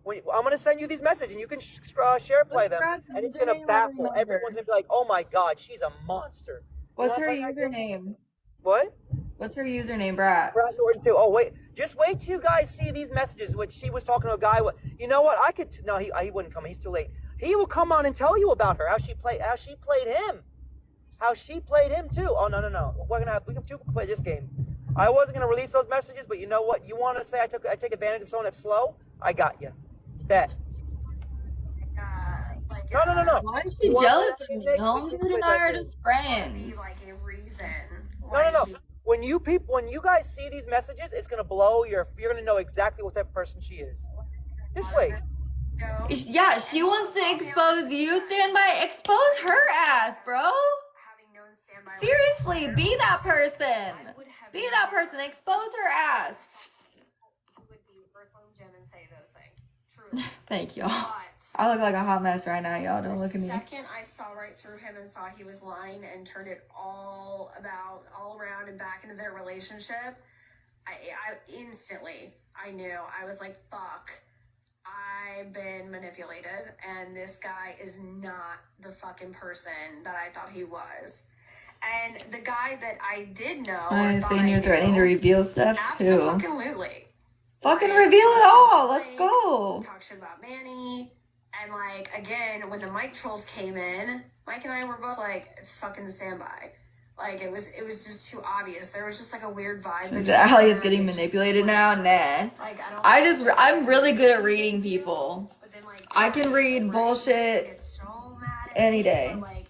I'm gonna send you these messages, and you can share play them, and it's gonna baffle everyone's gonna be like, "Oh my God, she's a monster." What's her username? What? What's her username, Brat? Brat Norton too. Oh wait, just wait till you guys see these messages. Which she was talking to a guy. You know what? I could. No, he wouldn't come. He's too late. He will come on and tell you about her. How she played him. How she played him too. Oh no. We can play this game. I wasn't gonna release those messages, but you know what? You want to say I take advantage of someone that's slow? I got you. Bet. No. Why is she jealous of me? Homegirl and I are just friends. No. When you guys see these messages, it's gonna blow you're gonna know exactly what type of person she is. Just wait. Yeah, she wants to expose you. Stand by. Expose her ass, bro. Seriously, be that person. Be that person. Expose her ass. Thank y'all. I look like a hot mess right now, y'all. Don't look at me. The second I saw right through him and saw he was lying and turned it all around and back into their relationship, I instantly, I knew. I was like, fuck. I've been manipulated, and this guy is not the fucking person that I thought he was. And the guy that I did know, I'm saying you're threatening to reveal stuff. absolutely. Fucking reveal it all. Let's go. Talk shit about Manny. And like, again, when the Mike trolls came in, Mike and I were both like, it's fucking standby. Like, it was just too obvious. There was just like a weird vibe. Allie is getting manipulated now? Nah. Like, I'm really good at reading people. But then, like, I can read bullshit any day. Like,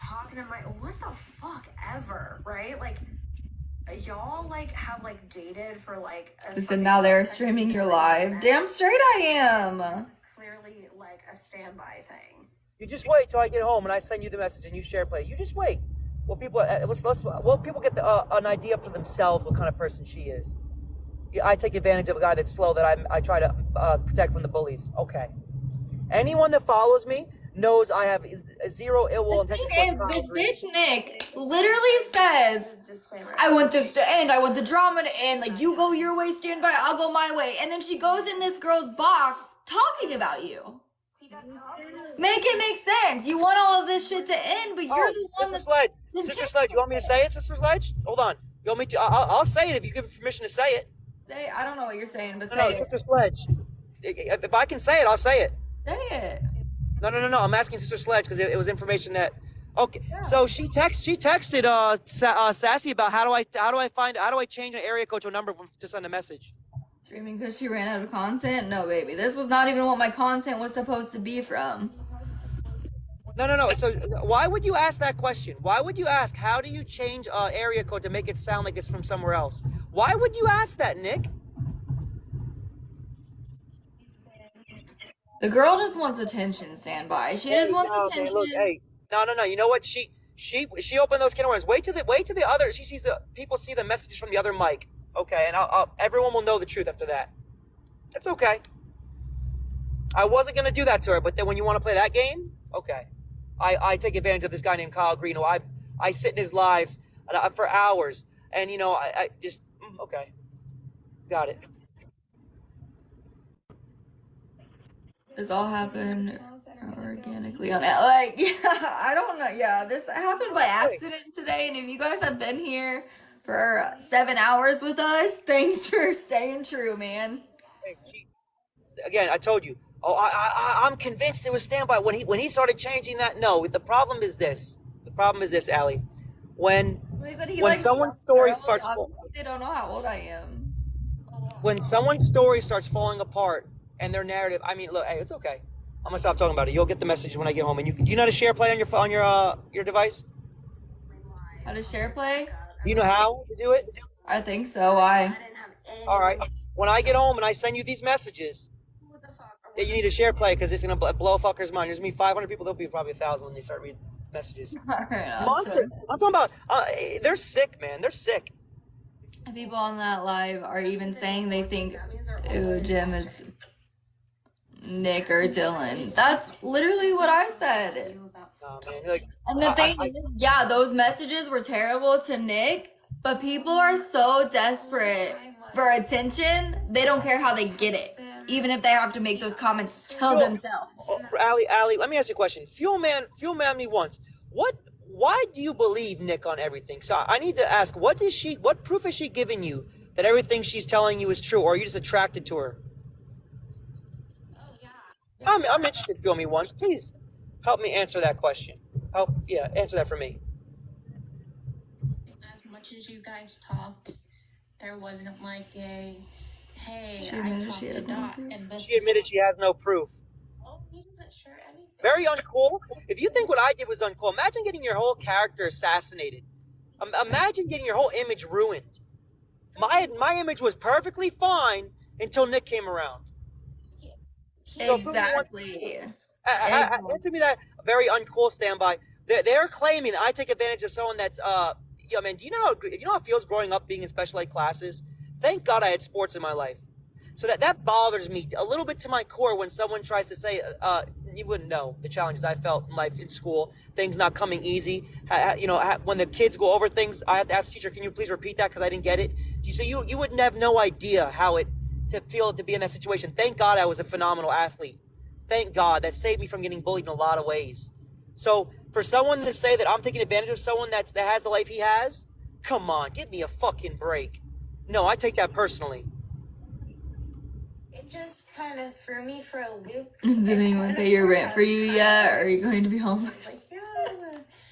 talking to what the fuck ever, right? Like, y'all like have like dated for like so now they're streaming your live. Damn straight I am. This is clearly like a standby thing. You just wait till I get home and I send you the message and you share play. You just wait. Well, people get an idea for themselves what kind of person she is. Yeah, I take advantage of a guy that's slow that I try to protect from the bullies. Okay. Anyone that follows me knows I have zero ill will intention. The bitch Nick literally says, I want this to end. I want the drama to end. Like, you go your way, stand by, I'll go my way. And then she goes in this girl's box talking about you. Make it make sense. You want all of this shit to end, but you're the one that's... Sister Sledge, you want me to say it, Sister Sledge? Hold on. You want me to? I'll say it if you give me permission to say it. Say, I don't know what you're saying, but say No, it. Sister Sledge. If I can say it, I'll say it. Say it. No. I'm asking Sister Sledge because it was information that. Okay, yeah. So she texted Sassy about how do I change an area code to a number to send a message. Streaming because she ran out of content? No, baby. This was not even what my content was supposed to be from. No. So why would you ask that question? Why would you ask how do you change area code to make it sound like it's from somewhere else? Why would you ask that, Nick? The girl just wants attention, standby. She just wants attention. Look, hey. No. You know what? She opened those can of worms. Wait till the other. She sees people see the messages from the other mic. Okay, and everyone will know the truth after that. It's okay. I wasn't gonna do that to her, but then when you want to play that game, okay. I take advantage of this guy named Kyle Green, who I sit in his lives for hours, and I just okay, got it. This all happened organically on it. Like, yeah, I don't know. Yeah, this happened by accident today, and if you guys have been here for 7 hours with us, thanks for staying true, man. Again, I told you. Oh, I'm convinced it was standby. When he started changing that, no. The problem is this. Allie. When someone's story starts... They don't know how old I am. When someone's story starts falling apart and their narrative... I mean, look, hey, it's okay. I'm going to stop talking about it. You'll get the message when I get home. And you know how to share play on your device? How to share play? You know how to do it? I think so. Why? All right. When I get home and I send you these messages... Yeah, you need to share play because it's going to blow a fucker's mind. There's going to be 500 people. There'll be probably 1,000 when they start reading messages. Monster. I'm talking about, they're sick, man. They're sick. People on that live are even saying they think, ooh, Jim is Nick or Dylan. That's literally what I said. Oh, man. And the thing is, yeah, those messages were terrible to Nick, but people are so desperate for attention, they don't care how they get it. even if they have to make those comments to Fuel, themselves. Allie, let me ask you a question. Fuel man me once. Why do you believe Nick on everything? So I need to ask, what proof has she given you that everything she's telling you is true, or are you just attracted to her? I'm interested, Fuel me once. Please help me answer that question. Answer that for me. As much as you guys talked, there wasn't like a, hey, She I admitted talked she to has no Dot, proof. and this She admitted she has no proof. oh, he doesn't share anything. Very uncool. If you think what I did was uncool, imagine getting your whole character assassinated. Imagine getting your whole image ruined. My image was perfectly fine until Nick came around. So Exactly. answer me that very uncool standby. They're claiming that I take advantage of someone that's man. Do you know how it feels growing up being in special ed classes? Thank God I had sports in my life. So that bothers me a little bit to my core when someone tries to say, you wouldn't know the challenges I felt in life in school, things not coming easy. When the kids go over things, I have to ask the teacher, can you please repeat that because I didn't get it? So you wouldn't have no idea how it to feel to be in that situation. Thank God I was a phenomenal athlete. Thank God that saved me from getting bullied in a lot of ways. So for someone to say that I'm taking advantage of someone that has the life he has, come on, give me a fucking break. No, I take that personally. It just kind of threw me for a loop. Did anyone pay your rent for you yet? Or are you going to be homeless?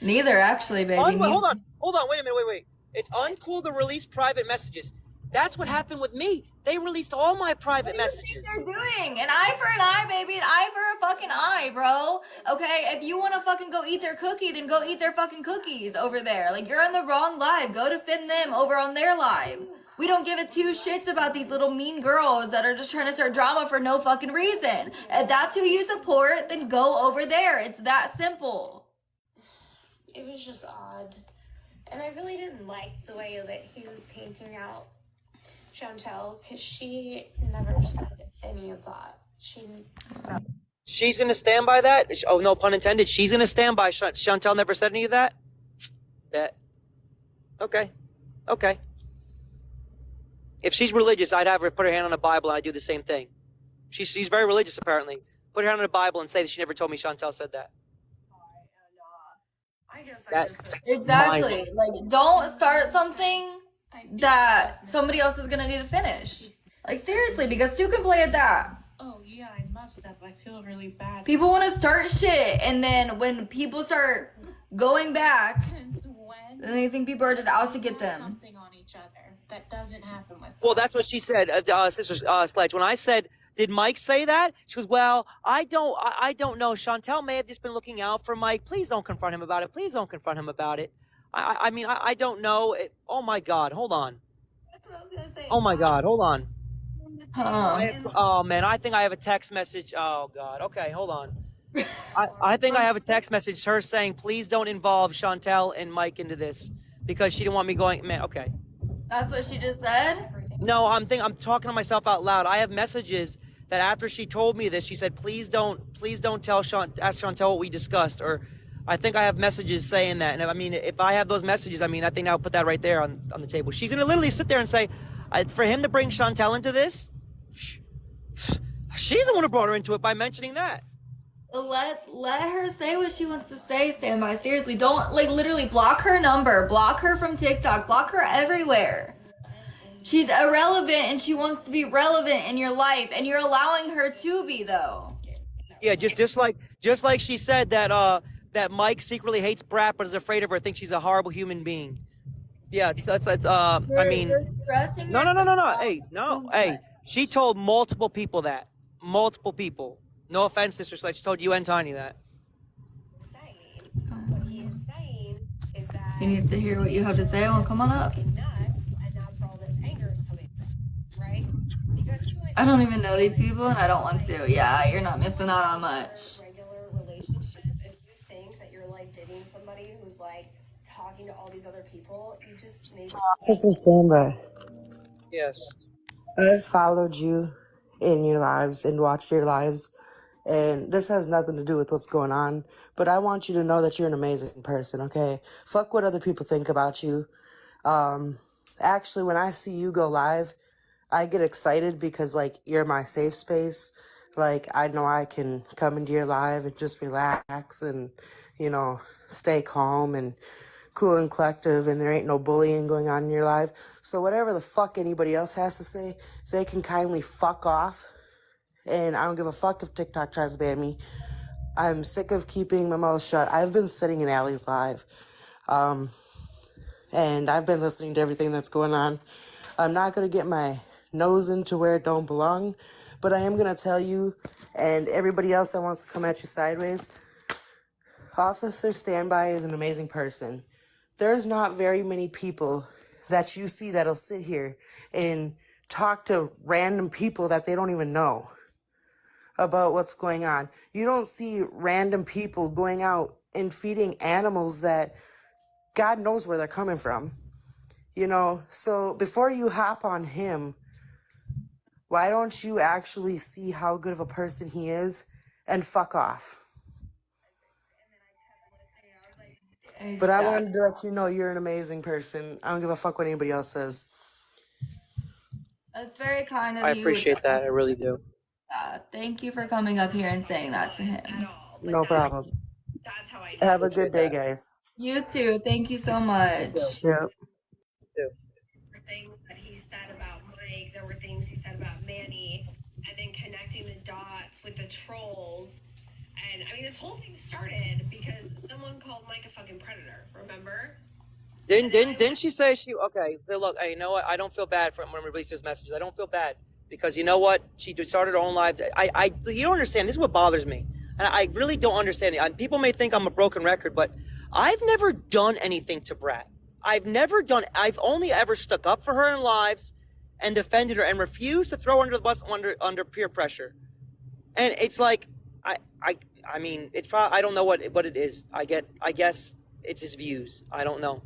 Neither, actually, baby. Hold on, wait a minute, wait. It's uncool to release private messages. That's what happened with me. They released all my private messages. They're doing an eye for an eye, baby, an eye for a fucking eye, bro. Okay, if you want to fucking go eat their cookie, then go eat their fucking cookies over there. Like, you're on the wrong live. Go defend them over on their live. We don't give a two shits about these little mean girls that are just trying to start drama for no fucking reason. If that's who you support, then go over there. It's that simple. It was just odd. And I really didn't like the way that he was painting out Chantel, because she never said any of that. She's gonna stand by that? Oh, no pun intended. She's gonna stand by Chantel never said any of that? Bet. Okay. If she's religious, I'd have her put her hand on the Bible and I'd do the same thing. She's very religious, apparently. Put her hand on the Bible and say that she never told me Chantel said that. Exactly. Like, don't start something that somebody else is gonna need to finish. Like, seriously, because two can play at that. Oh, yeah, I must have. I feel really bad. People want to start shit, and then when people start going back, Since when? then they think people are just out to get them. Something on each other. That doesn't happen with Well, that's what she said, Sister Sledge. When I said, did Mike say that? She goes, well, I don't know. Chantel may have just been looking out for Mike. Please don't confront him about it. I don't know. Oh, my God. Hold on. That's what I was gonna say. Oh, my God. Hold on. Huh. Oh, man. I think I have a text message. Oh, God. Okay, hold on. I think I have a text message, her saying, please don't involve Chantel and Mike into this because she didn't want me going. Man, okay. That's what she just said? No, I'm talking to myself out loud. I have messages that after she told me this, she said, please don't ask Chantel what we discussed. Or I think I have messages saying that. And I mean, if I have those messages, I mean, I think I'll put that right there on the table. She's going to literally sit there and say, for him to bring Chantel into this, she's the one who brought her into it by mentioning that. Let her say what she wants to say, Standby. Seriously, don't, like, literally block her number, block her from TikTok, block her everywhere. She's irrelevant and she wants to be relevant in your life, and you're allowing her to be, though. Yeah, just like she said that Mike secretly hates Brat but is afraid of her, thinks she's a horrible human being. Yeah, that's I mean, no. Hey, she told multiple people that. Multiple people. No offense, Sister Sledge. She told you and Tiny that. What he is saying is that He needs to hear what you have to say. Well, come on up. nuts, and that's where all this anger is coming from, right? Because I don't even know these people, and I don't want to. Yeah, you're not missing out on much. regular relationship, if you think that you're like dating somebody who's like talking to all these other people, you just make Officer Standby, Yes. I've followed you in your lives and watched your lives, and this has nothing to do with what's going on, but I want you to know that you're an amazing person, okay? Fuck what other people think about you. Actually, when I see you go live, I get excited because like you're my safe space. Like I know I can come into your live and just relax and, stay calm and cool and collective, and there ain't no bullying going on in your life. So whatever the fuck anybody else has to say, they can kindly fuck off. And I don't give a fuck if TikTok tries to ban me. I'm sick of keeping my mouth shut. I've been sitting in Allie's live, and I've been listening to everything that's going on. I'm not going to get my nose into where it don't belong, but I am going to tell you and everybody else that wants to come at you sideways, Officer Standby is an amazing person. There's not very many people that you see that'll sit here and talk to random people that they don't even know about what's going on. You don't see random people going out and feeding animals that God knows where they're coming from. So before you hop on him, why don't you actually see how good of a person he is and fuck off? But I Exactly. wanted to let you know you're an amazing person. I don't give a fuck what anybody else says. That's very kind of I you. appreciate that. I really do. Thank you for coming up here and saying that to him. No problem. That's how I Have know. a good day, guys. You too. Thank you so much. Yep. Things that he said about Mike, there were things he said about Manny, and then connecting the dots with the trolls. And I mean, this whole thing started because someone called Mike a fucking predator, remember? Didn't she say she okay? So look, hey, you know what? I don't feel bad for when we release those messages. I don't feel bad because you know what? She started her own live. You don't understand. This is what bothers me, and I really don't understand it. And people may think I'm a broken record, but I've never done anything to Brat. I've only ever stuck up for her in lives and defended her and refused to throw her under the bus under peer pressure. And it's like, I mean, it's probably, I don't know what it is. I guess it's his views. I don't know.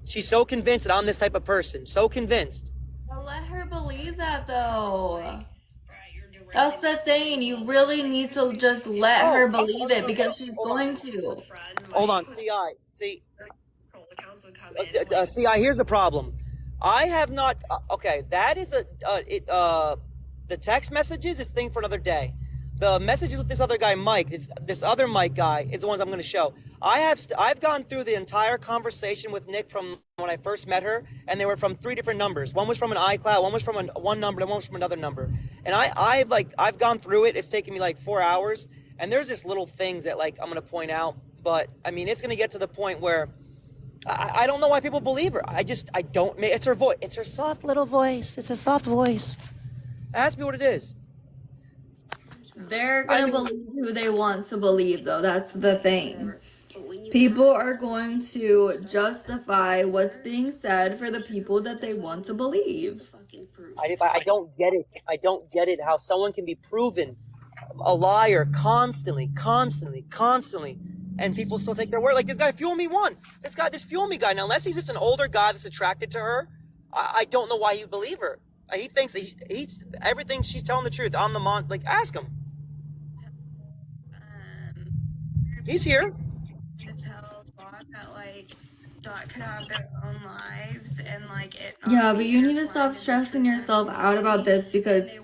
She's so convinced that I'm this type of person. So convinced. But let her believe that though. That's the thing. You really need to just let her believe it because she's going to. Hold on, CI. CI, here's the problem. I have not. Okay, that is the text messages is a thing for another day. The messages with this other guy, Mike, this other Mike guy, is the ones I'm going to show. I've gone through the entire conversation with Nick from when I first met her, and they were from 3 different numbers. One was from an iCloud, one was from one number, and one was from another number. And I've gone through it. It's taken me like 4 hours, and there's just little things that like I'm going to point out. But I mean, it's going to get to the point where I don't know why people believe her. I don't. It's her voice. It's her soft little voice. It's a soft voice. Ask me what it is. They're gonna believe who they want to believe, though. That's the thing. People are going to justify what's being said for the people that they want to believe. I don't get it. I don't get it how someone can be proven a liar constantly, and people still take their word. Like this guy, Fuel Me won. This Fuel Me guy. Now, unless he's just an older guy that's attracted to her, I don't know why you believe her. He thinks he's everything she's telling the truth. On the like, ask him. He's here. To tell Dot that like Dot could have their own lives and like it. Yeah, but you need to stop stressing yourself out about this because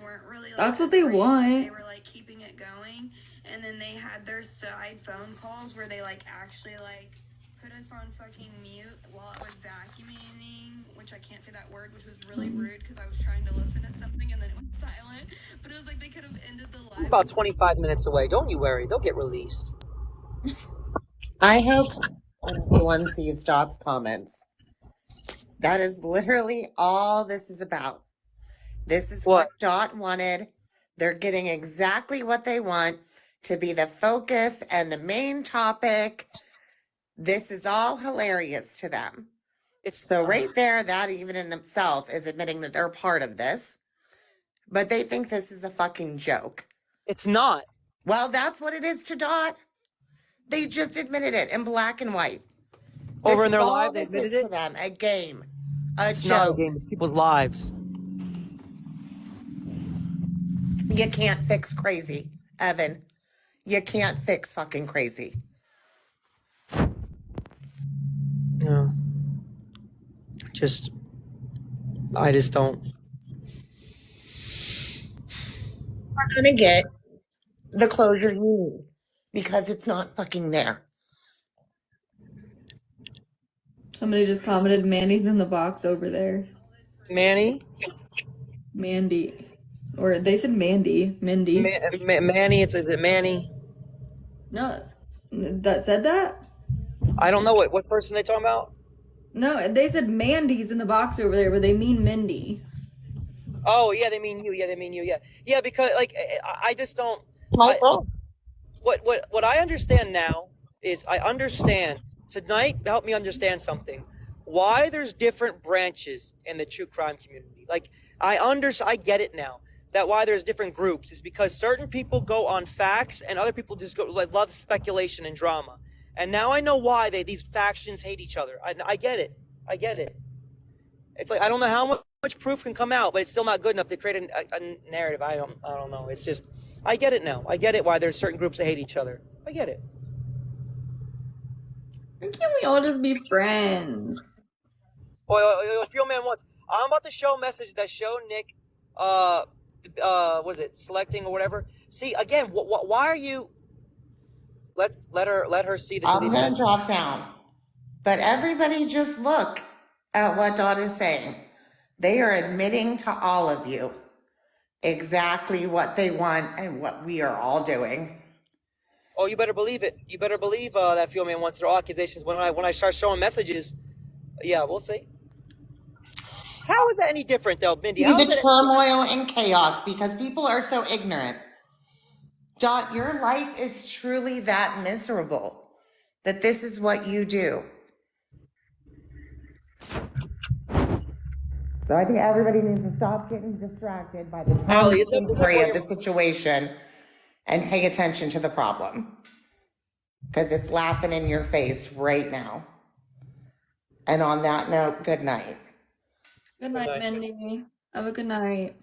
that's what they want. They were like keeping it going, and then they had their side phone calls where they like actually like put us on fucking mute while I was vacuuming, which I can't say that word, which was really rude because I was trying to listen to something and then it was silent. But it was like they could have ended the live. About 25 minutes away. Don't you worry. They'll get released. I hope everyone sees Dot's comments. That is literally all this is about. This is what Dot wanted. They're getting exactly what they want to be the focus and the main topic. This is all hilarious to them. So right there, that even in themselves is admitting that they're part of this. But they think this is a fucking joke. It's not. Well, that's what it is to Dot. They just admitted it in black and white. Over in their live, they this admitted is it? to them a game, a It's joke. not a game. It's people's lives. You can't fix crazy, Evan. You can't fix fucking crazy. Yeah. I just don't. not gonna get the closure you need because it's not fucking there. Somebody just commented, Mandy's in the box over there. Manny? Mandy. Or they said Mandy. Mindy. Manny, is it Manny? No, that said that? I don't know what person they talking about. No, they said Mandy's in the box over there, but they mean Mindy. Oh yeah, they mean you. Yeah, they mean you. Yeah. Because like I just don't. My phone. What I understand now is I understand tonight. Help me understand something. Why there's different branches in the true crime community. Like I get it now. That why there's different groups is because certain people go on facts and other people just go like love speculation and drama. And now I know why these factions hate each other. I get it. I get it. It's like I don't know how much proof can come out, but it's still not good enough to create a narrative. I don't know. It's just I get it now. I get it why there's certain groups that hate each other. I get it. Why can't we all just be friends? Fuel Man wants. I'm about to show a message that showed Nick, was it selecting or whatever? See again. Why are you? Let her see the. I'm gonna drop down, but everybody just look at what Dot is saying. They are admitting to all of you exactly what they want and what we are all doing. Oh, you better believe it. You better believe that Fuel Man wants their accusations. When I start showing messages, yeah, we'll see. How is that any different, though, Mindy? How is The it turmoil and chaos because people are so ignorant. Dot, your life is truly that miserable that this is what you do. So I think everybody needs to stop getting distracted by the story of the situation and pay attention to the problem. Because it's laughing in your face right now. And on that note, good night. Good night, Mindy. Have a good night.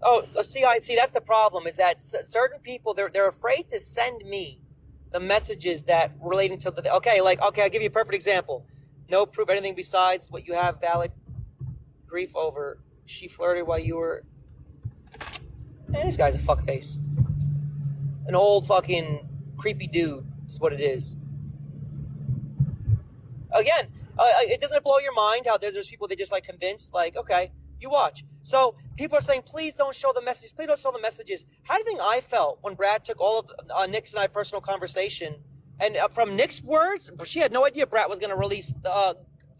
Oh, see, that's the problem is that certain people, they're afraid to send me the messages that relating to the, okay, I'll give you a perfect example. No proof anything besides what you have valid grief over. She flirted while you were, man, this guy's a fuckface. An old fucking creepy dude is what it is. Again, it doesn't blow your mind how there's people that just like convinced, like, okay, you watch. So people are saying, please don't show the messages. Please don't show the messages. How do you think I felt when Brad took all of Nick's and I personal conversation? And from Nick's words, she had no idea Brad was going to release, to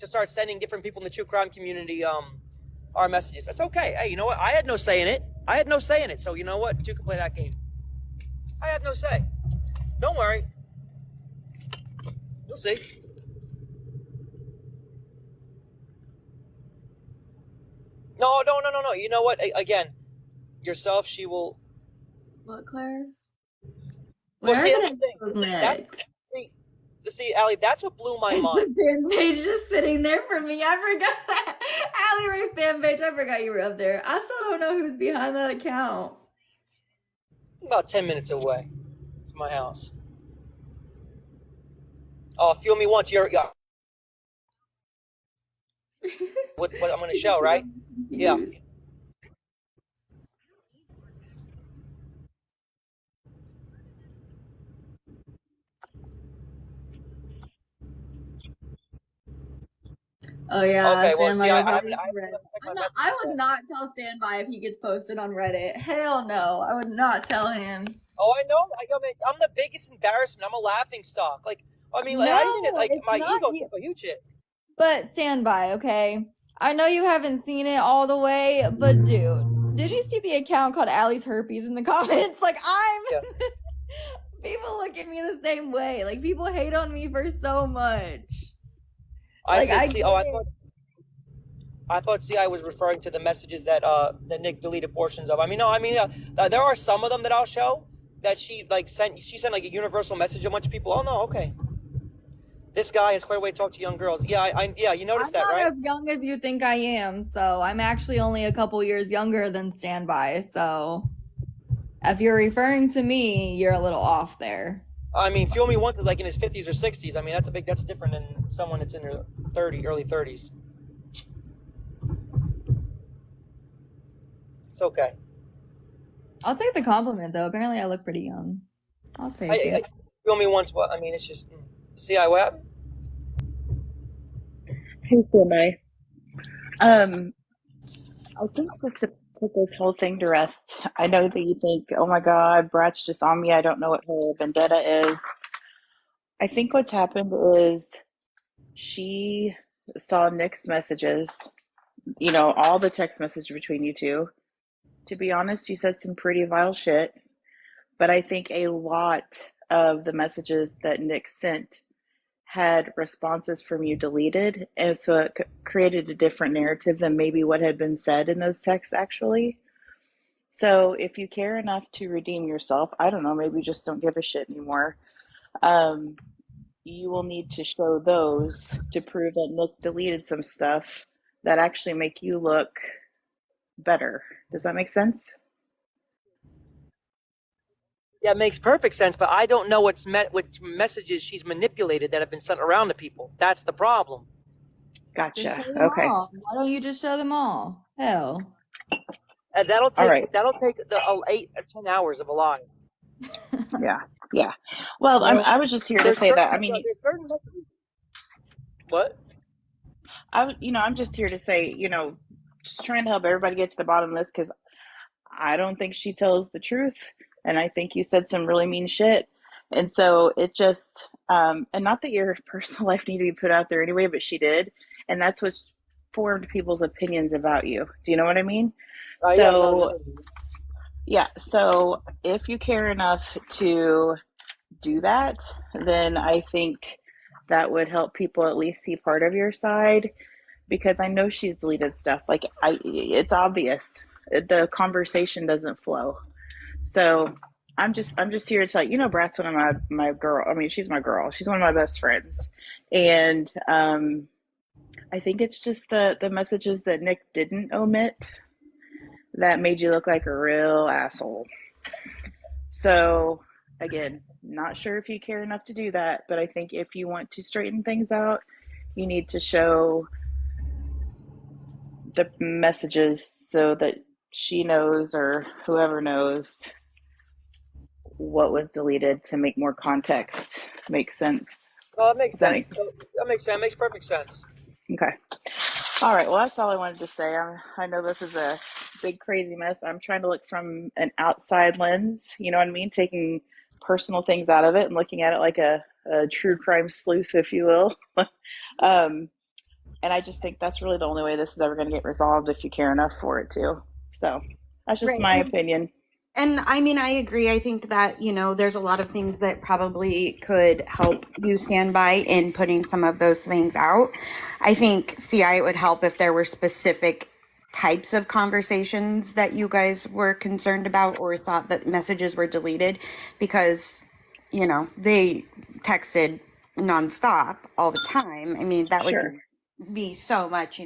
start sending different people in the true crime community our messages. That's okay. Hey, you know what? I had no say in it. So you know what? You can play that game. I have no say. Don't worry. You'll see. No. You know what? Again, yourself, she will. What, Claire? Well, see, that's the thing. See, Allie, that's what blew my mind. Fan page just sitting there for me. I forgot. Allie Ray fan page. I forgot you were up there. I still don't know who's behind that account. About 10 minutes away from my house. Oh, Fuel Me Once. You're what I'm going to show, right? Yeah. Oh yeah. Okay. Well, see, I would not tell Standby if he gets posted on Reddit. Hell no, I would not tell him. Oh, I know. I'm the biggest embarrassment. I'm a laughing stock. Like, I mean, no, I think like my ego is a huge shit. But Standby, okay. I know you haven't seen it all the way, but dude, did you see the account called Allie's Herpes in the comments? Like, people look at me the same way. Like, people hate on me for so much. I thought I was referring to the messages that Nick deleted portions of. There are some of them that I'll show that she sent like a universal message to a bunch of people. Oh no, okay. This guy has quite a way to talk to young girls. Yeah, you noticed that, right? I'm not as young as you think I am, so I'm actually only a couple years younger than Standby. So if you're referring to me, you're a little off there. I mean, Fuel Me Once is like in his 50s or 60s. I mean, that's different than someone that's in their early 30s. It's okay. I'll take the compliment though. Apparently, I look pretty young. I'll take it. You owe me once. What? I mean, it's just. See, I what? Hey, Sammy. I think just to put this whole thing to rest, I know that you think, oh my God, Brat's just on me. I don't know what her vendetta is. I think what's happened is she saw Nick's messages, all the text message between you two. To be honest, you said some pretty vile shit, but I think a lot of the messages that Nick sent had responses from you deleted, and so it created a different narrative than maybe what had been said in those texts actually. So if you care enough to redeem yourself, I don't know, maybe just don't give a shit anymore. You will need to show those to prove that Nick deleted some stuff that actually make you look better. Does that make sense? Yeah, it makes perfect sense, but I don't know which messages she's manipulated that have been sent around to people. That's the problem. Gotcha. Just show them Okay. all. Why don't you just show them all? Hell. That'll All take right. the 8 or 10 hours of a lie. Yeah. Well, Well, I was just here to There's say that. I certain, mean, there's certain messages. What? I'm just here to say, just trying to help everybody get to the bottom of this because I don't think she tells the truth, and I think you said some really mean shit, and so it just, and not that your personal life needed to be put out there anyway, but she did, and that's what formed people's opinions about you. Do you know what I mean? Yeah, no, So, definitely. yeah. So if you care enough to do that, then I think that would help people at least see part of your side because I know she's deleted stuff. Like it's obvious. The conversation doesn't flow. So I'm just here to tell you, Brat's one of my girl. I mean, she's my girl. She's one of my best friends. And I think it's just the messages that Nick didn't omit that made you look like a real asshole. So again, not sure if you care enough to do that, but I think if you want to straighten things out, you need to show the messages so that she knows or whoever knows what was deleted to make more context make sense. Oh, that makes Does that sense. That makes sense. Makes perfect sense. Okay. All right. Well, that's all I wanted to say. I know this is a big, crazy mess. I'm trying to look from an outside lens, you know what I mean? Taking personal things out of it and looking at it like a true crime sleuth, if you will. And I just think that's really the only way this is ever going to get resolved if you care enough for it to. So that's just Right. my opinion. And I mean, I agree. I think that, there's a lot of things that probably could help you stand by in putting some of those things out. I think, it would help if there were specific types of conversations that you guys were concerned about or thought that messages were deleted because, they texted nonstop all the time. I mean, that Sure. would be so much,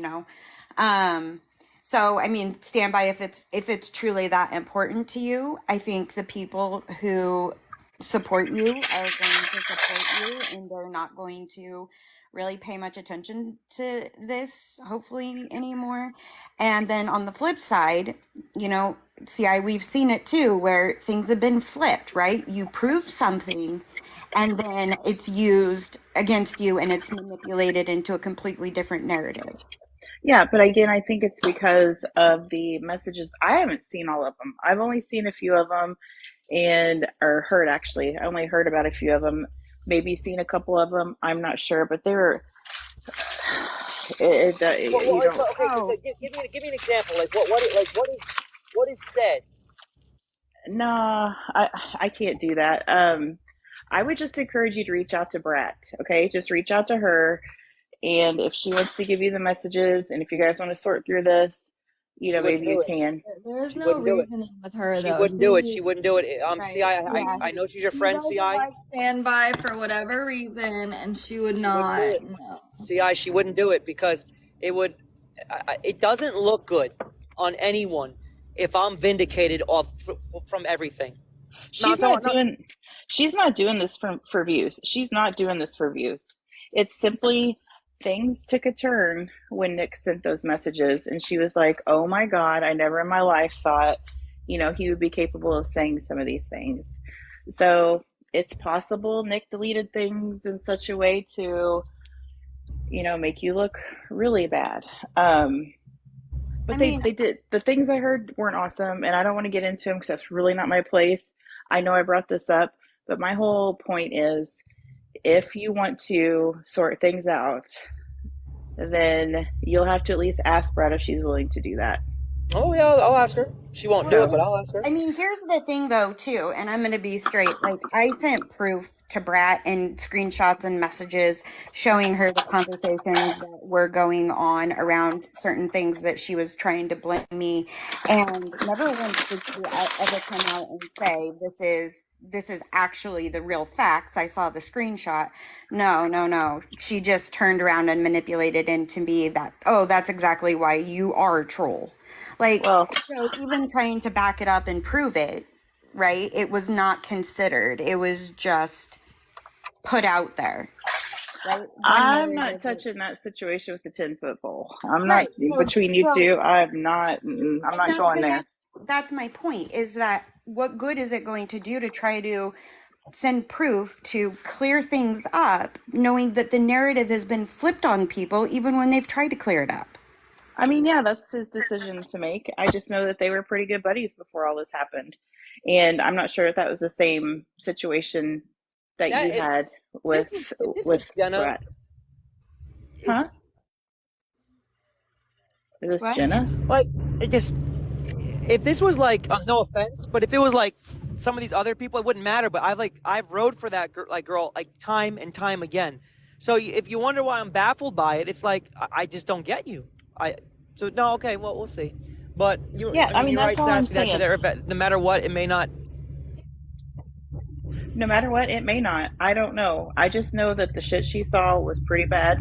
So, I mean, stand by if it's truly that important to you. I think the people who support you are going to support you, and they're not going to really pay much attention to this, hopefully, anymore. And then on the flip side, we've seen it too, where things have been flipped, right? You prove something, and then it's used against you, and it's manipulated into a completely different narrative. Yeah, but again, I think it's because of the messages. I haven't seen all of them. I've only seen a few of them or heard actually. I only heard about a few of them, maybe seen a couple of them. I'm not sure, but they were, Okay, give me an example. Like what is said? No, I can't do that. I would just encourage you to reach out to Brat. Okay, just reach out to her. And if she wants to give you the messages, and if you guys want to sort through this, maybe you can. There's no reasoning with her though. She wouldn't do it. She wouldn't do it. Right. I know she's your friend, She doesn't like standby for whatever reason, and she would not. No. She wouldn't do it because it doesn't look good on anyone if I'm vindicated from everything. She's not doing this for views. She's not doing this for views. It's simply things took a turn when Nick sent those messages, and she was like, "Oh my God, I never in my life thought, he would be capable of saying some of these things." So it's possible Nick deleted things in such a way to, make you look really bad. But I they mean, they did. The things I heard weren't awesome, and I don't want to get into them because that's really not my place. I know I brought this up, but my whole point is, if you want to sort things out, then you'll have to at least ask Brett if she's willing to do that. Oh yeah, I'll ask her. She won't do it, but I'll ask her. I mean, here's the thing though, too, and I'm gonna be straight. Like, I sent proof to Brat and screenshots and messages showing her the conversations that were going on around certain things that she was trying to blame me, and never once did she ever come out and say, this is actually the real facts. I saw the screenshot. No, no, no. She just turned around and manipulated into me that, oh, that's exactly why you are a troll. Like, Well, so even trying to back it up and prove it, right? It was not considered. It was just put out there, right? One I'm narrative. not touching that situation with the 10-foot pole. I'm not Right. So, between you so, two. I'm not. I'm and not going there. that's my point. Is that what good is it going to do to try to send proof to clear things up, knowing that the narrative has been flipped on people, even when they've tried to clear it up? I mean, yeah, that's his decision to make. I just know that they were pretty good buddies before all this happened, and I'm not sure if that was the same situation that Yeah, you had this with was Jenna. Brett. Huh? Is this What? Jenna? Like, it just, if this was like, no offense, but if it was like some of these other people, it wouldn't matter. But I've rode for that girl like time and time again. So if you wonder why I'm baffled by it, it's like I just don't get you. So no, okay, well we'll see. But Yeah, I mean, you're right, that's all I'm Sassy. That saying. no matter what, it may not. No matter what, it may not. I don't know. I just know that the shit she saw was pretty bad,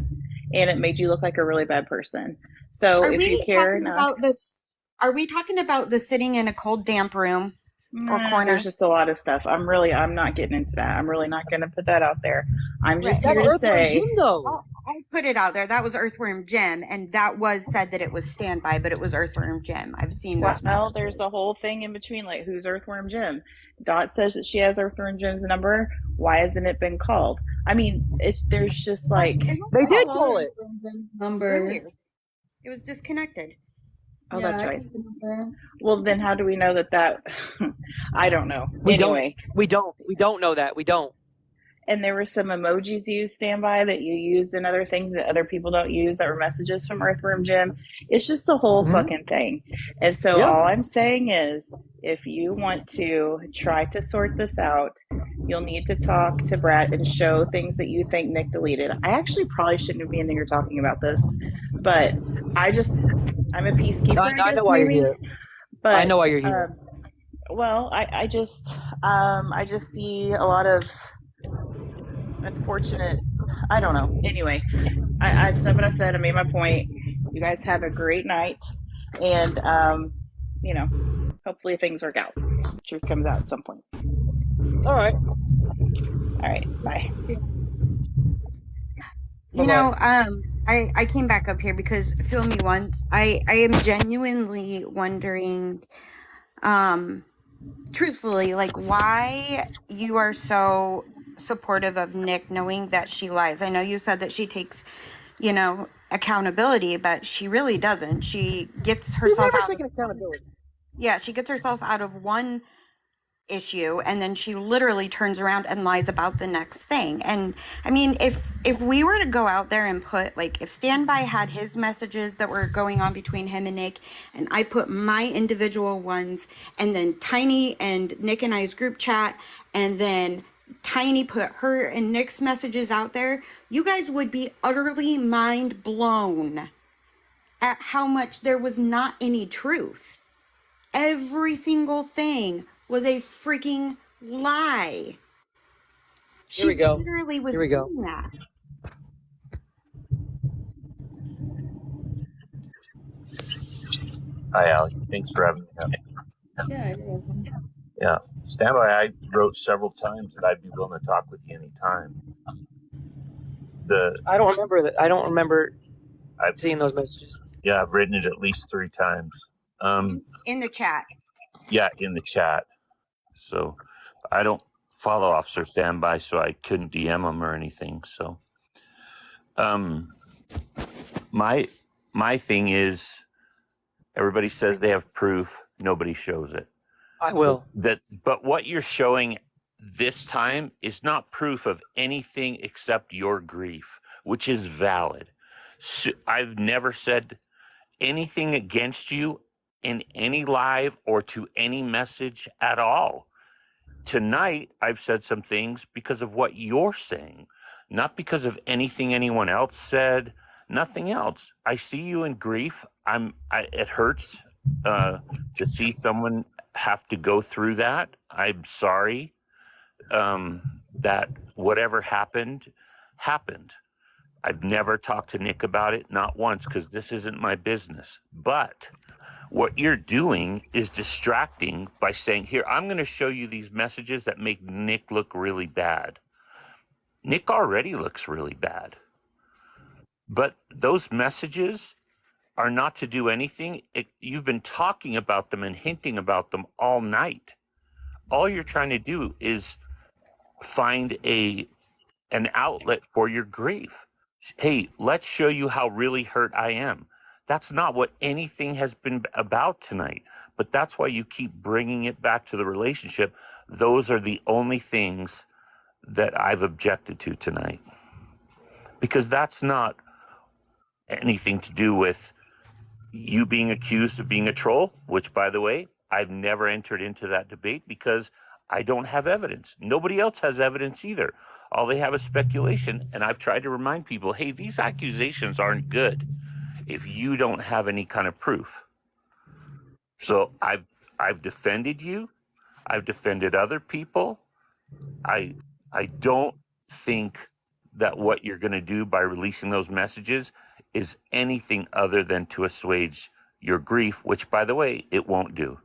and it made you look like a really bad person. So Are if you we care talking enough, about this? Are we talking about the sitting in a cold, damp room or there's corner? just a lot of stuff. I'm not getting into that. I'm really not going to put that out there. I'm Right. just That's here to Earthworm Jim, say, though. I put it out there. That was Earthworm Jim, and that was said that it was standby, but it was Earthworm Jim. I've seen those well, there's messages. a whole thing in between, like who's Earthworm Jim? Dot says that she has Earthworm Jim's number. Why hasn't it been called? I mean, there's just like, They did call it. Number. Earlier. It was disconnected. oh, Yeah, that's I right. can remember. Well, then how do we know that? I don't know. We Anyway, don't know that. We don't. and there were some emojis used standby that you used and other things that other people don't use that were messages from Earthworm Jim. It's just the whole fucking thing. And so Yeah. all I'm saying is, if you want to try to sort this out, you'll need to talk to Brett and show things that you think Nick deleted. I actually probably shouldn't be in here talking about this, but I'm a peacekeeper, I I guess, know why you're maybe. here. But I know why you're here. well, I just see a lot of unfortunate. I don't know. Anyway, I've said what I said. I made my point. You guys have a great night, and hopefully things work out. Truth comes out at some point. All right. All right. Bye. You know, I came back up here because feel me once. I am genuinely wondering, truthfully, like why you are so supportive of Nick, knowing that she lies. I know you said that she takes, accountability, but she really doesn't. She gets herself never out. taken accountability. Yeah, she gets herself out of one issue and then she literally turns around and lies about the next thing. And I mean, if we were to go out there and put, like, if Standby had his messages that were going on between him and Nick, and I put my individual ones, and then Tiny and Nick and I's group chat, and then Tiny put her and Nick's messages out there, you guys would be utterly mind blown at how much there was not any truth. Every single thing was a freaking lie. She Here we go. literally was Here we go. doing that. Hi, Allie. Thanks for having me on. Yeah, you're welcome. Yeah. Standby, I wrote several times that I'd be willing to talk with you anytime. I don't remember that. I don't remember I've seeing those messages. yeah, I've written it at least 3 times. In the chat. Yeah, in the chat. So I don't follow Officer Standby, so I couldn't DM him or anything. So, my thing is, everybody says they have proof. Nobody shows it. I will. But what you're showing this time is not proof of anything except your grief, which is valid. So I've never said anything against you in any live or to any message at all. Tonight, I've said some things because of what you're saying, not because of anything anyone else said, nothing else. I see you in grief. It hurts to see someone have to go through that. I'm sorry that whatever happened, happened. I've never talked to Nick about it, not once, because this isn't my business. But what you're doing is distracting by saying, here, I'm going to show you these messages that make Nick look really bad. Nick already looks really bad. But those messages are not to do anything. You've been talking about them and hinting about them all night. All you're trying to do is find an outlet for your grief. Hey, let's show you how really hurt I am. That's not what anything has been about tonight, but that's why you keep bringing it back to the relationship. Those are the only things that I've objected to tonight, because that's not anything to do with you being accused of being a troll, which, by the way, I've never entered into that debate because I don't have evidence. Nobody else has evidence either. All they have is speculation. And I've tried to remind people, hey, these accusations aren't good if you don't have any kind of proof. So I've defended you. I've defended other people. I don't think that what you're going to do by releasing those messages is anything other than to assuage your grief, which, by the way, it won't do.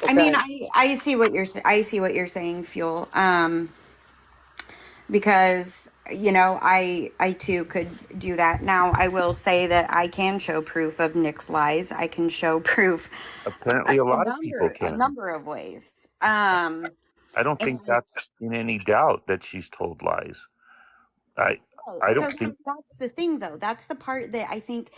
I mean, I see what you're saying, Fuel. Because I too could do that. Now I will say that I can show proof of Nick's lies. I can show proof Apparently, a lot of people a can. number of ways. I don't think that's in any doubt that she's told lies. I don't think that's the thing, though. That's the part that I think,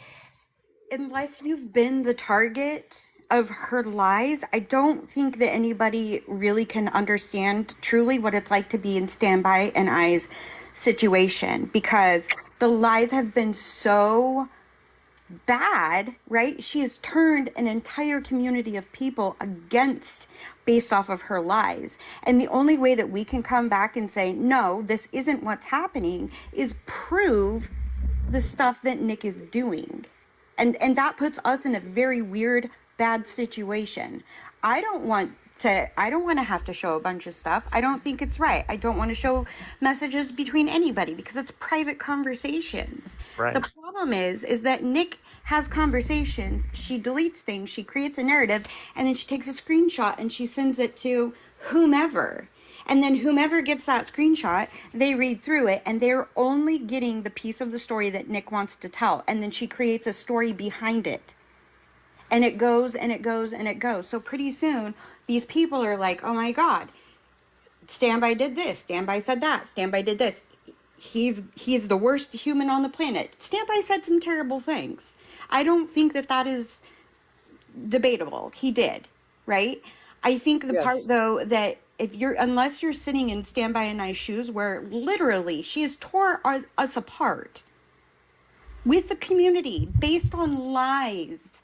unless you've been the target of her lies, I don't think that anybody really can understand truly what it's like to be in Standby and I's situation, because the lies have been so bad, right? She has turned an entire community of people against based off of her lies. And the only way that we can come back and say, no, this isn't what's happening, is prove the stuff that Nick is doing. And that puts us in a very weird, bad situation. I don't want to have to show a bunch of stuff. I don't think it's right. I don't want to show messages between anybody because it's private conversations. Right. The problem is that Nick has conversations, she deletes things, she creates a narrative, and then she takes a screenshot and she sends it to whomever. And then whomever gets that screenshot, they read through it and they're only getting the piece of the story that Nick wants to tell. And then she creates a story behind it. And it goes and it goes and it goes. So pretty soon, these people are like, oh my God, Standby did this. Standby said that. Standby did this. He's the worst human on the planet. Standby said some terrible things. I don't think that is debatable. He did, right? I think the part, though, that unless you're sitting in Standby and I's shoes, where literally she has tore us apart with the community based on lies,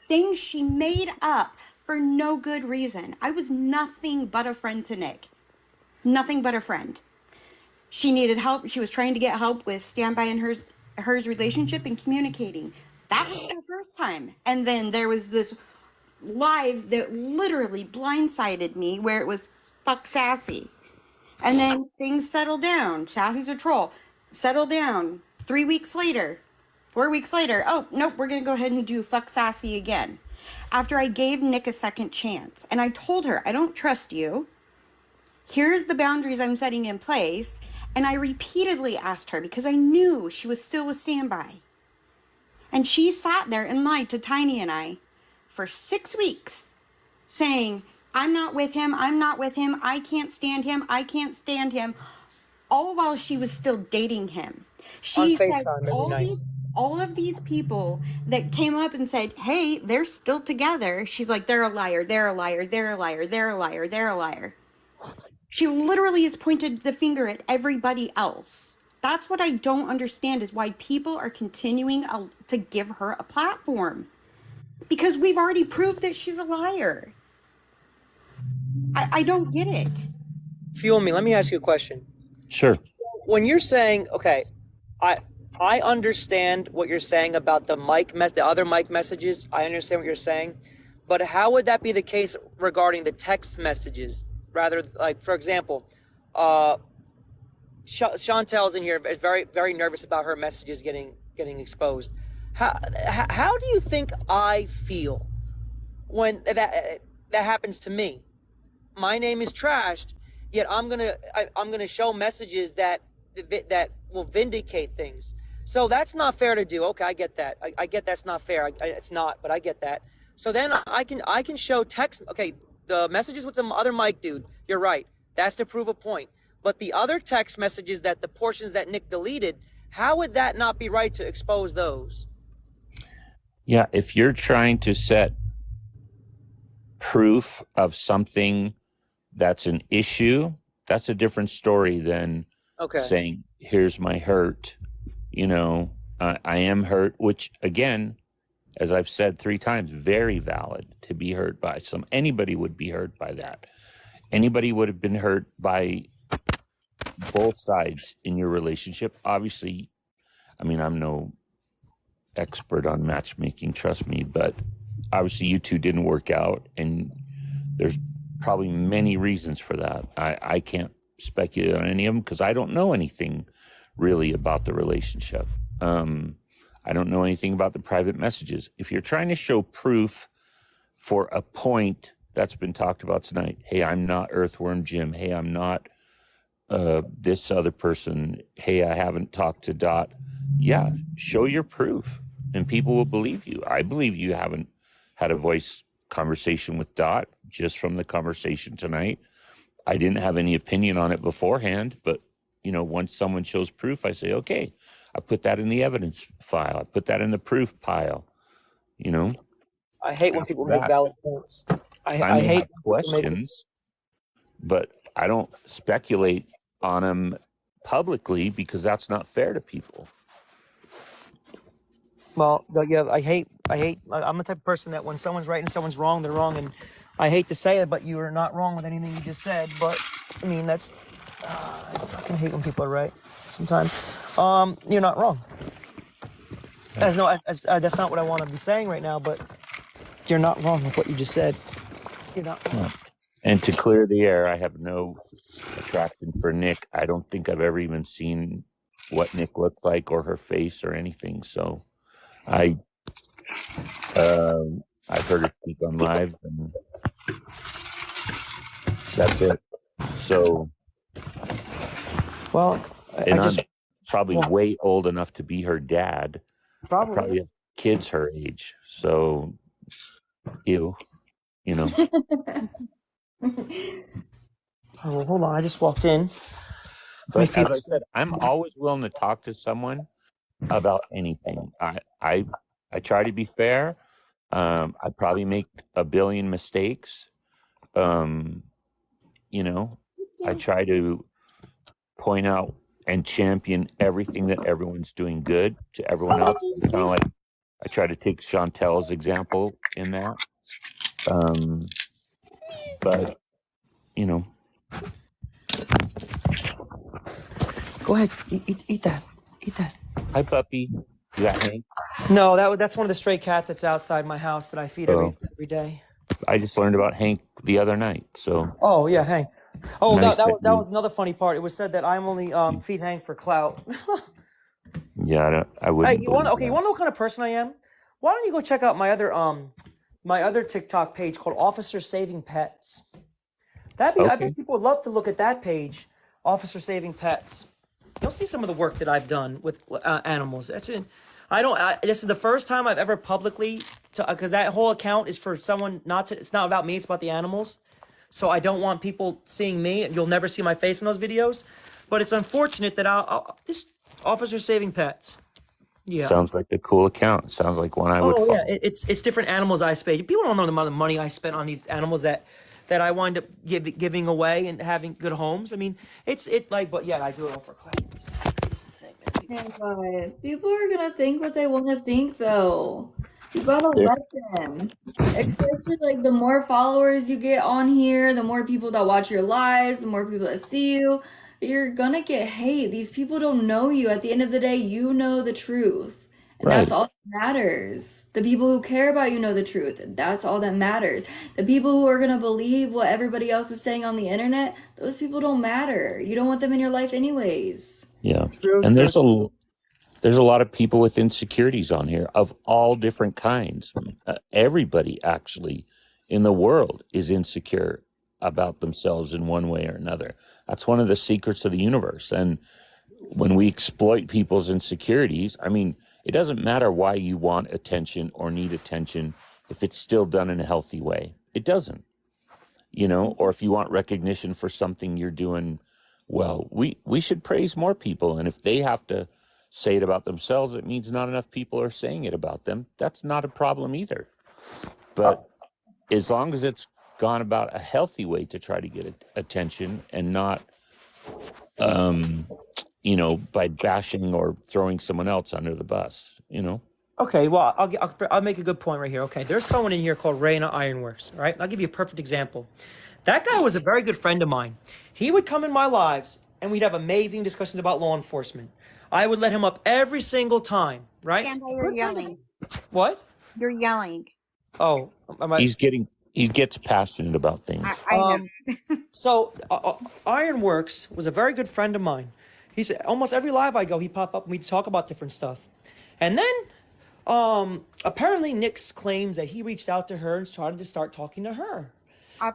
things she made up for no good reason. I was nothing but a friend to Nick. Nothing but a friend. She needed help. She was trying to get help with Standby and hers relationship and communicating. That was the first time. And then there was this live that literally blindsided me where it was fuck Sassy. And then things settled down. Sassy's a troll. Settled down. 3 weeks later. 4 weeks later. Oh, nope, we're going to go ahead and do fuck Sassy again. After I gave Nick a second chance. And I told her, I don't trust you. Here's the boundaries I'm setting in place. And I repeatedly asked her because I knew she was still with standby. And she sat there and lied to Tiny and I for 6 weeks saying, I'm not with him, I'm not with him, I can't stand him, I can't stand him, all while she was still dating him. On She said FaceTime every night. all of these people that came up and said, hey, they're still together. She's like, they're a liar, they're a liar, they're a liar, they're a liar, they're a liar. She literally has pointed the finger at everybody else. That's what I don't understand is why people are continuing to give her a platform. Because we've already proved that she's a liar. I don't get it. Fuel me. Let me ask you a question. Sure. When you're saying, okay, I understand what you're saying about the other mic messages. I understand what you're saying, but how would that be the case regarding the text messages? Rather, like for example, Chantel's in here is very, very nervous about her messages getting exposed. How do you think I feel when that happens to me? My name is trashed, yet I'm gonna show messages that will vindicate things. So that's not fair to do. Okay, I get that. I get that's not fair. It's not, but I get that. So then I can show text. Okay, the messages with the other mic dude. You're right. That's to prove a point. But the other text messages the portions that Nick deleted, how would that not be right to expose those? Yeah, if you're trying to set proof of something that's an issue, that's a different story than saying, here's my hurt. I am hurt, which again, as I've said 3 times, very valid to be hurt by anybody would be hurt by that. Anybody would have been hurt by both sides in your relationship. Obviously, I mean, I'm no expert on matchmaking, trust me, but obviously you two didn't work out, and there's probably many reasons for that. I can't speculate on any of them because I don't know anything really about the relationship. I don't know anything about the private messages. If you're trying to show proof for a point that's been talked about tonight, hey, I'm not Earthworm Jim. Hey, I'm not this other person. Hey, I haven't talked to Dot. Yeah, show your proof and people will believe you. I believe you haven't had a voice conversation with Dot just from the conversation tonight. I didn't have any opinion on it beforehand, but once someone shows proof, I say, okay, I put that in the evidence file. I put that in the proof pile. I hate when people make valid points. I hate questions, but I don't speculate on them publicly because that's not fair to people. Well, yeah, I'm the type of person that when someone's right and someone's wrong, they're wrong. And I hate to say it, but you are not wrong with anything you just said. But I mean, that's, I fucking hate when people are right sometimes. You're not wrong. That's not what I want to be saying right now, but you're not wrong with what you just said. You're not wrong. Yeah. And to clear the air, I have no attraction for Nick. I don't think I've ever even seen what Nick looked like or her face or anything. So I've heard her speak on live, and that's it. So, well, I'm probably way old enough to be her dad. Probably. I probably have kids her age. So, you know. Oh, well, hold on. I just walked in. But as I said, I'm always willing to talk to someone about anything. I try to be fair. I probably make a billion mistakes. I try to point out and champion everything that everyone's doing good to everyone else. Kind of like I try to take Chantel's example in that. But go ahead, eat that. Eat that. Hi, puppy. Is that Hank? No, that's one of the stray cats that's outside my house that I feed every day. I just learned about Hank the other night. So. Oh yeah, Hank. Oh, nice that was another funny part. It was said that I'm only feed Hank for clout. Yeah, I wouldn't. Hey, you want to know what kind of person I am? Why don't you go check out my other TikTok page called Officer Saving Pets? I think people would love to look at that page, Officer Saving Pets. you'll see some of the work that I've done with animals. This is the first time I've ever publicly, because that whole account is for someone not to. It's not about me. It's about the animals. So I don't want people seeing me. You'll never see my face in those videos. But it's unfortunate that I'll this officer saving pets. Yeah. Sounds like a cool account. Sounds like one I would Oh yeah, follow. it's different animals I spay. People don't know the amount of money I spent on these animals that I wind up giving away and having good homes. I mean, but yeah, I do it all for clout. Yeah, but people are gonna think what they want to think, though. You gotta let them. Especially like the more followers you get on here, the more people that watch your lives, the more people that see you, you're gonna get hate. These people don't know you. At the end of the day, you know the truth. And that's Right. all that matters. The people who care about you know the truth. That's all that matters. The people who are gonna believe what everybody else is saying on the internet, those people don't matter. You don't want them in your life anyways. Yeah. True, And true, true. there's a lot of people with insecurities on here of all different kinds. Everybody actually in the world is insecure about themselves in one way or another. That's one of the secrets of the universe. And when we exploit people's insecurities, I mean, it doesn't matter why you want attention or need attention if it's still done in a healthy way. It doesn't, or if you want recognition for something you're doing well, we should praise more people. And if they have to say it about themselves, it means not enough people are saying it about them. That's not a problem either. But as long as it's gone about a healthy way to try to get attention and not, by bashing or throwing someone else under the bus, Okay, well, I'll make a good point right here. Okay, there's someone in here called Raina Ironworks, all right? I'll give you a perfect example. That guy was a very good friend of mine. He would come in my lives, and we'd have amazing discussions about law enforcement. I would let him up every single time, right? Stand by, you're yelling. What? You're yelling. Oh, am I? he gets passionate about things. I know. So Ironworks was a very good friend of mine. He said almost every live I go, he'd pop up and we'd talk about different stuff. And then apparently Nick's claims that he reached out to her and started to start talking to her.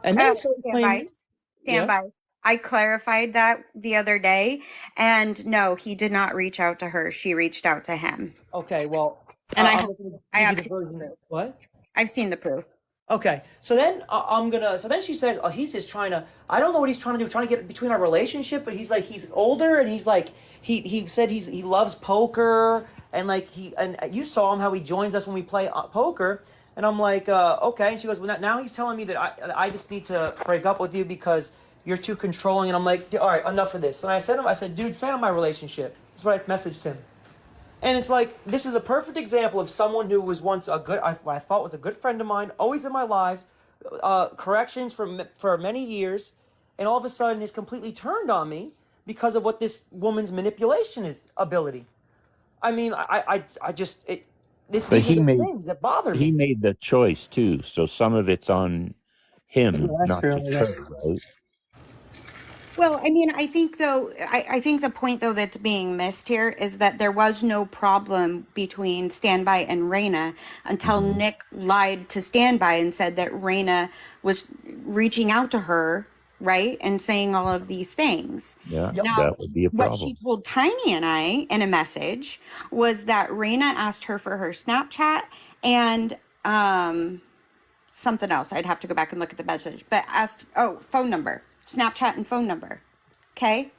And then Stand by. I clarified that the other day, and no, he did not reach out to her. She reached out to him. Okay, well, And I have have seen the proof. What? I've seen the proof. Okay, so then so then she says, oh, he's just trying to, I don't know what he's trying to do, trying to get between our relationship, but he's older and he's like, he said he loves poker and and you saw him how he joins us when we play poker. And I'm like, okay. And she goes, well, now he's telling me that I just need to break up with you because you're too controlling. And I'm like, all right, enough of this. And I said, dude, send him my relationship. That's what I messaged him. And it's like, this is a perfect example of someone who was once what I thought was a good friend of mine, always in my lives, corrections for many years, and all of a sudden is completely turned on me because of what this woman's manipulation ability. I mean, these are the things that bother me. He made the choice too, so some of it's on him, Yeah, that's not true, just her, right? Well, I mean, I think though, I think the point though that's being missed here is that there was no problem between Standby and Raina until Nick lied to Standby and said that Raina was reaching out to her, right, and saying all of these things. Yeah, Now, that would be a what problem. she told Tiny and I in a message was that Raina asked her for her Snapchat and something else. I'd have to go back and look at the message, but asked, phone number, Snapchat and phone number. Okay.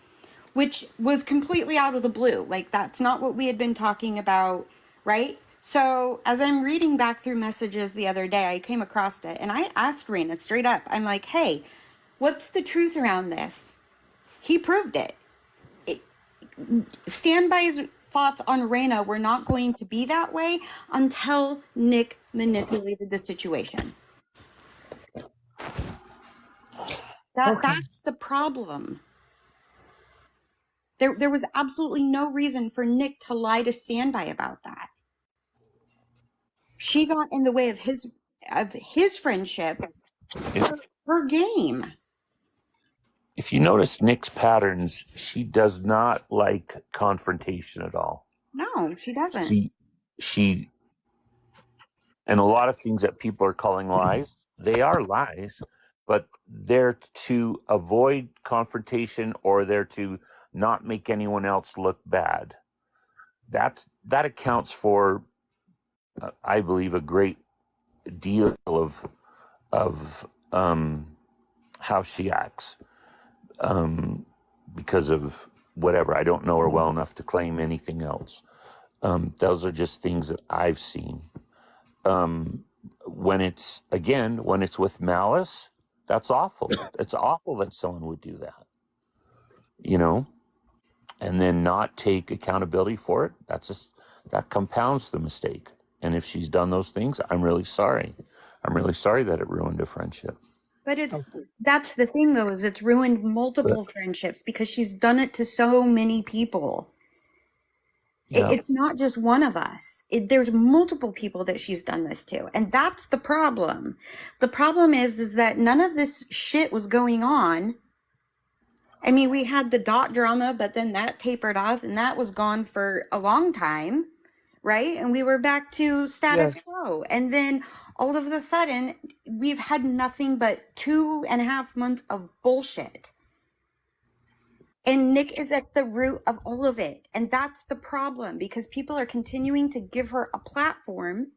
Which was completely out of the blue. Like, that's not what we had been talking about. Right. So as I'm reading back through messages the other day, I came across it and I asked Raina straight up. I'm like, hey, what's the truth around this? He proved it. Standby's thoughts on Raina were not going to be that way until Nick manipulated the situation. That's the problem. There was absolutely no reason for Nick to lie to Standby about that. She got in the way of his friendship for her game. If you notice Nick's patterns, she does not like confrontation at all. No, she doesn't. She and a lot of things that people are calling lies, they are lies, but they're to avoid confrontation or they're to not make anyone else look bad. That accounts for, I believe, a great deal of how she acts, because of whatever. I don't know her well enough to claim anything else. Those are just things that I've seen. When it's with malice, that's awful. It's awful that someone would do that, and then not take accountability for it. That compounds the mistake. And if she's done those things, I'm really sorry. I'm really sorry that it ruined a friendship. But that's the thing though, is it's ruined multiple friendships because she's done it to so many people. Yeah. It's not just one of us. There's multiple people that she's done this to. And that's the problem. The problem is that none of this shit was going on. I mean, we had the dot drama, but then that tapered off and that was gone for a long time, right? And we were back to status quo. And then all of a sudden, we've had nothing but 2.5 months of bullshit. And Nick is at the root of all of it. And that's the problem, because people are continuing to give her a platform.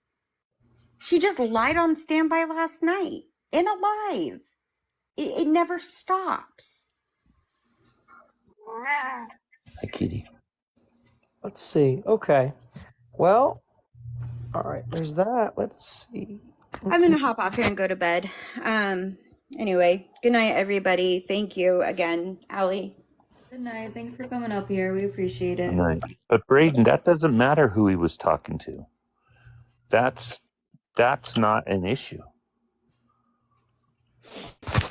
She just lied on standby last night in a live. It never stops. Hi, Kitty. Let's see. Okay. Well, all right. There's that. Let's see. I'm going to hop off here and go to bed. Anyway, good night, everybody. Thank you again, Allie. Good night. Thanks for coming up here. We appreciate it. Right. But Braden, that doesn't matter who he was talking to. That's not an issue.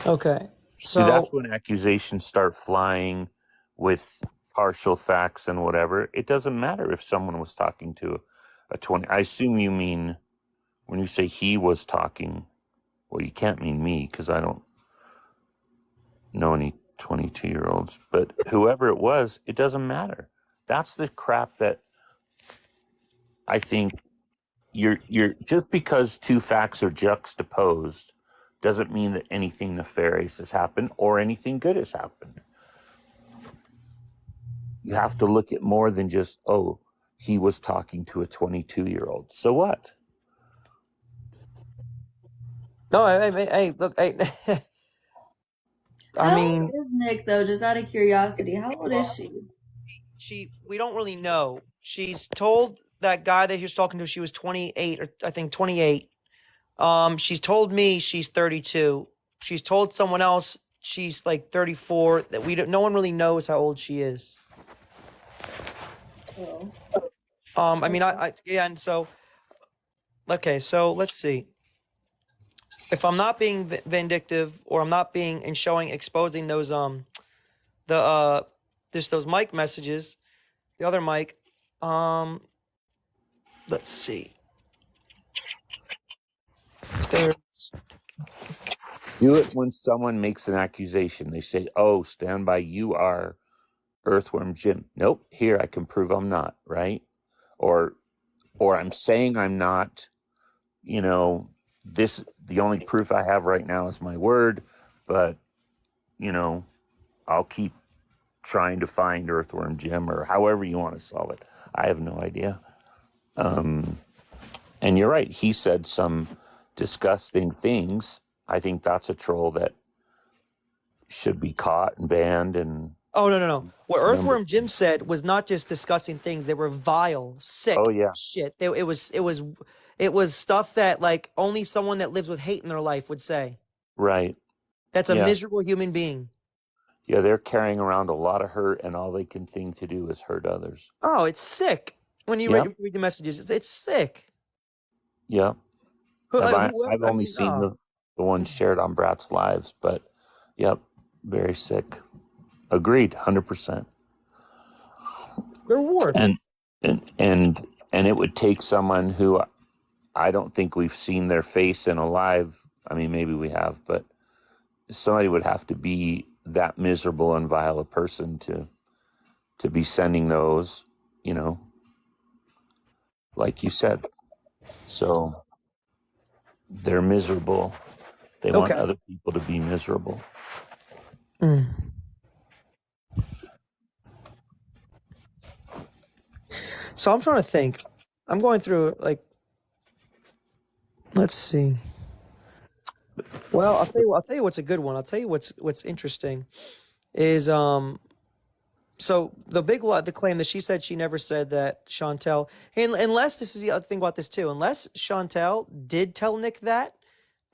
Okay. See, that's when accusations start flying with partial facts and whatever. It doesn't matter if someone was talking to a 20. I assume you mean when you say he was talking. Well, you can't mean me because I don't know any 22-year-olds. But whoever it was, it doesn't matter. That's the crap that I think you're just because two facts are juxtaposed doesn't mean that anything nefarious has happened or anything good has happened. You have to look at more than just, oh, he was talking to a 22-year-old. So what? No, hey, look, hey. I mean, old is Nick though? Just out of curiosity, how old is she? we don't really know. She's told that guy that he was talking to she was 28, or I think 28. She's told me she's 32. She's told someone else she's like 34. That no one really knows how old she is. Oh. I mean, and so, okay, so let's see. If I'm not being vindictive, or I'm not being and exposing those just those mic messages, the other mic, let's see. Do it when someone makes an accusation. They say, oh, stand by, you are Earthworm Jim. Nope, here I can prove I'm not, right? Or I'm saying I'm not, the only proof I have right now is my word, but, I'll keep trying to find Earthworm Jim, or however you want to solve it. I have no idea. And you're right. He said some disgusting things. I think that's a troll that should be caught and banned. And oh no! What Earthworm Jim said was not just disgusting things; they were vile, sick shit. It was stuff that like only someone that lives with hate in their life would say. Right. That's a miserable human being. Yeah, they're carrying around a lot of hurt, and all they can think to do is hurt others. Oh, it's sick. When you read the messages, it's sick. Yeah. I've only seen the ones shared on Brat's Lives, but yep, very sick. Agreed, 100%. They're war. And it would take someone who I don't think we've seen their face in a live. I mean, maybe we have, but somebody would have to be that miserable and vile a person to be sending those, like you said. So they're miserable. They want other people to be miserable. So I'm trying to think. I'm going through like, let's see. Well, I'll tell you what's a good one. I'll tell you what's interesting is so the claim that she said she never said that Chantel, and unless this is the other thing about this too, unless Chantel did tell Nick that,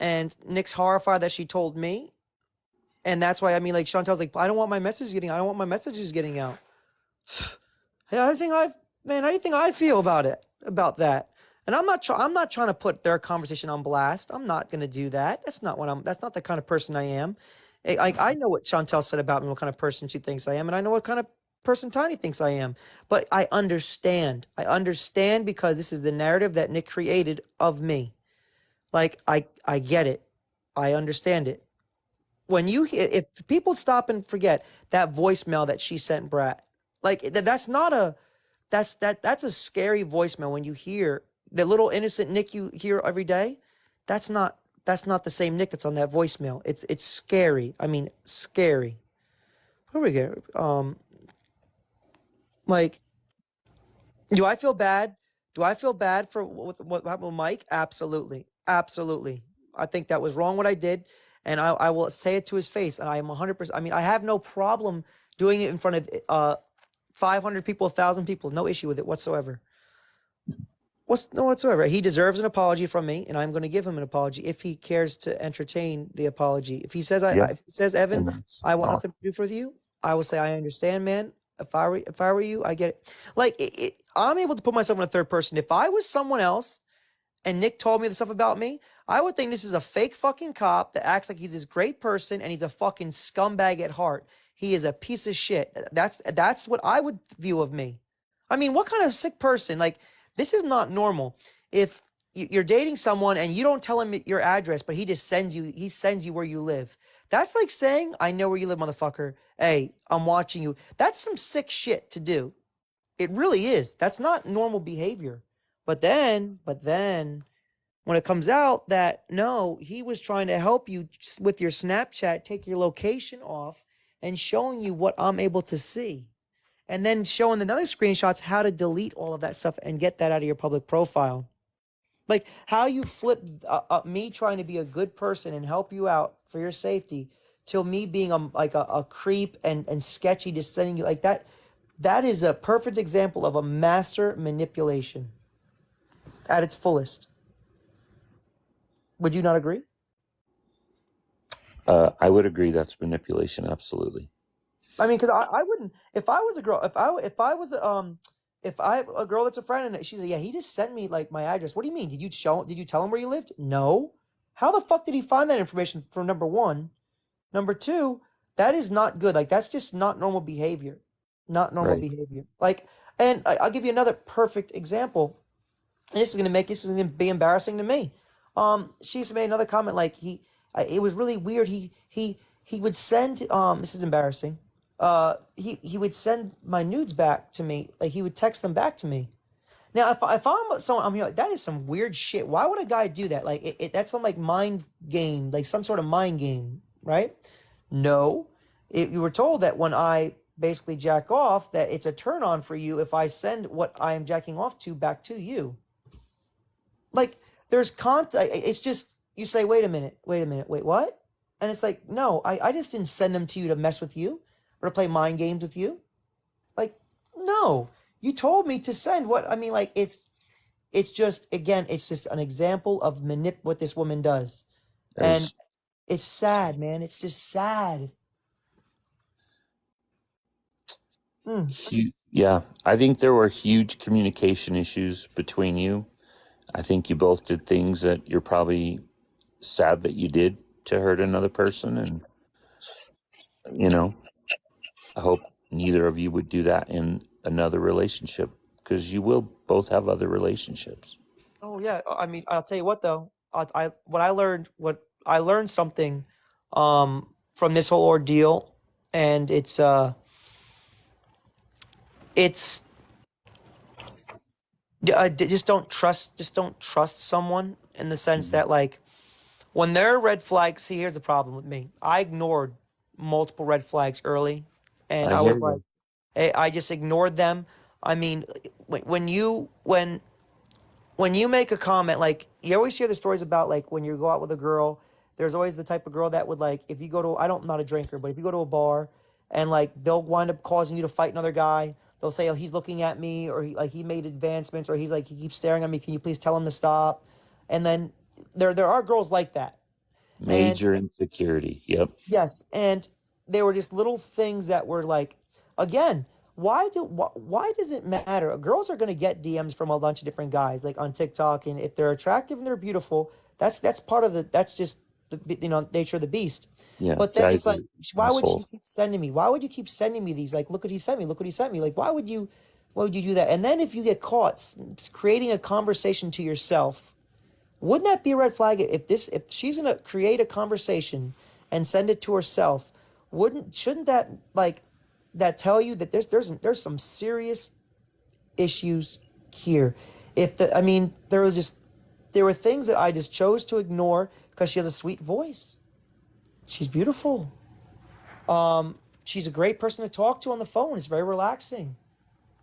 and Nick's horrified that she told me, and that's why I mean like Chantel's like I don't want my messages getting out. I don't want my messages getting out. Hey, how do you think I feel about it about that? And I'm not trying to put their conversation on blast. I'm not gonna do that. That's not the kind of person I am. I know what Chantel said about me, what kind of person she thinks I am, and I know what kind of person Tiny thinks I am. But I understand. I understand because this is the narrative that Nick created of me. Like I get it. I understand it. When you if people stop and forget that voicemail that she sent Brat, like that's not a that's a scary voicemail when you hear the little innocent Nick you hear every day. That's not the same Nick that's on that voicemail. It's scary. I mean, scary. Where we go? Like, do I feel bad? Do I feel bad for what happened with Mike? Absolutely, absolutely. I think that was wrong what I did, and I will say it to his face. And I am 100%. I mean, I have no problem doing it in front of 500 people, 1,000 people. No issue with it whatsoever. No whatsoever. He deserves an apology from me, and I'm going to give him an apology if he cares to entertain the apology. If he says, Yeah, if he says, and Evan, that's I want nothing awesome. to do with you, I will say, I understand, man. If I were you, I get it. Like I'm able to put myself in a third person. If I was someone else and Nick told me the stuff about me, I would think this is a fake fucking cop that acts like he's this great person and he's a fucking scumbag at heart. He is a piece of shit. That's what I would view of me. I mean, what kind of sick person? Like, this is not normal. If you're dating someone and you don't tell him your address, but he sends you where you live. That's like saying, I know where you live, motherfucker. Hey, I'm watching you. That's some sick shit to do. It really is. That's not normal behavior. But then, when it comes out that no, he was trying to help you with your Snapchat, take your location off, and showing you what I'm able to see. And then showing the other screenshots how to delete all of that stuff and get that out of your public profile. Like how you flip me trying to be a good person and help you out for your safety till me being a creep and sketchy, just sending you like that. That is a perfect example of a master manipulation at its fullest. Would you not agree? I would agree that's manipulation, absolutely. I mean, because I wouldn't if I was a girl if I have a girl that's a friend and she's like, yeah, he just sent me like my address. What do you mean? Did you tell him where you lived? No. How the fuck did he find that information from number one? Number two, that is not good. Like that's just not normal behavior. Not normal Right. behavior. Like, and I'll give you another perfect example. And this is gonna be embarrassing to me. She's made another comment like it was really weird. He would send this is embarrassing. He would send my nudes back to me. Like he would text them back to me. Now, if I'm someone, I'm here like that is some weird shit. Why would a guy do that? Like that's some like mind game, like some sort of mind game, right? No, you were told that when I basically jack off, that it's a turn on for you if I send what I am jacking off to back to you. Like there's content. It's just you say, wait a minute, wait what? And it's like, no, I just didn't send them to you to mess with you or to play mind games with you. Like, no, you told me to send what I mean. Like it's just again, it's just an example of what this woman does, and There's it's sad, man. It's just sad. yeah, I think there were huge communication issues between you. I think you both did things that you're probably sad that you did to hurt another person, and you know, I hope neither of you would do that in another relationship because you will both have other relationships. Oh yeah, I mean, I'll tell you what though. What I learned something from this whole ordeal, and it's just don't trust someone in the sense that like when there are red flags. See, here's the problem with me. I ignored multiple red flags early, and I I hear was like, you. I just ignored them. I mean, when you make a comment, like you always hear the stories about like when you go out with a girl, there's always the type of girl that would like if you go to I'm not a drinker, but if you go to a bar and like they'll wind up causing you to fight another guy, they'll say, oh, he's looking at me, or he made advancements, or he keeps staring at me. Can you please tell him to stop? And then there are girls like that. And Major insecurity. Yep. yes, and they were just little things that were like, again, why does it matter? Girls are gonna get DMs from a bunch of different guys, like on TikTok, and if they're attractive and they're beautiful, that's part of that's just the nature of the beast. Yeah. But then it's Guys like, are why would you assholes. keep sending me? Why would you keep sending me these? Like, look what he sent me. Look what he sent me. Like, why would you do that? And then if you get caught creating a conversation to yourself, wouldn't that be a red flag if she's gonna create a conversation and send it to herself? Shouldn't that that tell you that there's some serious issues here? If the I mean there were things that I just chose to ignore because she has a sweet voice. She's beautiful. She's a great person to talk to on the phone. It's very relaxing.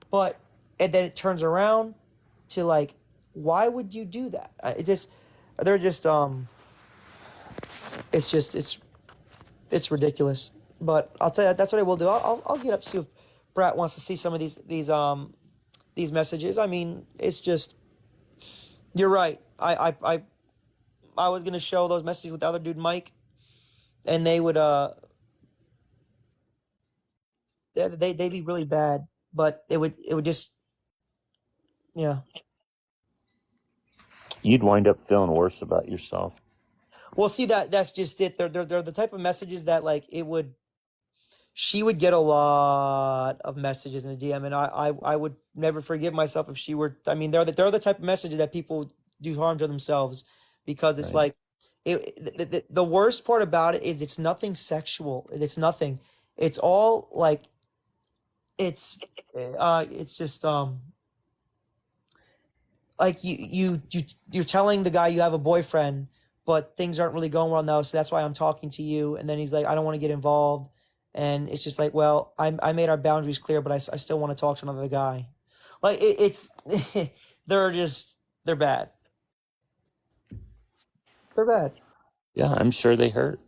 But and then it turns around to like, why would you do that? It just they're just it's ridiculous. But I'll tell you that's what I will do. I'll get up, see if Brat wants to see some of these messages. I mean, it's just you're right. I was gonna show those messages with the other dude Mike, and they would they'd be really bad. But it would just yeah. You'd wind up feeling worse about yourself. Well, see that's just it. They're the type of messages that like she would get a lot of messages in a DM, and I would never forgive myself if she were. I mean, they're the type of messages that people do harm to themselves because it's Right. like the worst part about it is it's nothing sexual. It's nothing. It's all like it's just like you're telling the guy you have a boyfriend, but things aren't really going well now, so that's why I'm talking to you. And then he's like, I don't want to get involved, and it's just like, well, I made our boundaries clear, but I still want to talk to another guy. Like it's they're bad. They're bad. Yeah, I'm sure they hurt.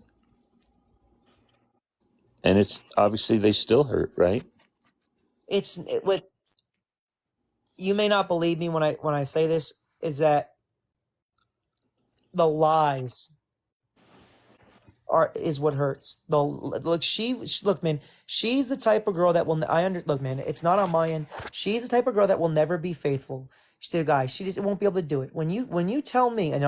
And it's obviously they still hurt, right? What you may not believe me when I say this is that the lies is what hurts. The look look man, she's the type of girl that will look man. It's not on my end. She's the type of girl that will never be faithful. She's a guy. She just won't be able to do it. When you tell me and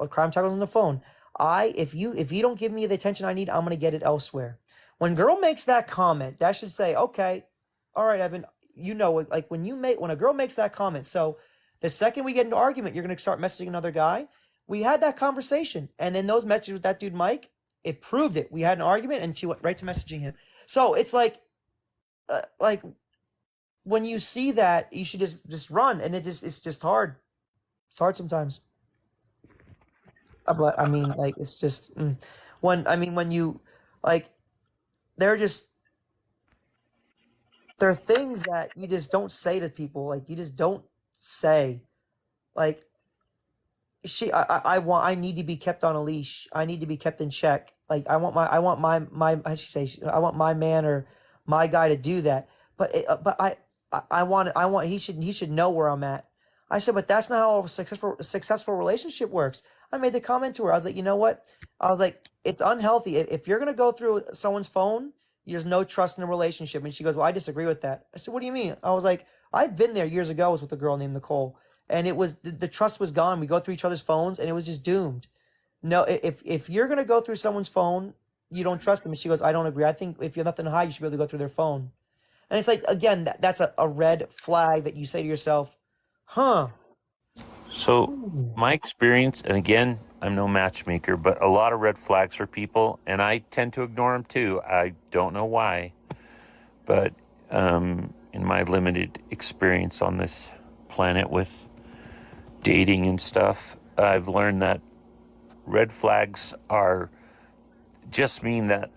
Crime Tacos on the phone, if you don't give me the attention I need, I'm gonna get it elsewhere. When girl makes that comment, that should say, okay, all right, Evan, you know it. Like when a girl makes that comment, so the second we get into argument, you're gonna start messaging another guy. We had that conversation, and then those messages with that dude Mike, it proved it. We had an argument, and she went right to messaging him. So it's like when you see that, you should just run, and it's just hard. It's hard sometimes. But I mean, like it's just when you like, they're just there are things that you just don't say to people. Like you just don't say. Like I need to be kept on a leash. I need to be kept in check. Like I want my how she say I want my man or my guy to do that. But I want he should know where I'm at. I said, but that's not how a successful relationship works. I made the comment to her. I was like, you know what? I was like, it's unhealthy. If you're gonna go through someone's phone, there's no trust in a relationship. And she goes, well, I disagree with that. I said, what do you mean? I was like, I've been there years ago. I was with a girl named Nicole, and it was the trust was gone. We go through each other's phones, and it was just doomed. No, if you're gonna go through someone's phone, you don't trust them. And she goes, I don't agree. I think if you have nothing to hide, you should be able to go through their phone. And it's like, again, that's a red flag that you say to yourself, huh? So my experience, and again, I'm no matchmaker, but a lot of red flags for people, and I tend to ignore them too. I don't know why, but in my limited experience on this planet with dating and stuff, I've learned that red flags just mean that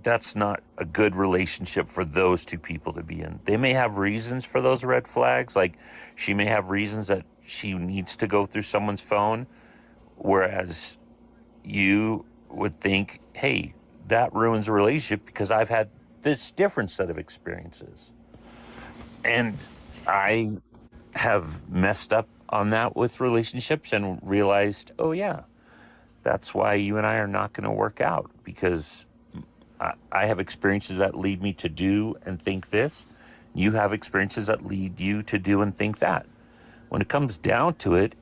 that's not a good relationship for those two people to be in. They may have reasons for those red flags. Like she may have reasons that she needs to go through someone's phone, whereas you would think, hey, that ruins a relationship because I've had this different set of experiences. And I have messed up on that with relationships and realized, oh yeah, that's why you and I are not going to work out, because I have experiences that lead me to do and think this. You have experiences that lead you to do and think that. When it comes down to it,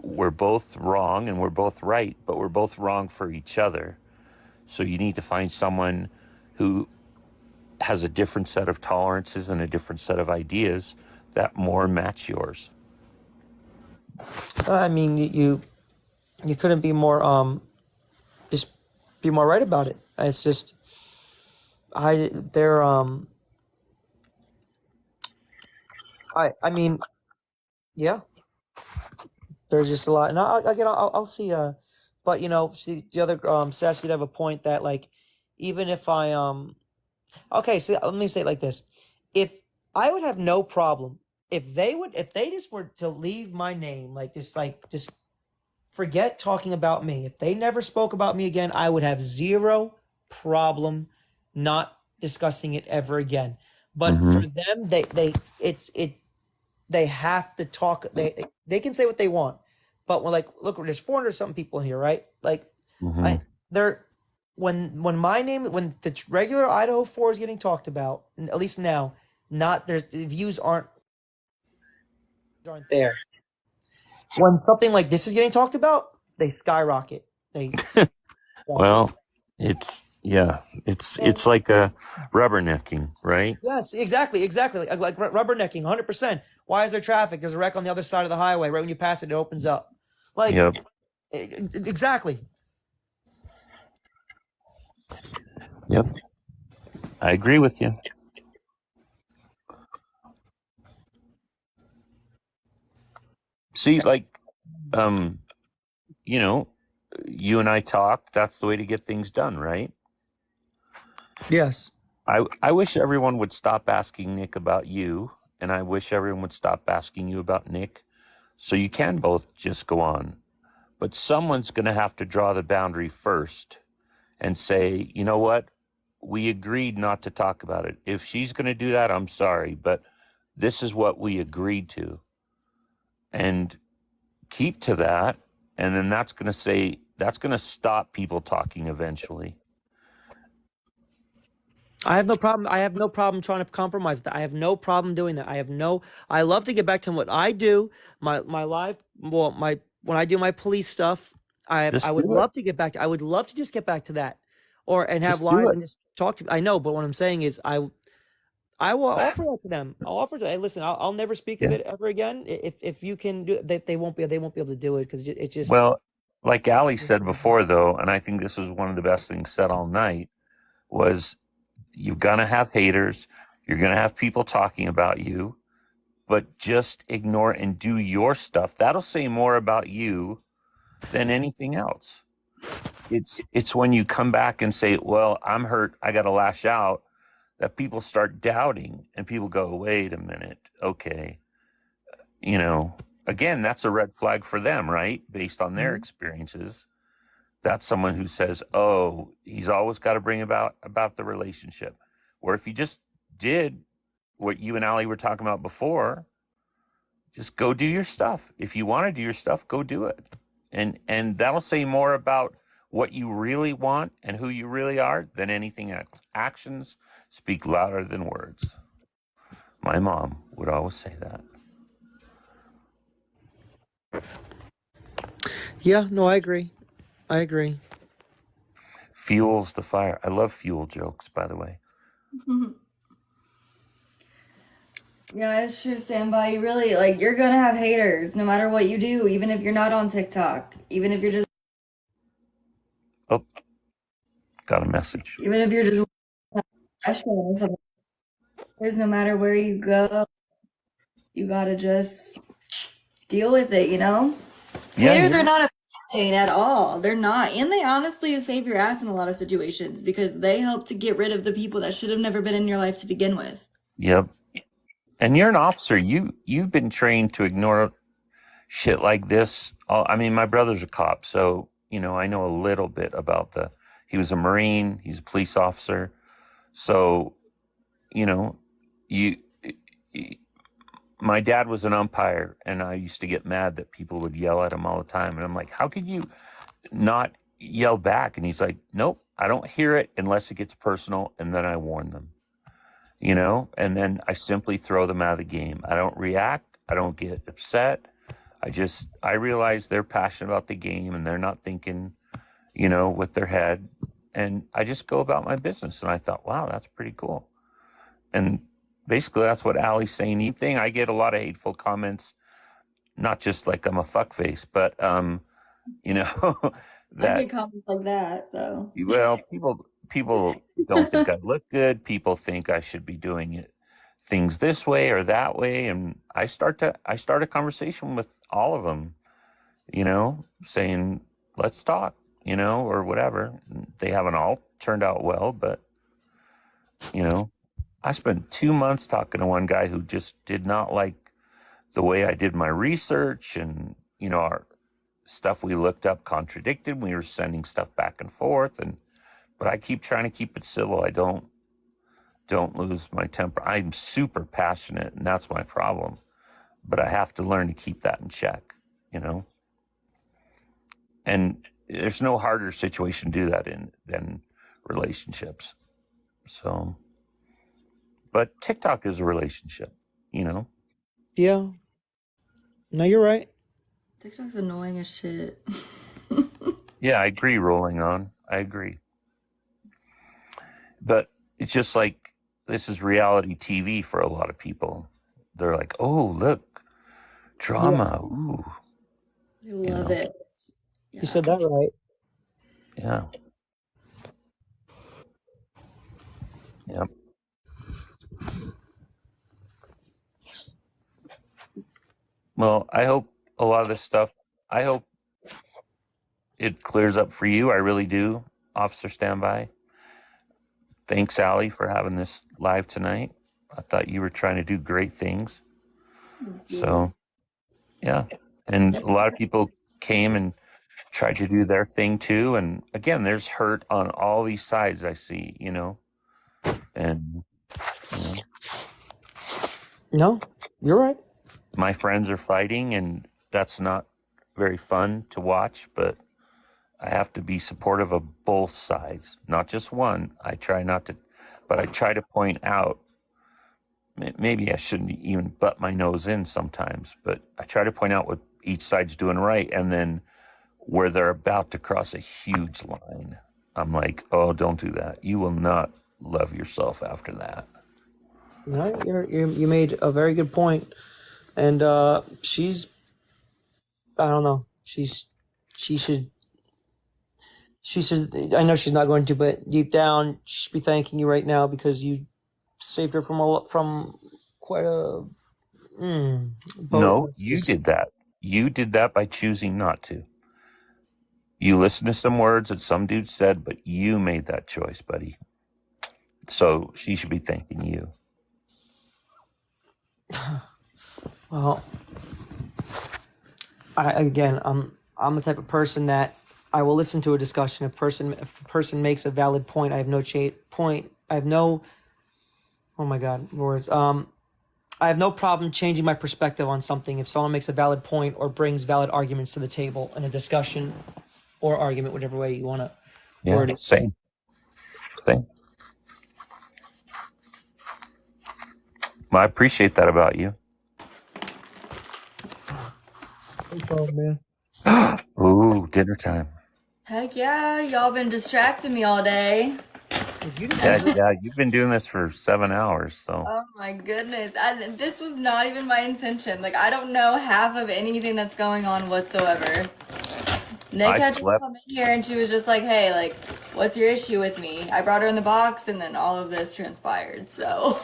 we're both wrong and we're both right, but we're both wrong for each other. So you need to find someone who has a different set of tolerances and a different set of ideas that more match yours. I mean, you couldn't be more just be more right about it. It's just they're I mean, yeah, there's just a lot. And I'll see but see the other Sassy would have a point that like even if I okay, so let me say it like this. If I would have no problem if they just were to leave my name just forget talking about me. If they never spoke about me again, I would have zero problem not discussing it ever again. But for them, they have to talk. They can say what they want, but when look, there's 400 something people in here, right? They're when my name when the regular Idaho 4 is getting talked about, at least now, not there's the views aren't there. When something like this is getting talked about, they skyrocket. They Well, it's like a rubbernecking, right? Yes, exactly. Like rubbernecking, 100%. Why is there traffic? There's a wreck on the other side of the highway. Right when you pass it, it opens up. Yep. Exactly. Yep. I agree with you. See, you and I talk, that's the way to get things done, right? Yes. I wish everyone would stop asking Nick about you, and I wish everyone would stop asking you about Nick, so you can both just go on. But someone's going to have to draw the boundary first and say, you know what? We agreed not to talk about it. If she's going to do that, I'm sorry, but this is what we agreed to. And keep to that. And then that's going to stop people talking eventually. I have no problem. I have no problem trying to compromise with that. I have no problem doing that. I love to get back to what I do. My live. Well, when I do my police stuff, I Just would do it. love to get back. I would love to just get back to that, and have Just do live it. and just talk to. I know, but what I'm saying is, I will offer that to them. I'll offer to. Hey, listen, I'll never speak of Yeah. it ever again. If you can do it, they won't be able to do it because it just. Well, like Ali said before, though, and I think this was one of the best things said all night, was you're going to have haters. You're going to have people talking about you, but just ignore and do your stuff. That'll say more about you than anything else. It's when you come back and say, well, I'm hurt, I got to lash out, that people start doubting and people go, wait a minute. Okay. Again, that's a red flag for them, right? Based on their experiences. That's someone who says, oh, he's always got to bring about the relationship. Or if you just did what you and Ali were talking about before, just go do your stuff. If you want to do your stuff, go do it. And that'll say more about what you really want and who you really are than anything else. Actions speak louder than words. My mom would always say that. Yeah. No, I agree. Fuels the fire. I love fuel jokes, by the way. Yeah, it's true, Standby. You really, you're gonna have haters no matter what you do, even if you're not on TikTok, even if you're just. Oh, got a message. Even if you're just. There's no matter where you go, you gotta just deal with it, Yeah, Haters are not a Ain't at all. They're not. And they honestly save your ass in a lot of situations because they help to get rid of the people that should have never been in your life to begin with. Yep. And you're an officer. You've been trained to ignore shit like this. I mean, my brother's a cop, so I know a little bit about he was a Marine, he's a police officer. So, you my dad was an umpire, and I used to get mad that people would yell at him all the time. And I'm like, how could you not yell back? And he's like, nope, I don't hear it unless it gets personal, and then I warn them. And then I simply throw them out of the game. I don't react. I don't get upset. I realize they're passionate about the game and they're not thinking, with their head. And I just go about my business. And I thought, wow, that's pretty cool. And basically that's what Allie's saying. I get a lot of hateful comments, not just like I'm a fuckface, but, I that, get comments like that, so. well, people don't think I look good. People think I should be doing things this way or that way. And I start a conversation with all of them, saying, let's talk, or whatever. They haven't all turned out well, but, I spent 2 months talking to one guy who just did not like the way I did my research, and, our stuff we looked up contradicted. We were sending stuff back and forth, but I keep trying to keep it civil. I don't lose my temper. I'm super passionate, and that's my problem. But I have to learn to keep that in check, And there's no harder situation to do that in than relationships. So, but TikTok is a relationship, Yeah. No, you're right. TikTok's annoying as shit. Yeah, I agree, Rolling On. I agree. But it's just like, this is reality TV for a lot of people. They're like, oh, look, drama. Yeah. Ooh. I love it. You said that right. Yeah. Yep. Well, I hope a lot of this stuff, I hope it clears up for you. I really do, Officer Standby. Thanks, Allie, for having this live tonight. I thought you were trying to do great things. So, yeah. And a lot of people came and tried to do their thing too. And again, there's hurt on all these sides I see, and No, you're right. my friends are fighting, and that's not very fun to watch, but I have to be supportive of both sides, not just one. I try to point out, maybe I shouldn't even butt my nose in sometimes, but I try to point out what each side's doing right. And then where they're about to cross a huge line, I'm like, oh, don't do that. You will not love yourself after that. No, you made a very good point. And she's, I don't know, she should, I know she's not going to, but deep down, she should be thanking you right now because you saved her from quite a. No, you did that. You did that by choosing not to. You listened to some words that some dude said, but you made that choice, buddy. So she should be thanking you. Well, I'm the type of person that I will listen to a discussion. If a person makes a valid point, I have no point. I have no. Oh my God, words. I have no problem changing my perspective on something if someone makes a valid point or brings valid arguments to the table in a discussion or argument, whatever way you want to word it. Same. Well, I appreciate that about you. No problem, man. Ooh, dinner time. Heck yeah, y'all been distracting me all day. Yeah, you've been doing this for 7 hours, so. Oh my goodness. This was not even my intention. Like, I don't know half of anything that's going on whatsoever. Nick had to come in here and she was just like, hey, like, what's your issue with me? I brought her in the box and then all of this transpired, so.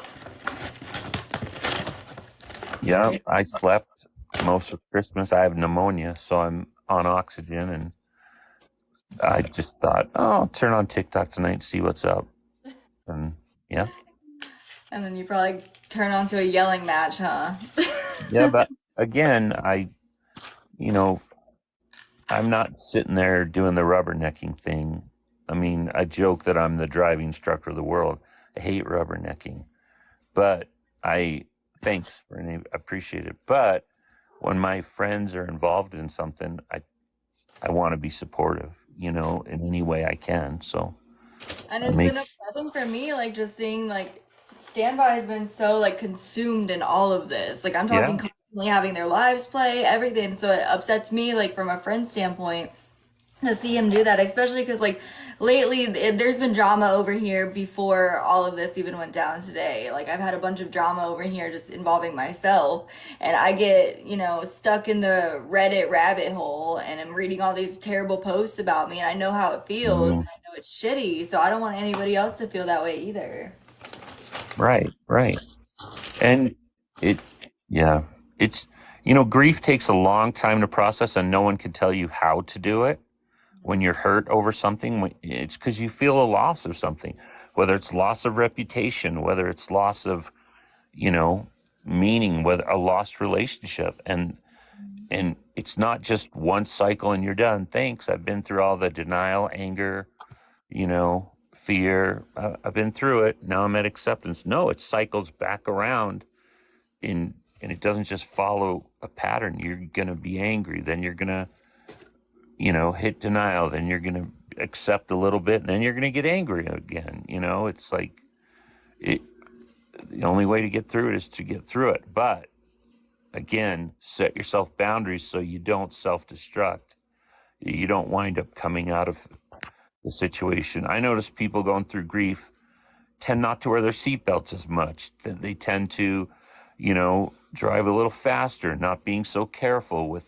Yeah, I slept most of Christmas. I have pneumonia, so on oxygen, and I just thought, oh, I'll turn on TikTok tonight and see what's up. And yeah. And then you probably turn on to a yelling match, huh? Yeah, but again, you know, I'm not sitting there doing the rubbernecking thing. I mean, I joke that I'm the driving instructor of the world. I hate rubbernecking, but thanks, Renee, appreciate it. But when my friends are involved in something, I want to be supportive, you know, in any way I can. So And I it's make, been upsetting for me, like just seeing like Standby has been so like consumed in all of this. Like I'm talking yeah, constantly having their lives play, everything. So it upsets me, like from a friend standpoint, to see him do that, especially because like lately there's been drama over here before all of this even went down today. Like I've had a bunch of drama over here just involving myself, and I get, you know, stuck in the Reddit rabbit hole and I'm reading all these terrible posts about me, and I know how it feels, and I know it's shitty, so I don't want anybody else to feel that way either. right, right. And it, yeah, it's, you know, grief takes a long time to process, and no one can tell you how to do it. When you're hurt over something, it's because you feel a loss of something, whether it's loss of reputation, whether it's loss of, you know, meaning, whether a lost relationship. And it's not just one cycle and you're done. Thanks. I've been through all the denial, anger, you know, fear. I've been through it. Now I'm at acceptance. No, it cycles back around and it doesn't just follow a pattern. You're going to be angry. Then you're going to, you know, hit denial. Then you're going to accept a little bit. And then you're going to get angry again. You know, it's like the only way to get through it is to get through it. But again, set yourself boundaries so you don't self-destruct. You don't wind up coming out of the situation. I notice people going through grief tend not to wear their seatbelts as much. They tend to, you know, drive a little faster, not being so careful with,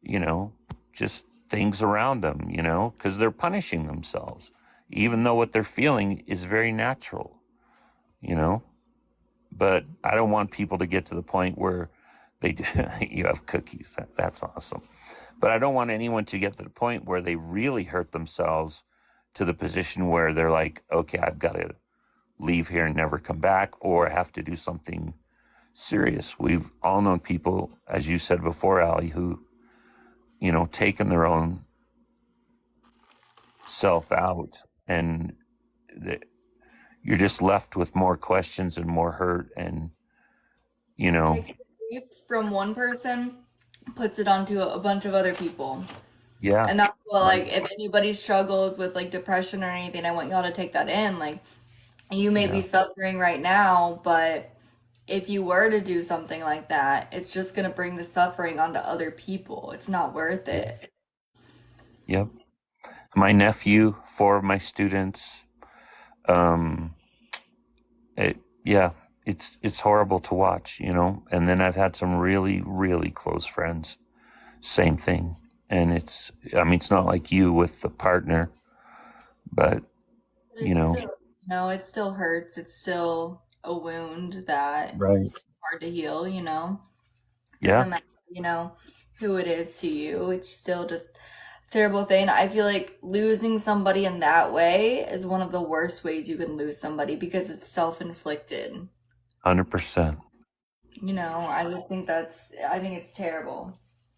you know, just things around them, you know, because they're punishing themselves, even though what they're feeling is very natural, you know. But I don't want people to get to the point where you have cookies. That's awesome. But I don't want anyone to get to the point where they really hurt themselves to the position where they're like, okay, I've got to leave here and never come back, or have to do something serious. We've all known people, as you said before, Allie, who, you know, taken their own self out, and you're just left with more questions and more hurt, and, you know. Takes grief from one person, puts it onto a bunch of other people. Yeah. And that's what, Right. like, if anybody struggles with like depression or anything, I want y'all to take that in. Like, you may be suffering right now, but if you were to do something like that, it's just gonna bring the suffering onto other people. It's not worth it. Yep. My nephew, 4 of my students, it's horrible to watch, you know. And then I've had some really, really close friends, same thing. And it's not like you with the partner, but you know. Still, no, it still hurts. It's still a wound that Right. is hard to heal, you know. Yeah. Doesn't matter, you know, who it is to you. It's still just a terrible thing. I feel like losing somebody in that way is one of the worst ways you can lose somebody, because it's self-inflicted. 100%. You know, I think it's terrible.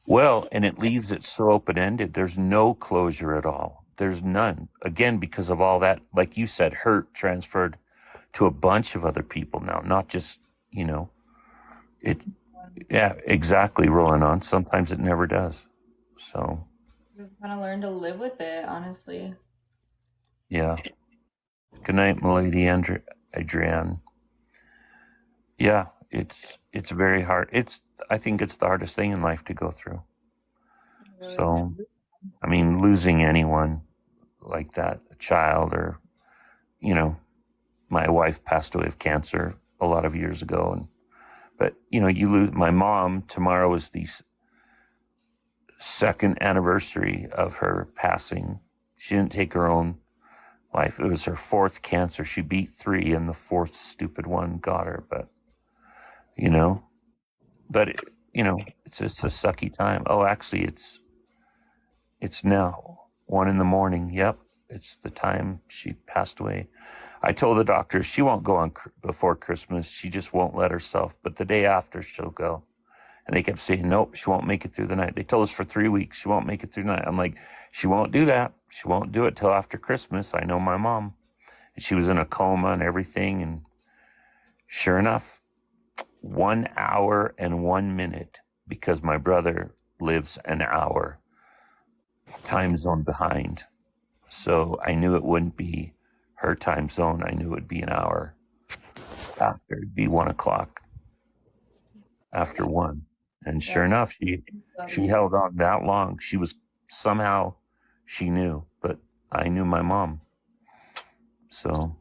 Well, and it leaves it so open-ended. There's no closure at all. There's none. Again, because of all that, like you said, hurt transferred to a bunch of other people now, not just, you know, it. Yeah, exactly, rolling on. Sometimes it never does. So, We've kind of learned to live with it, honestly. yeah. Good night, milady Adrienne. Yeah, it's very hard. I think it's the hardest thing in life to go through. So, I mean, losing anyone like that, a child, or, you know, my wife passed away of cancer a lot of years ago, but you know, you lose. My mom, tomorrow is the second anniversary of her passing. She didn't take her own life. It was her 4th cancer. She beat 3, and the 4th stupid one got her. But you know, you know, it's just a sucky time. Oh, actually, It's now 1 a.m. Yep, it's the time she passed away. I told the doctor she won't go on before Christmas. She just won't let herself. But the day after, she'll go. And they kept saying, nope, she won't make it through the night. They told us for 3 weeks she won't make it through the night. I'm like, she won't do that. She won't do it till after Christmas. I know my mom. And she was in a coma and everything. And sure enough, 1 hour and 1 minute, because my brother lives an hour time zone behind. So I knew it wouldn't be her time zone. I knew it would be an hour after. It'd be 1 o'clock after 1. And sure enough, she held on that long. She was somehow, she knew, but I knew my mom. So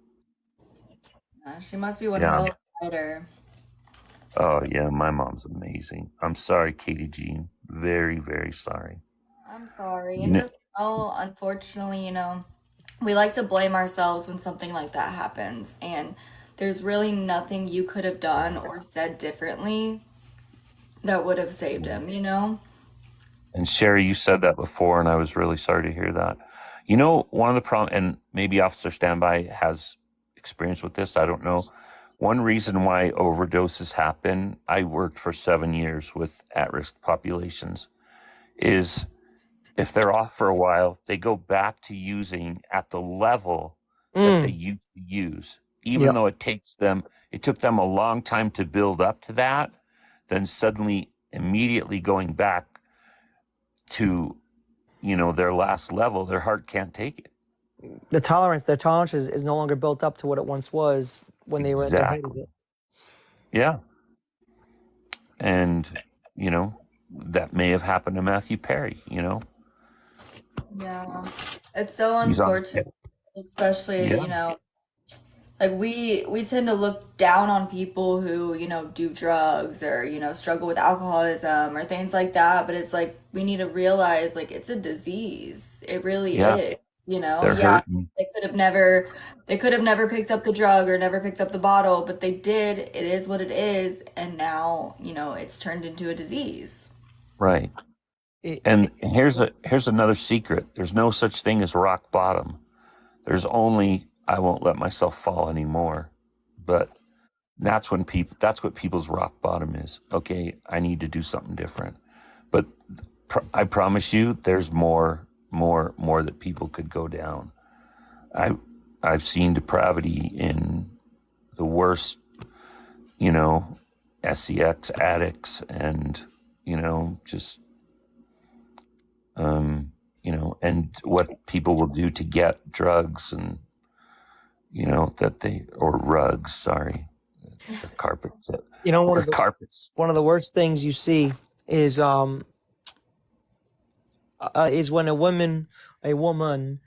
She must be one yeah. hell of a fighter. Oh yeah, my mom's amazing. I'm sorry, Katie Jean. Very, very sorry. I'm sorry. You And know, just unfortunately, we like to blame ourselves when something like that happens. And there's really nothing you could have done or said differently that would have saved him, and Sherry, you said that before, and I was really sorry to hear that. One of the problems, and maybe Officer Standby has experience with this, I don't know. One reason why overdoses happen, I worked for 7 years with at-risk populations, is if they're off for a while, they go back to using at the level that they used to use, even though it took them a long time to build up to that, then suddenly immediately going back to, their last level, their heart can't take it. Their tolerance is no longer built up to what it once was when they were at the height of it. Yeah. And, that may have happened to Matthew Perry, Yeah. It's so He's on. unfortunate, especially, Yeah. like we tend to look down on people who, do drugs or, struggle with alcoholism or things like that. But it's like we need to realize like it's a disease. It really Yeah. is. They're Yeah, hurting. they could have never picked up the drug or never picked up the bottle, but they did. It is what it is, and now, it's turned into a disease. Right. And here's another secret. There's no such thing as rock bottom. There's only I won't let myself fall anymore. But that's what people's rock bottom is. Okay, I need to do something different. But I promise you, there's more that people could go down. I've seen depravity in the worst, sex addicts and, just, and what people will do to get drugs and, or rugs, sorry, the carpets, carpets. One of the worst things you see is when a woman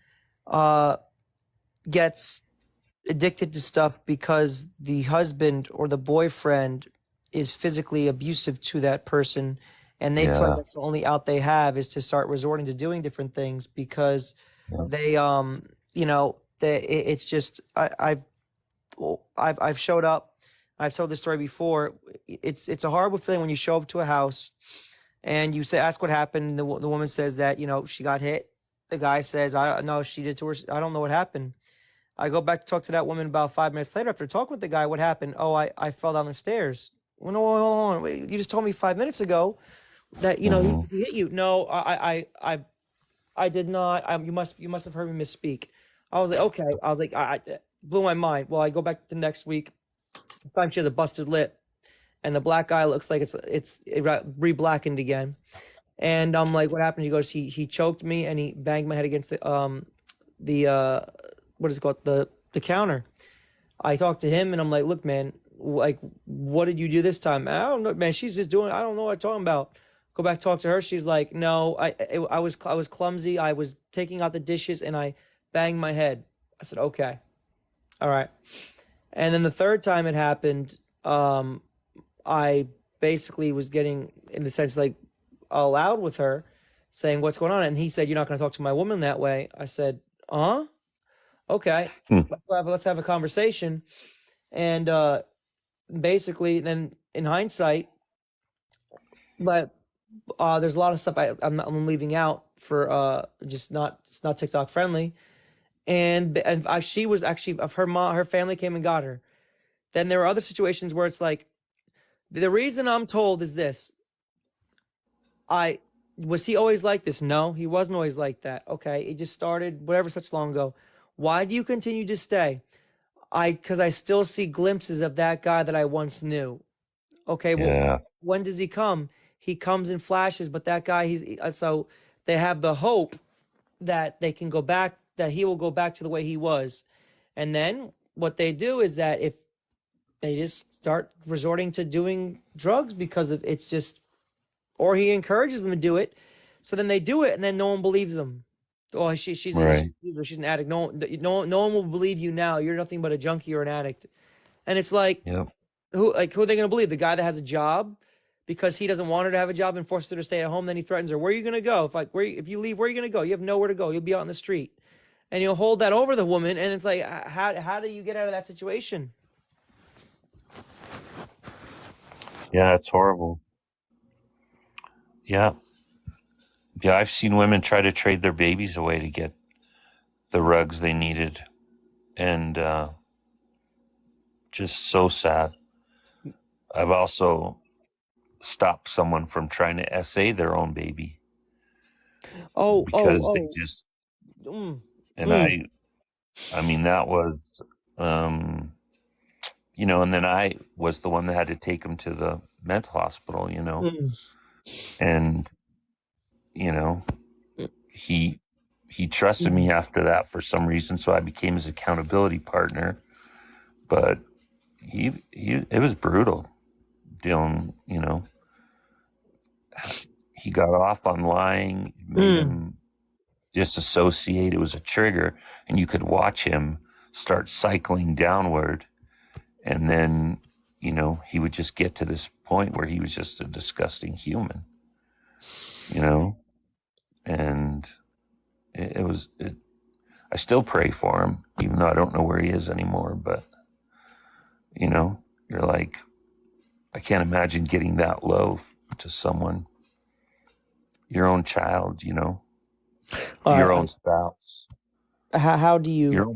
gets addicted to stuff because the husband or the boyfriend is physically abusive to that person, and they feel like that's the only out they have is to start resorting to doing different things because they it's just I've showed up. I've told this story before. It's a horrible feeling when you show up to a house and you ask what happened. The woman says that she got hit. The guy says, I no, she did to her. I don't know what happened. I go back to talk to that woman about 5 minutes later. After talking with the guy, what happened? Oh, I fell down the stairs. Well, no, hold on. Wait, you just told me 5 minutes ago that he hit you. No, I did not. You must have heard me misspeak. I was like, okay. I was like, I blew my mind. Well, I go back the next week. This time she has a busted lip, and the black eye looks like it got re-blackened again. And I'm like, what happened? He goes, he choked me and he banged my head against the what is it called, the counter. I talked to him and I'm like, look, man, like, what did you do this time? I don't know, man. She's just doing. I don't know what I'm talking about. Go back, talk to her. She's like, no, I was clumsy. I was taking out the dishes and I banged my head. I said, okay, all right. And then the third time it happened, I basically was getting, in a sense, like loud with her, saying, what's going on? And he said, you're not going to talk to my woman that way. I said, okay, let's have a conversation. And basically, then in hindsight, but There's a lot of stuff I'm leaving out for just not it's not TikTok friendly. And she was actually of her family came and got her. Then there are other situations where it's like the reason I'm told is this. Was he always like this? No, he wasn't always like that. Okay, it just started whatever such long ago. Why do you continue to stay? Because I still see glimpses of that guy that I once knew. Okay, well, Yeah. when does he come? He comes in flashes, but that guy, so they have the hope that they can go back, that he will go back to the way he was. And then what they do is that if they just start resorting to doing drugs because of it's just, or he encourages them to do it. So then they do it and then no one believes them. Oh, she's Right. an addict. No one will believe you now. You're nothing but a junkie or an addict. And it's like, Yep. who are they going to believe? The guy that has a job because he doesn't want her to have a job and forces her to stay at home. Then he threatens her. Where are you going to go? If you leave, where are you going to go? You have nowhere to go. You'll be out in the street, and you'll hold that over the woman. And it's like, how do you get out of that situation? Yeah, it's horrible. Yeah. Yeah, I've seen women try to trade their babies away to get the rugs they needed. And just so sad. I've also stopped someone from trying to SA their own baby because they just, and I mean, that was, and then I was the one that had to take him to the mental hospital, and, he trusted me after that for some reason. So I became his accountability partner, but it was brutal dealing, he got off on lying, made him disassociate. It was a trigger, and you could watch him start cycling downward. And then, he would just get to this point where he was just a disgusting human, and I still pray for him, even though I don't know where he is anymore. But, you're like, I can't imagine getting that low to someone, your own child, your own spouse. How do you? Your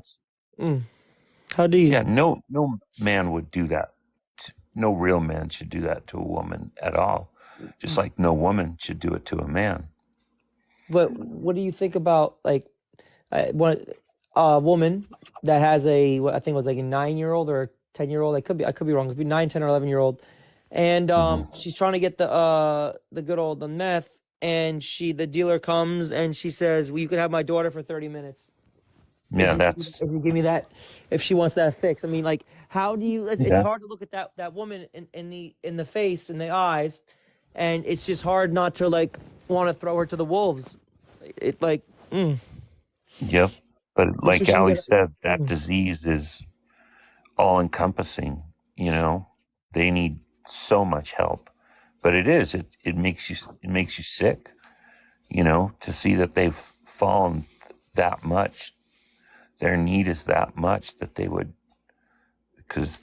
own, how do you? Yeah, no man would do that. No real man should do that to a woman at all. Just like no woman should do it to a man. But what do you think about a woman that has I think it was like a 9-year-old or a 10-year-old? I could be wrong. It could be 9, 10, or 11-year-old, and she's trying to get the good old the meth, and the dealer comes and she says, "Well, you could have my daughter for 30 minutes." Yeah, if you give me that, if she wants that fix. I mean, like, how do you? It's hard to look at that woman in the face, in the eyes, and it's just hard not to like want to throw her to the wolves. Yep, but like Ali said, that disease is all encompassing. They need so much help, but it makes you sick. To see that they've fallen that much. Their need is that much that they would, because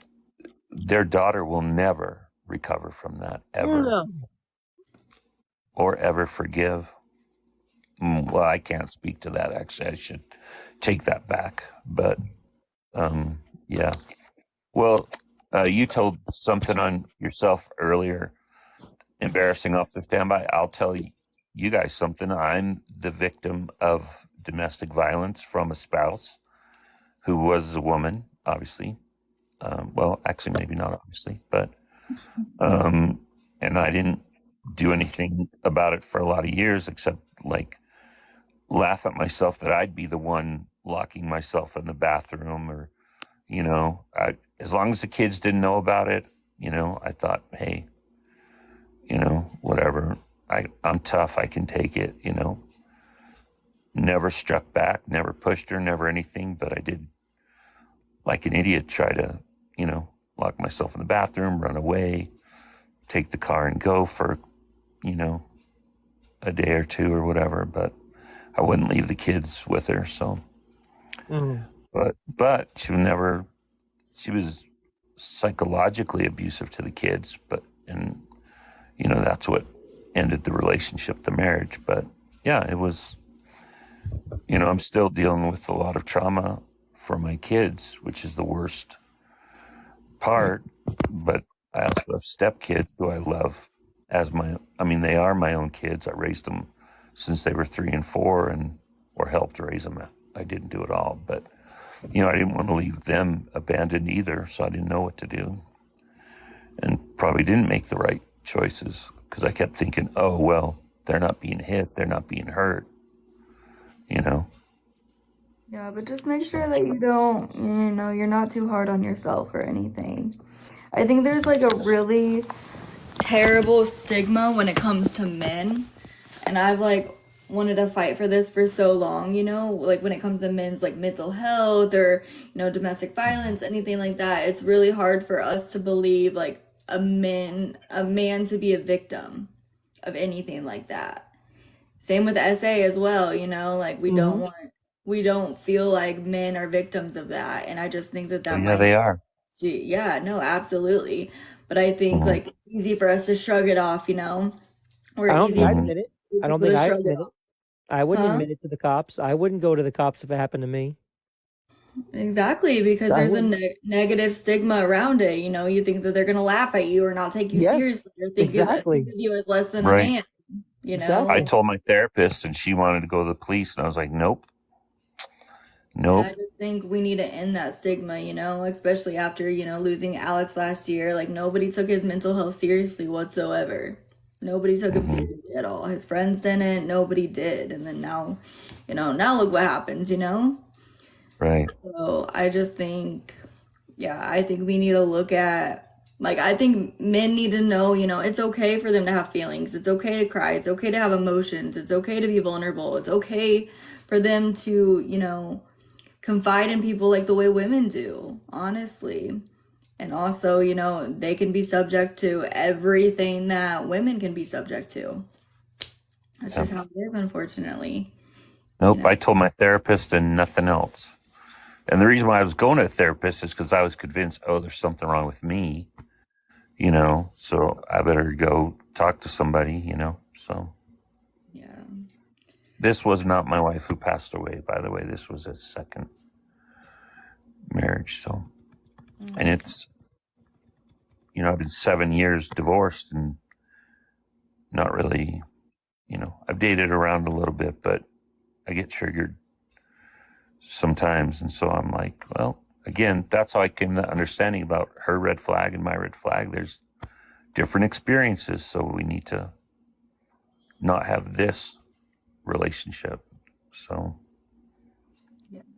their daughter will never recover from that ever, or ever forgive. Well, I can't speak to that. Actually, I should take that back. But yeah. Well, you told something on yourself earlier, embarrassing off the standby. I'll tell you guys something. I'm the victim of domestic violence from a spouse who was a woman, obviously. Well, actually, maybe not obviously, but, and I didn't do anything about it for a lot of years, except like laugh at myself that I'd be the one locking myself in the bathroom, or, as long as the kids didn't know about it, I thought, hey, whatever, I'm tough. I can take it, never struck back, never pushed her, never anything, but I did, like an idiot, try to, lock myself in the bathroom, run away, take the car and go for, a day or two or whatever, but I wouldn't leave the kids with her. So, but she was psychologically abusive to the kids, and that's what ended the relationship, the marriage. But yeah, it was, you know, I'm still dealing with a lot of trauma for my kids, which is the worst part. But I also have stepkids who I love they are my own kids. I raised them since they were 3 and 4 or helped raise them. I didn't do it all, but you know, I didn't want to leave them abandoned either. So I didn't know what to do, and probably didn't make the right choices because I kept thinking, oh, well, they're not being hit. They're not being hurt, you know? Yeah, but just make sure that you don't, you know, you're not too hard on yourself or anything. I think there's like a really terrible stigma when it comes to men. And I've like wanted to fight for this for so long, you know, like when it comes to men's like mental health or, you know, domestic violence, anything like that. It's really hard for us to believe like a man to be a victim of anything like that. Same with SA as well, you know, like Mhm. we don't feel like men are victims of that. And I just think that But that yeah, they mindset, are. yeah, no, absolutely. But I think Mhm. like it's easy for us to shrug it off, you know, or I don't think easy I'd for Mhm. admit it. I don't people think to I shrug it admit it. off. I wouldn't Huh? admit it to the cops. I wouldn't go to the cops if it happened to me. Exactly, because I there's a wouldn't. negative stigma around it. You know, you think that they're gonna laugh at you or not take you Yes, seriously or think exactly. of you as less than a Right. man, you I know? Exactly. told my therapist and she wanted to go to the police, and I was like, nope, And I nope. just think we need to end that stigma, you know, especially after, you know, losing Alex last year. Like nobody took his mental health seriously whatsoever. Nobody took him Mhm. seriously at all. His friends didn't, nobody did. And then now, you know, now look what happens, you know? Right. So I just think, yeah, I think we need to look at, like, I think men need to know, you know, it's okay for them to have feelings. It's okay to cry. It's okay to have emotions. It's okay to be vulnerable. It's okay for them to, you know, confide in people like the way women do, honestly. And also, you know, they can be subject to everything that women can be subject to. That's Yeah. just how it is, unfortunately. You Nope. know, I told my therapist and nothing else. And the reason why I was going to a therapist is because I was convinced, oh, there's something wrong with me, you know, so I better go talk to somebody, you know. So yeah. this was not my wife who passed away, by the way. This was a second marriage. So, and it's, you know, I've been 7 years divorced and not really, you know, I've dated around a little bit, but I get triggered sometimes. And so I'm like, well, again, that's how I came to understanding about her red flag and my red flag. There's different experiences. So we need to not have this relationship. So,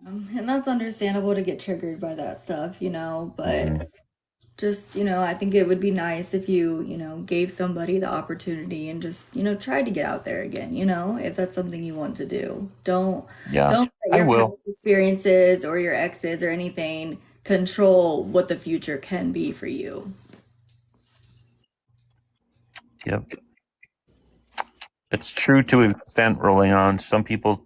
And that's understandable to get triggered by that stuff, you know, but mhm. just, you know, I think it would be nice if you know, gave somebody the opportunity and just, you know, tried to get out there again, you know, if that's something you want to do. Yeah, Don't let I your will. past experiences or your exes or anything control what the future can be for you. Yep. It's true to an extent, rolling on. Some people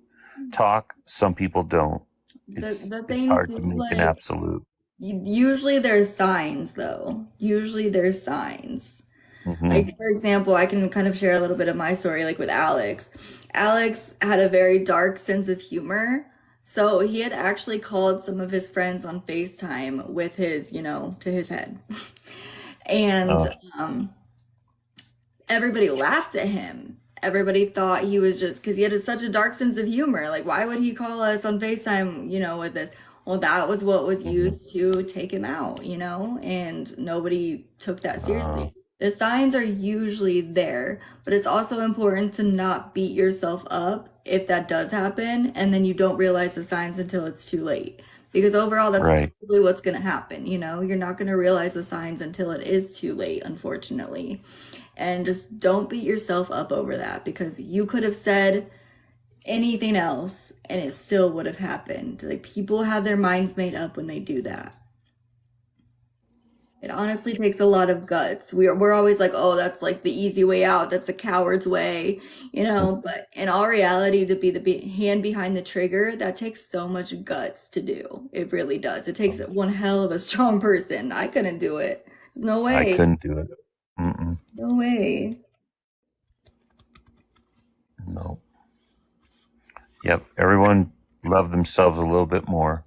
talk, some people don't. The It's thing hard to too, make an like absolute. usually there's signs though. Usually there's signs. Hmm. Like, for example, I can kind of share a little bit of my story, like with Alex. Alex had a very dark sense of humor. So he had actually called some of his friends on FaceTime with his, you know, to his head. And Oh, um, everybody laughed at him. Everybody thought he was just because he had such a dark sense of humor. Like, why would he call us on FaceTime, you know, with this? Well, that was what was hmm. used to take him out, you know, and nobody took that seriously. The signs are usually there, but it's also important to not beat yourself up if that does happen and then you don't realize the signs until it's too late. Because overall, that's Right. probably what's going to happen. You know, you're not going to realize the signs until it is too late, unfortunately. And just don't beat yourself up over that because you could have said anything else and it still would have happened. Like people have their minds made up when they do that. It honestly takes a lot of guts. We're always like, oh, that's like the easy way out. That's a coward's way, you know. But in all reality, to be the hand behind the trigger, that takes so much guts to do. It really does. It takes one hell of a strong person. I couldn't do it. There's no I way. couldn't do it. Mm-mm. No way. No. Yep. Everyone love themselves a little bit more.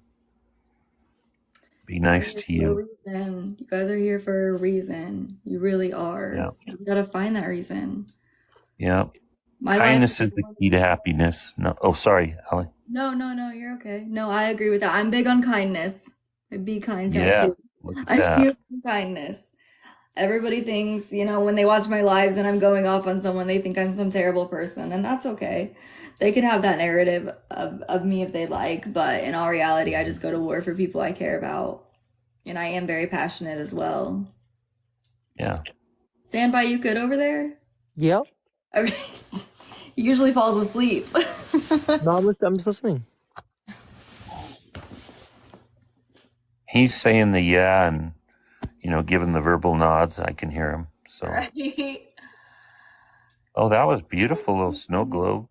Be nice to you. And you guys are here for a reason. You really are. Yeah. You gotta find that reason. Yeah. My Kindness life is the key to happiness. No. Oh, sorry, Allie. No, you're okay. No, I agree with that. I'm big on kindness. A be kind Yeah. tattoo. Look at I that. feel kindness. Everybody thinks, when they watch my lives and I'm going off on someone, they think I'm some terrible person, and that's okay. They can have that narrative of me if they like, but in all reality, I just go to war for people I care about. And I am very passionate as well. Yeah. Stand by, you good over there? Yep. Okay. He usually falls asleep. No, I'm just listening. He's saying the yeah and, giving the verbal nods. I can hear him. So. Right. Oh, that was beautiful, little snow globe.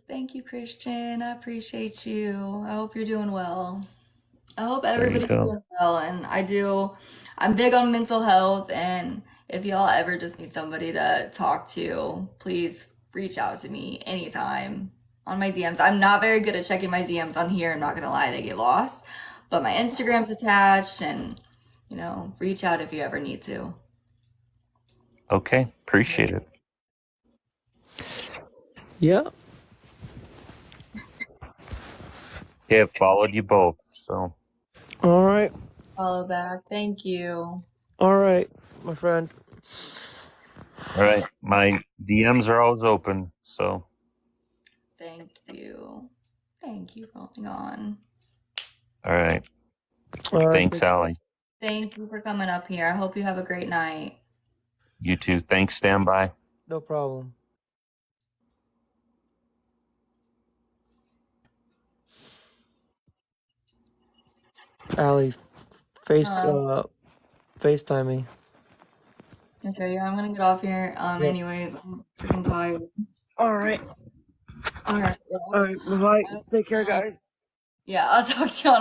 Thank you, Christian. I appreciate you. I hope you're doing well. I hope There you everybody's go. doing well. And I'm big on mental health. And if y'all ever just need somebody to talk to, please reach out to me anytime on my DMs. I'm not very good at checking my DMs on here. I'm not going to lie, they get lost. But my Instagram's attached, and, reach out if you ever need to. Okay. Appreciate it. Yeah. Yeah, I've followed you both. So. All right. Follow back. Thank you. All right, my friend. All right. My DMs are always open. So. Thank you. Thank you for holding on. All right. All right. Thanks, Allie. Thank you for coming up here. I hope you have a great night. You too. Thanks. Stand by. No problem. Allie, FaceTime me. Okay, yeah, I'm gonna get off here. Yep. Anyways, I'm freaking tired. All right. All right. All right. Bye. Take care, guys. Yeah, I'll talk to you on